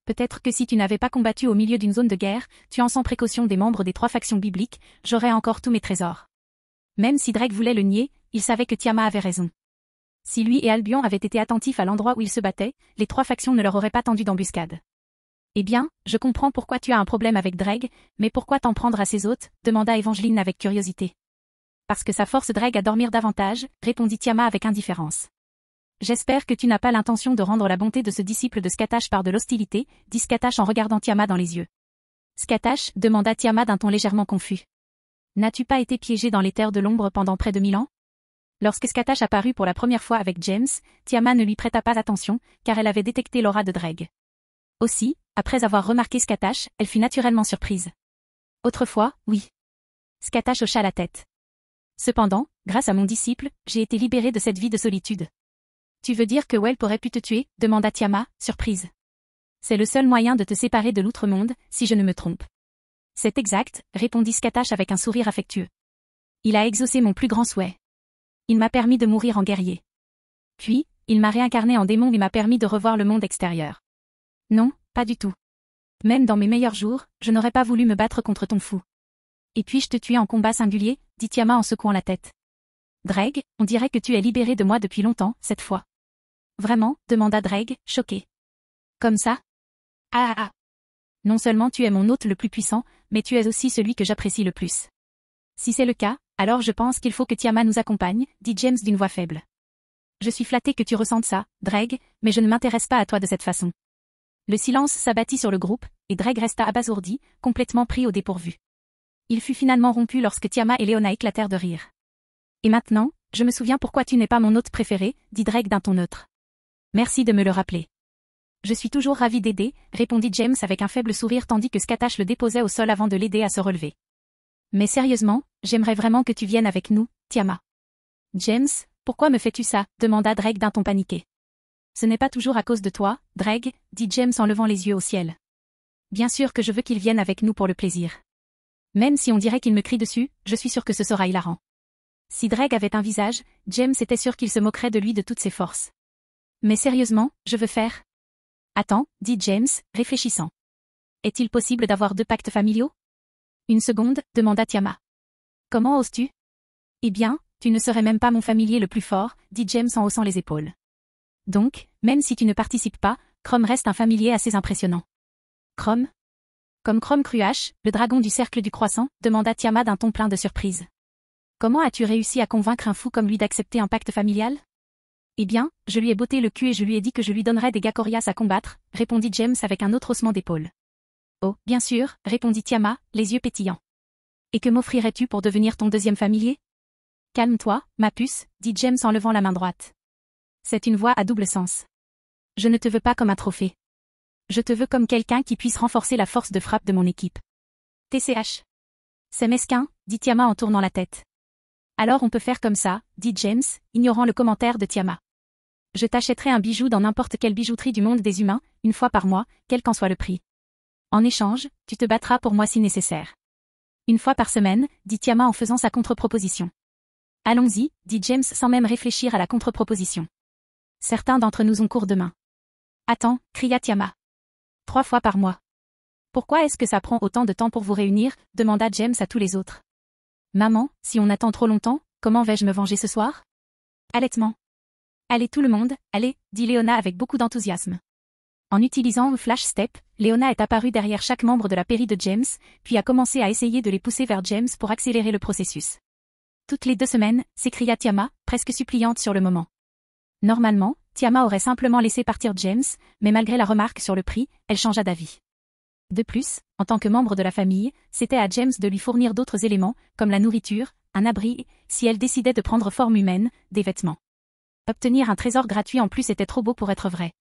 Peut-être que si tu n'avais pas combattu au milieu d'une zone de guerre, tuant sans précaution des membres des 3 factions bibliques, j'aurais encore tous mes trésors. Même si Dreg voulait le nier, il savait que Tiama avait raison. Si lui et Albion avaient été attentifs à l'endroit où ils se battaient, les 3 factions ne leur auraient pas tendu d'embuscade. Eh bien, je comprends pourquoi tu as un problème avec Dreg, mais pourquoi t'en prendre à ses hôtes, demanda Evangeline avec curiosité. Parce que ça force Dreg à dormir davantage, répondit Tiama avec indifférence. J'espère que tu n'as pas l'intention de rendre la bonté de ce disciple de Scatash par de l'hostilité, dit Scatash en regardant Tiama dans les yeux. Scatash, demanda Tiama d'un ton légèrement confus. N'as-tu pas été piégé dans les terres de l'ombre pendant près de 1000 ans? Lorsque Scatash apparut pour la première fois avec James, Tiama ne lui prêta pas attention, car elle avait détecté l'aura de Dreg. Aussi, après avoir remarqué Scatash, elle fut naturellement surprise. Autrefois, oui. Scatash hocha la tête. Cependant, grâce à mon disciple, j'ai été libérée de cette vie de solitude. Tu veux dire que Whelp aurait pu te tuer, demanda Tiama, surprise. C'est le seul moyen de te séparer de l'outre-monde, si je ne me trompe. C'est exact, répondit Scatash avec un sourire affectueux. Il a exaucé mon plus grand souhait. Il m'a permis de mourir en guerrier. Puis, il m'a réincarné en démon et m'a permis de revoir le monde extérieur. Non, pas du tout. Même dans mes meilleurs jours, je n'aurais pas voulu me battre contre ton fou. Et puis-je te tuer en combat singulier, dit Tiama en secouant la tête. Dreg, on dirait que tu es libéré de moi depuis longtemps, cette fois. Vraiment, demanda Dreg, choqué. Comme ça? Ah. Non seulement tu es mon hôte le plus puissant, mais tu es aussi celui que j'apprécie le plus. Si c'est le cas, alors je pense qu'il faut que Tiama nous accompagne, dit James d'une voix faible. Je suis flatté que tu ressentes ça, Dreg, mais je ne m'intéresse pas à toi de cette façon. Le silence s'abattit sur le groupe, et Dreg resta abasourdi, complètement pris au dépourvu. Il fut finalement rompu lorsque Tiama et Léona éclatèrent de rire. Et maintenant, je me souviens pourquoi tu n'es pas mon hôte préféré, dit Dreg d'un ton neutre. Merci de me le rappeler. Je suis toujours ravi d'aider, répondit James avec un faible sourire tandis que Scatash le déposait au sol avant de l'aider à se relever. Mais sérieusement, j'aimerais vraiment que tu viennes avec nous, Tiama. James, pourquoi me fais-tu ça, demanda Dreg d'un ton paniqué. Ce n'est pas toujours à cause de toi, Dreg, dit James en levant les yeux au ciel. Bien sûr que je veux qu'il vienne avec nous pour le plaisir. Même si on dirait qu'il me crie dessus, je suis sûr que ce sera hilarant. Si Dreg avait un visage, James était sûr qu'il se moquerait de lui de toutes ses forces. Mais sérieusement, je veux faire. Attends, dit James, réfléchissant. Est-il possible d'avoir 2 pactes familiaux? Une seconde, demanda Tiama. Comment oses-tu? Eh bien, tu ne serais même pas mon familier le plus fort, dit James en haussant les épaules. Donc, même si tu ne participes pas, Chrome reste un familier assez impressionnant. Chrome? Comme Chrome Cruach, le dragon du cercle du croissant, demanda Tiamat d'un ton plein de surprise. Comment as-tu réussi à convaincre un fou comme lui d'accepter un pacte familial? Eh bien, je lui ai botté le cul et je lui ai dit que je lui donnerais des gars coriaces à combattre, répondit James avec un autre haussement d'épaule. Oh, bien sûr, répondit Tiamat, les yeux pétillants. Et que m'offrirais-tu pour devenir ton deuxième familier? Calme-toi, ma puce, dit James en levant la main droite. C'est une voix à double sens. Je ne te veux pas comme un trophée. Je te veux comme quelqu'un qui puisse renforcer la force de frappe de mon équipe. TCH. C'est mesquin, dit Tiamat en tournant la tête. Alors on peut faire comme ça, dit James, ignorant le commentaire de Tiamat. Je t'achèterai un bijou dans n'importe quelle bijouterie du monde des humains, une fois par mois, quel qu'en soit le prix. En échange, tu te battras pour moi si nécessaire. Une fois par semaine, dit Tiamat en faisant sa contre-proposition. Allons-y, dit James sans même réfléchir à la contre-proposition. Certains d'entre nous ont cours de main. Attends, cria Tiamat. 3 fois par mois. Pourquoi est-ce que ça prend autant de temps pour vous réunir, demanda James à tous les autres. Maman, si on attend trop longtemps, comment vais-je me venger ce soir? Allaitement. Allez tout le monde, allez, dit Léona avec beaucoup d'enthousiasme. En utilisant Flash Step, Léona est apparue derrière chaque membre de la pairie de James, puis a commencé à essayer de les pousser vers James pour accélérer le processus. Toutes les 2 semaines, s'écria Tiamat, presque suppliante sur le moment. Normalement, Tiamat aurait simplement laissé partir James, mais malgré la remarque sur le prix, elle changea d'avis. De plus, en tant que membre de la famille, c'était à James de lui fournir d'autres éléments, comme la nourriture, un abri, si elle décidait de prendre forme humaine, des vêtements. Obtenir un trésor gratuit en plus était trop beau pour être vrai.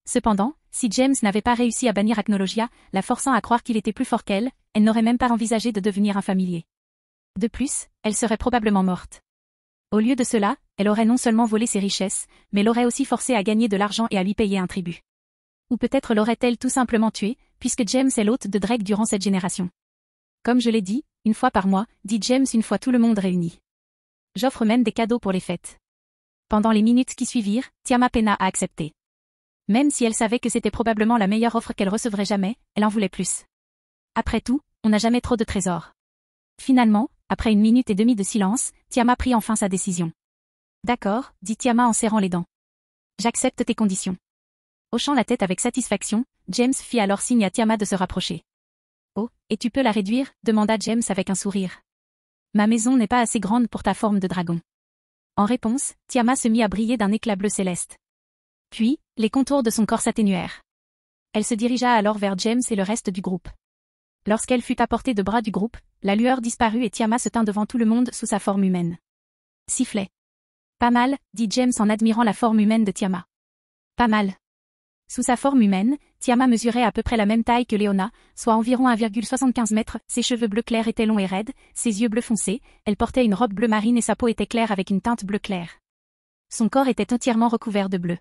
Cependant, si James n'avait pas réussi à bannir Acnologia, la forçant à croire qu'il était plus fort qu'elle, elle n'aurait même pas envisagé de devenir un familier. De plus, elle serait probablement morte. Au lieu de cela, elle aurait non seulement volé ses richesses, mais l'aurait aussi forcé à gagner de l'argent et à lui payer un tribut. Ou peut-être l'aurait-elle tout simplement tué, puisque James est l'hôte de Drake durant cette génération. Comme je l'ai dit, une fois par mois, dit James une fois tout le monde réuni. J'offre même des cadeaux pour les fêtes. Pendant les minutes qui suivirent, Tiamat peina à accepter. Même si elle savait que c'était probablement la meilleure offre qu'elle recevrait jamais, elle en voulait plus. Après tout, on n'a jamais trop de trésors. Finalement, après 1 minute et demie de silence, Tiamat prit enfin sa décision. D'accord, dit Tiamat en serrant les dents. J'accepte tes conditions. Hochant la tête avec satisfaction, James fit alors signe à Tiamat de se rapprocher. Oh, et tu peux la réduire, demanda James avec un sourire. Ma maison n'est pas assez grande pour ta forme de dragon. En réponse, Tiamat se mit à briller d'un éclat bleu céleste. Puis, les contours de son corps s'atténuèrent. Elle se dirigea alors vers James et le reste du groupe. Lorsqu'elle fut à portée de bras du groupe, la lueur disparut et Tiamat se tint devant tout le monde sous sa forme humaine. Sifflet. Pas mal, dit James en admirant la forme humaine de Tiamat. Pas mal. Sous sa forme humaine, Tiamat mesurait à peu près la même taille que Léona, soit environ 1,75 mètres, ses cheveux bleu clair étaient longs et raides, ses yeux bleu foncé, elle portait une robe bleu marine et sa peau était claire avec une teinte bleu clair. Son corps était entièrement recouvert de bleu.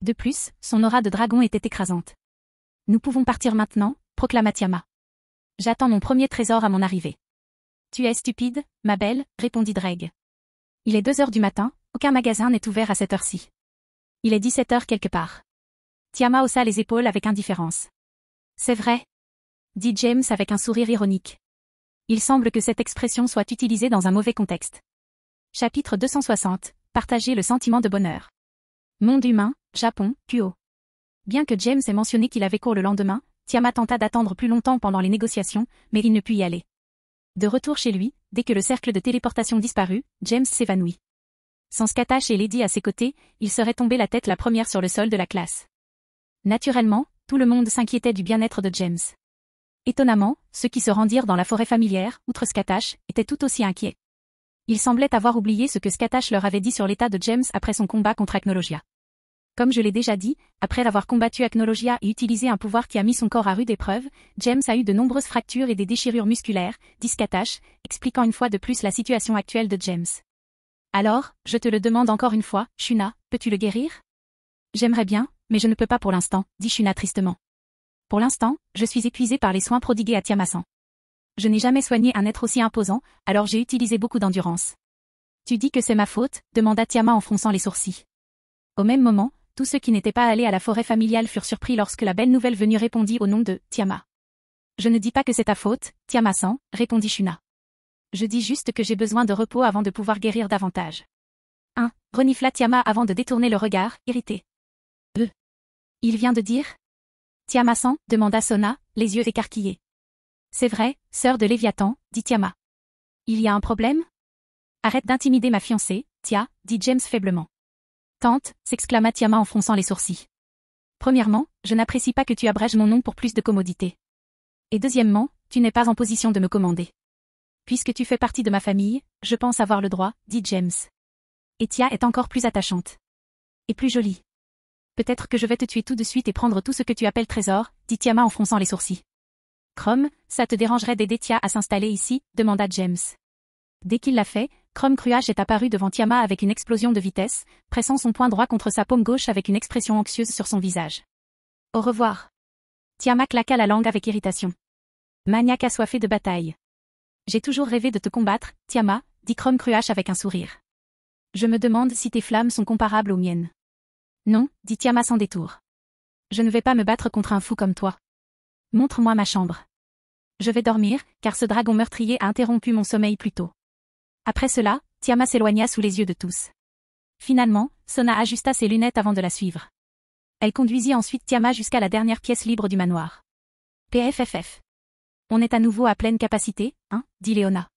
De plus, son aura de dragon était écrasante. Nous pouvons partir maintenant, proclama Tiamat. J'attends mon premier trésor à mon arrivée. Tu es stupide, ma belle, répondit Dreg. Il est 2 heures du matin, aucun magasin n'est ouvert à cette heure-ci. Il est 17 heures quelque part. Tiamat haussa les épaules avec indifférence. C'est vrai, dit James avec un sourire ironique. Il semble que cette expression soit utilisée dans un mauvais contexte. Chapitre 260. Partager le sentiment de bonheur. Monde humain, Japon, Kuo. Bien que James ait mentionné qu'il avait cours le lendemain, Tiamat tenta d'attendre plus longtemps pendant les négociations, mais il ne put y aller. De retour chez lui, dès que le cercle de téléportation disparut, James s'évanouit. Sans Scatash et Lady à ses côtés, il serait tombé la tête la première sur le sol de la classe. Naturellement, tout le monde s'inquiétait du bien-être de James. Étonnamment, ceux qui se rendirent dans la forêt familière, outre Scatash, étaient tout aussi inquiets. Ils semblaient avoir oublié ce que Scatash leur avait dit sur l'état de James après son combat contre Acnologia. Comme je l'ai déjà dit, après avoir combattu Acnologia et utilisé un pouvoir qui a mis son corps à rude épreuve, James a eu de nombreuses fractures et des déchirures musculaires, dit Scatash, expliquant une fois de plus la situation actuelle de James. Alors, je te le demande encore une fois, Shuna, peux-tu le guérir? J'aimerais bien, mais je ne peux pas pour l'instant, dit Shuna tristement. Pour l'instant, je suis épuisée par les soins prodigués à Tiamasan. Je n'ai jamais soigné un être aussi imposant, alors j'ai utilisé beaucoup d'endurance. Tu dis que c'est ma faute, demanda Tiamat en fronçant les sourcils. Au même moment, tous ceux qui n'étaient pas allés à la forêt familiale furent surpris lorsque la belle nouvelle venue répondit au nom de Tiamat. Je ne dis pas que c'est ta faute, Tiamasan, répondit Shuna. Je dis juste que j'ai besoin de repos avant de pouvoir guérir davantage. Renifla Tiamat avant de détourner le regard, irrité. Il vient de dire? Tiama-san, demanda Sona, les yeux écarquillés. C'est vrai, sœur de Léviathan, dit Tiama. Il y a un problème? Arrête d'intimider ma fiancée, Tia, dit James faiblement. Tante, s'exclama Tiama en fronçant les sourcils. Premièrement, je n'apprécie pas que tu abrèges mon nom pour plus de commodité. Et deuxièmement, tu n'es pas en position de me commander. Puisque tu fais partie de ma famille, je pense avoir le droit, dit James. Et Tia est encore plus attachante. Et plus jolie. Peut-être que je vais te tuer tout de suite et prendre tout ce que tu appelles trésor, dit Tiama en fronçant les sourcils. Chrome, ça te dérangerait d'aider Tia à s'installer ici, demanda James. Dès qu'il l'a fait, Chrome Cruach est apparu devant Tiama avec une explosion de vitesse, pressant son poing droit contre sa paume gauche avec une expression anxieuse sur son visage. Au revoir. Tiama claqua la langue avec irritation. Maniaque assoiffé de bataille. J'ai toujours rêvé de te combattre, Tiama, dit Chrome Cruach avec un sourire. Je me demande si tes flammes sont comparables aux miennes. Non, dit Tiama sans détour. Je ne vais pas me battre contre un fou comme toi. Montre-moi ma chambre. Je vais dormir, car ce dragon meurtrier a interrompu mon sommeil plus tôt. Après cela, Tiama s'éloigna sous les yeux de tous. Finalement, Sona ajusta ses lunettes avant de la suivre. Elle conduisit ensuite Tiama jusqu'à la dernière pièce libre du manoir. PFFF. On est à nouveau à pleine capacité, hein, dit Léona.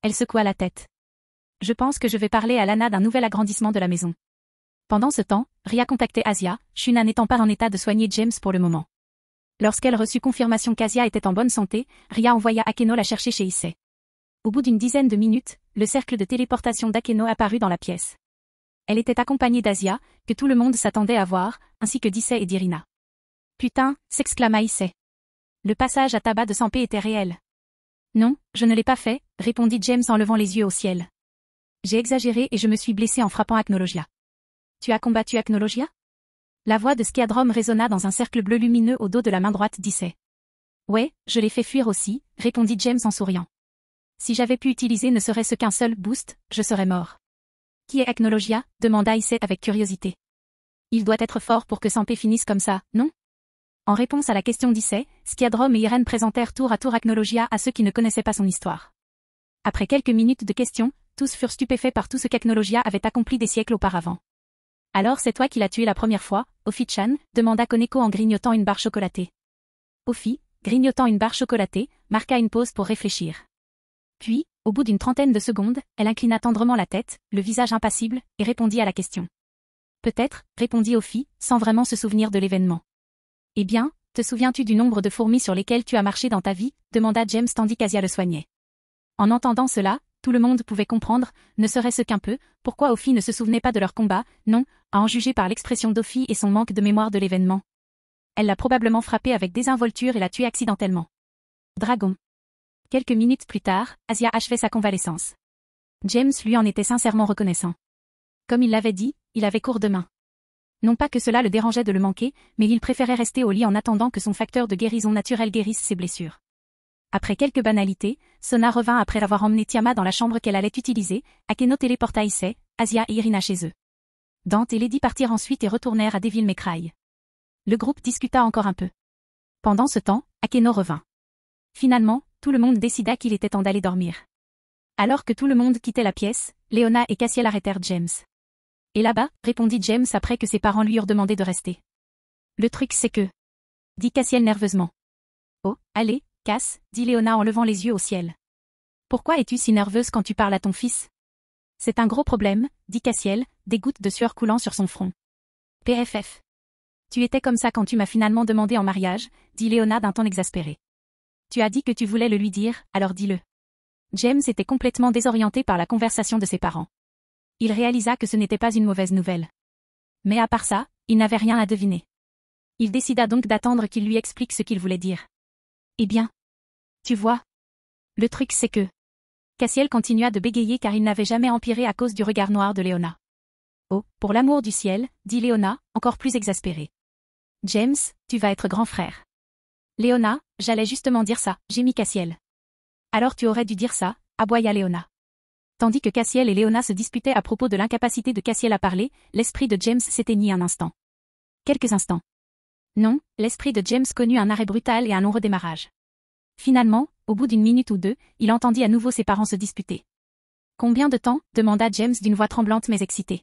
Elle secoua la tête. Je pense que je vais parler à Lana d'un nouvel agrandissement de la maison. Pendant ce temps, Ria contactait Asia, Shuna n'étant pas en état de soigner James pour le moment. Lorsqu'elle reçut confirmation qu'Asia était en bonne santé, Ria envoya Akeno la chercher chez Issei. Au bout d'une dizaine de minutes, le cercle de téléportation d'Akeno apparut dans la pièce. Elle était accompagnée d'Asia, que tout le monde s'attendait à voir, ainsi que d'Issei et d'Irina. Putain, s'exclama Issei. Le passage à tabac de Sanpé était réel. Non, je ne l'ai pas fait, répondit James en levant les yeux au ciel. J'ai exagéré et je me suis blessé en frappant Acnologia. Tu as combattu Acnologia? La voix de Skiadrom résonna dans un cercle bleu lumineux au dos de la main droite d'Issei. Ouais, je l'ai fait fuir aussi, répondit James en souriant. Si j'avais pu utiliser ne serait-ce qu'un seul boost, je serais mort. Qui est Acnologia? Demanda Issei avec curiosité. Il doit être fort pour que Sanpé finisse comme ça, non? En réponse à la question d'Issei, Skiadrom et Irène présentèrent tour à tour Acnologia à ceux qui ne connaissaient pas son histoire. Après quelques minutes de questions, tous furent stupéfaits par tout ce qu'Acnologia avait accompli des siècles auparavant. Alors c'est toi qui l'as tué la première fois, Ofi-chan, demanda Koneko en grignotant une barre chocolatée. Ofi, grignotant une barre chocolatée, marqua une pause pour réfléchir. Puis, au bout d'une trentaine de secondes, elle inclina tendrement la tête, le visage impassible, et répondit à la question. Peut-être, répondit Ofi, sans vraiment se souvenir de l'événement. Eh bien, te souviens-tu du nombre de fourmis sur lesquelles tu as marché dans ta vie? Demanda James tandis qu'Asia le soignait. En entendant cela, tout le monde pouvait comprendre, ne serait-ce qu'un peu, pourquoi Ofi ne se souvenait pas de leur combat, non, à en juger par l'expression d'Ofi et son manque de mémoire de l'événement. Elle l'a probablement frappé avec désinvolture et l'a tué accidentellement. Dragon. Quelques minutes plus tard, Asia achevait sa convalescence. James lui en était sincèrement reconnaissant. Comme il l'avait dit, il avait court de main. Non pas que cela le dérangeait de le manquer, mais il préférait rester au lit en attendant que son facteur de guérison naturelle guérisse ses blessures. Après quelques banalités, Sona revint après avoir emmené Tiama dans la chambre qu'elle allait utiliser, Akeno téléporta Issei, Asia et Irina chez eux. Dante et Lady partirent ensuite et retournèrent à Devil May Cry. Le groupe discuta encore un peu. Pendant ce temps, Akeno revint. Finalement, tout le monde décida qu'il était temps d'aller dormir. Alors que tout le monde quittait la pièce, Léona et Cassiel arrêtèrent James. Et là-bas, répondit James après que ses parents lui eurent demandé de rester. Le truc c'est que... dit Cassiel nerveusement. Oh, allez, Cass, dit Léona en levant les yeux au ciel. Pourquoi es-tu si nerveuse quand tu parles à ton fils? C'est un gros problème, dit Cassiel, des gouttes de sueur coulant sur son front. PFF. Tu étais comme ça quand tu m'as finalement demandé en mariage, dit Léona d'un ton exaspéré. Tu as dit que tu voulais le lui dire, alors dis-le. James était complètement désorienté par la conversation de ses parents. Il réalisa que ce n'était pas une mauvaise nouvelle. Mais à part ça, il n'avait rien à deviner. Il décida donc d'attendre qu'il lui explique ce qu'il voulait dire. Eh bien, tu vois. Le truc c'est que... Cassiel continua de bégayer car il n'avait jamais empiré à cause du regard noir de Léona. Oh, pour l'amour du ciel, dit Léona, encore plus exaspérée. James, tu vas être grand frère. Léona, j'allais justement dire ça, gémit Cassiel. Alors tu aurais dû dire ça, aboya Léona. Tandis que Cassiel et Léona se disputaient à propos de l'incapacité de Cassiel à parler, l'esprit de James s'éteignit un instant. Quelques instants. Non, l'esprit de James connut un arrêt brutal et un long redémarrage. Finalement, au bout d'une minute ou deux, il entendit à nouveau ses parents se disputer. Combien de temps? Demanda James d'une voix tremblante mais excitée.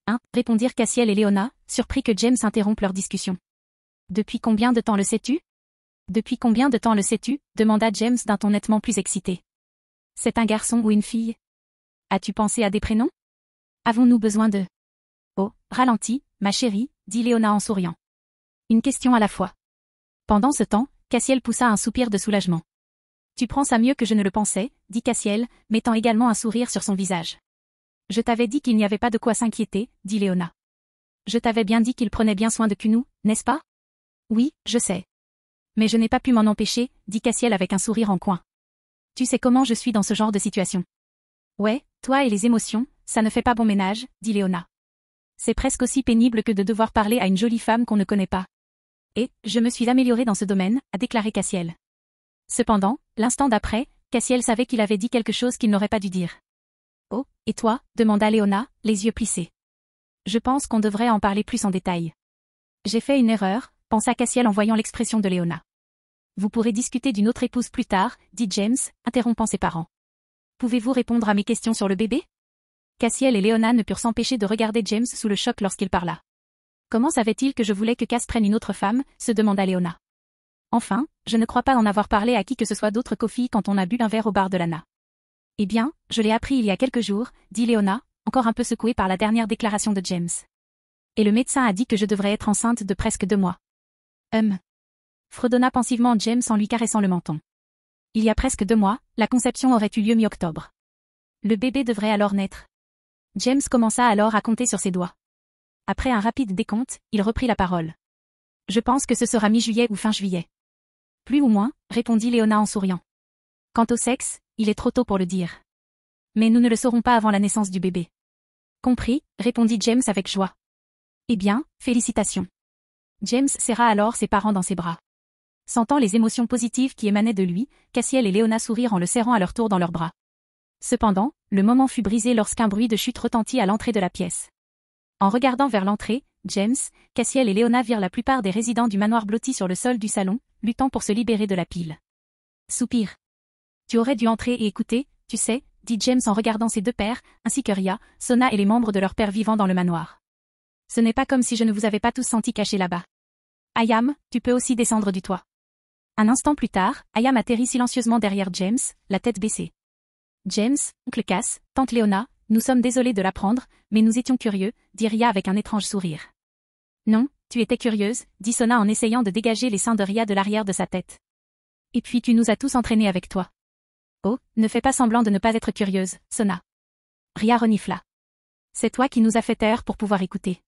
Hein, répondirent Cassiel et Léona, surpris que James interrompe leur discussion. Depuis combien de temps le sais-tu? Depuis combien de temps le sais-tu? Demanda James d'un ton nettement plus excité. C'est un garçon ou une fille? As-tu pensé à des prénoms? Avons-nous besoin de... Oh, ralentis, ma chérie, dit Léona en souriant. Une question à la fois. Pendant ce temps, Cassiel poussa un soupir de soulagement. Tu prends ça mieux que je ne le pensais, dit Cassiel, mettant également un sourire sur son visage. Je t'avais dit qu'il n'y avait pas de quoi s'inquiéter, dit Léona. Je t'avais bien dit qu'il prenait bien soin de Cunou, n'est-ce pas? Oui, je sais. Mais je n'ai pas pu m'en empêcher, dit Cassiel avec un sourire en coin. Tu sais comment je suis dans ce genre de situation. Ouais, toi et les émotions, ça ne fait pas bon ménage, dit Léona. C'est presque aussi pénible que de devoir parler à une jolie femme qu'on ne connaît pas. Et, je me suis améliorée dans ce domaine, a déclaré Cassiel. Cependant, l'instant d'après, Cassiel savait qu'il avait dit quelque chose qu'il n'aurait pas dû dire. Oh, et toi, demanda Léona, les yeux plissés. Je pense qu'on devrait en parler plus en détail. J'ai fait une erreur, pensa Cassiel en voyant l'expression de Léona. Vous pourrez discuter d'une autre épouse plus tard, dit James, interrompant ses parents. Pouvez-vous répondre à mes questions sur le bébé? Cassiel et Léona ne purent s'empêcher de regarder James sous le choc lorsqu'il parla. Comment savait-il que je voulais que Cass prenne une autre femme, se demanda Léona. Enfin, je ne crois pas en avoir parlé à qui que ce soit d'autre qu'aux filles quand on a bu un verre au bar de Lana. Eh bien, je l'ai appris il y a quelques jours, dit Léona, encore un peu secouée par la dernière déclaration de James. Et le médecin a dit que je devrais être enceinte de presque 2 mois. Fredonna pensivement James en lui caressant le menton. Il y a presque 2 mois, la conception aurait eu lieu mi-octobre. Le bébé devrait alors naître. James commença alors à compter sur ses doigts. Après un rapide décompte, il reprit la parole. Je pense que ce sera mi-juillet ou fin juillet. Plus ou moins, répondit Léona en souriant. Quant au sexe, il est trop tôt pour le dire. Mais nous ne le saurons pas avant la naissance du bébé. Compris, répondit James avec joie. Eh bien, félicitations. James serra alors ses parents dans ses bras. Sentant les émotions positives qui émanaient de lui, Cassiel et Léona sourirent en le serrant à leur tour dans leurs bras. Cependant, le moment fut brisé lorsqu'un bruit de chute retentit à l'entrée de la pièce. En regardant vers l'entrée, James, Cassiel et Léona virent la plupart des résidents du manoir blottis sur le sol du salon, luttant pour se libérer de la pile. Soupir. Tu aurais dû entrer et écouter, tu sais, dit James en regardant ses 2 pères, ainsi que Ria, Sona et les membres de leur père vivant dans le manoir. Ce n'est pas comme si je ne vous avais pas tous sentis cachés là-bas. Ayam, tu peux aussi descendre du toit. Un instant plus tard, Ayam atterrit silencieusement derrière James, la tête baissée. James, oncle Cass, tante Léona, nous sommes désolés de l'apprendre, mais nous étions curieux, dit Ria avec un étrange sourire. Non, tu étais curieuse, dit Sona en essayant de dégager les seins de Ria de l'arrière de sa tête. Et puis tu nous as tous entraînés avec toi. Oh, ne fais pas semblant de ne pas être curieuse, Sona. Ria renifla. C'est toi qui nous as fait taire pour pouvoir écouter.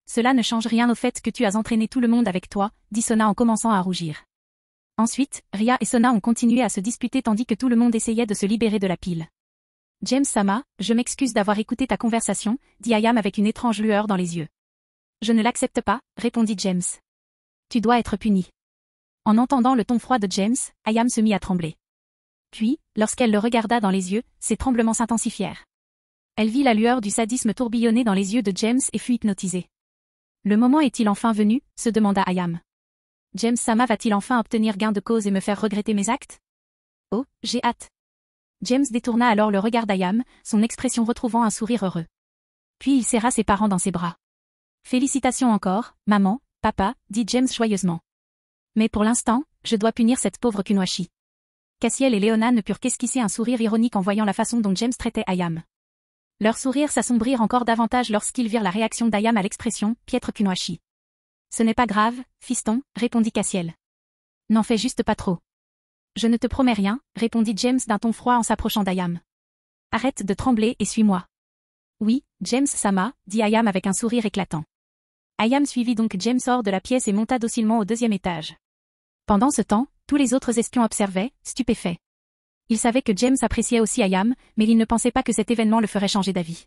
Cela ne change rien au fait que tu as entraîné tout le monde avec toi, dit Sona en commençant à rougir. Ensuite, Ria et Sona ont continué à se disputer tandis que tout le monde essayait de se libérer de la pile. James Sama, je m'excuse d'avoir écouté ta conversation, dit Ayam avec une étrange lueur dans les yeux. Je ne l'accepte pas, répondit James. Tu dois être puni. En entendant le ton froid de James, Ayam se mit à trembler. Puis, lorsqu'elle le regarda dans les yeux, ses tremblements s'intensifièrent. Elle vit la lueur du sadisme tourbillonner dans les yeux de James et fut hypnotisée. Le moment est-il enfin venu, se demanda Ayam. James Sama va-t-il enfin obtenir gain de cause et me faire regretter mes actes? Oh, j'ai hâte. James détourna alors le regard d'Ayam, son expression retrouvant un sourire heureux. Puis il serra ses parents dans ses bras. Félicitations encore, maman, papa, dit James joyeusement. Mais pour l'instant, je dois punir cette pauvre Kunoichi. Cassiel et Léona ne purent qu'esquisser un sourire ironique en voyant la façon dont James traitait Ayam. Leurs sourires s'assombrirent encore davantage lorsqu'ils virent la réaction d'Ayam à l'expression « piètre Kunoichi ». Ce n'est pas grave, fiston, répondit Cassiel. N'en fais juste pas trop. Je ne te promets rien, répondit James d'un ton froid en s'approchant d'Ayam. Arrête de trembler et suis-moi. Oui, James Sama, dit Ayam avec un sourire éclatant. Ayam suivit donc James hors de la pièce et monta docilement au 2e étage. Pendant ce temps, tous les autres espions observaient, stupéfaits. Ils savaient que James appréciait aussi Ayam, mais ils ne pensaient pas que cet événement le ferait changer d'avis.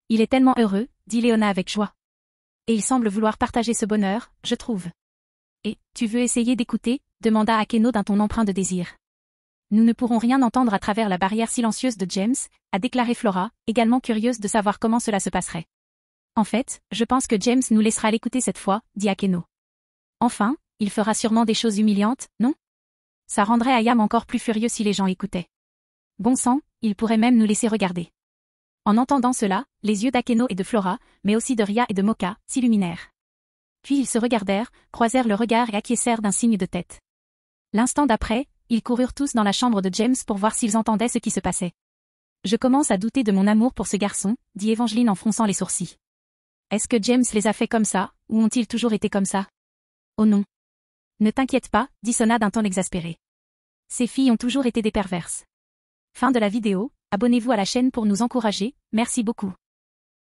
Il est tellement heureux, dit Léona avec joie. Et il semble vouloir partager ce bonheur, je trouve. Et, tu veux essayer d'écouter, demanda Akeno d'un ton empreint de désir. Nous ne pourrons rien entendre à travers la barrière silencieuse de James, a déclaré Flora, également curieuse de savoir comment cela se passerait. En fait, je pense que James nous laissera l'écouter cette fois, dit Akeno. Enfin, il fera sûrement des choses humiliantes, non? Ça rendrait Ayam encore plus furieux si les gens écoutaient. Bon sang, il pourrait même nous laisser regarder. En entendant cela, les yeux d'Akeno et de Flora, mais aussi de Ria et de Moka, s'illuminèrent. Puis ils se regardèrent, croisèrent le regard et acquiescèrent d'un signe de tête. L'instant d'après, ils coururent tous dans la chambre de James pour voir s'ils entendaient ce qui se passait. Je commence à douter de mon amour pour ce garçon, dit Evangeline en fronçant les sourcils. Est-ce que James les a fait comme ça, ou ont-ils toujours été comme ça? Oh non. Ne t'inquiète pas, dit Sona d'un ton exaspéré. Ces filles ont toujours été des perverses. Fin de la vidéo, abonnez-vous à la chaîne pour nous encourager, merci beaucoup.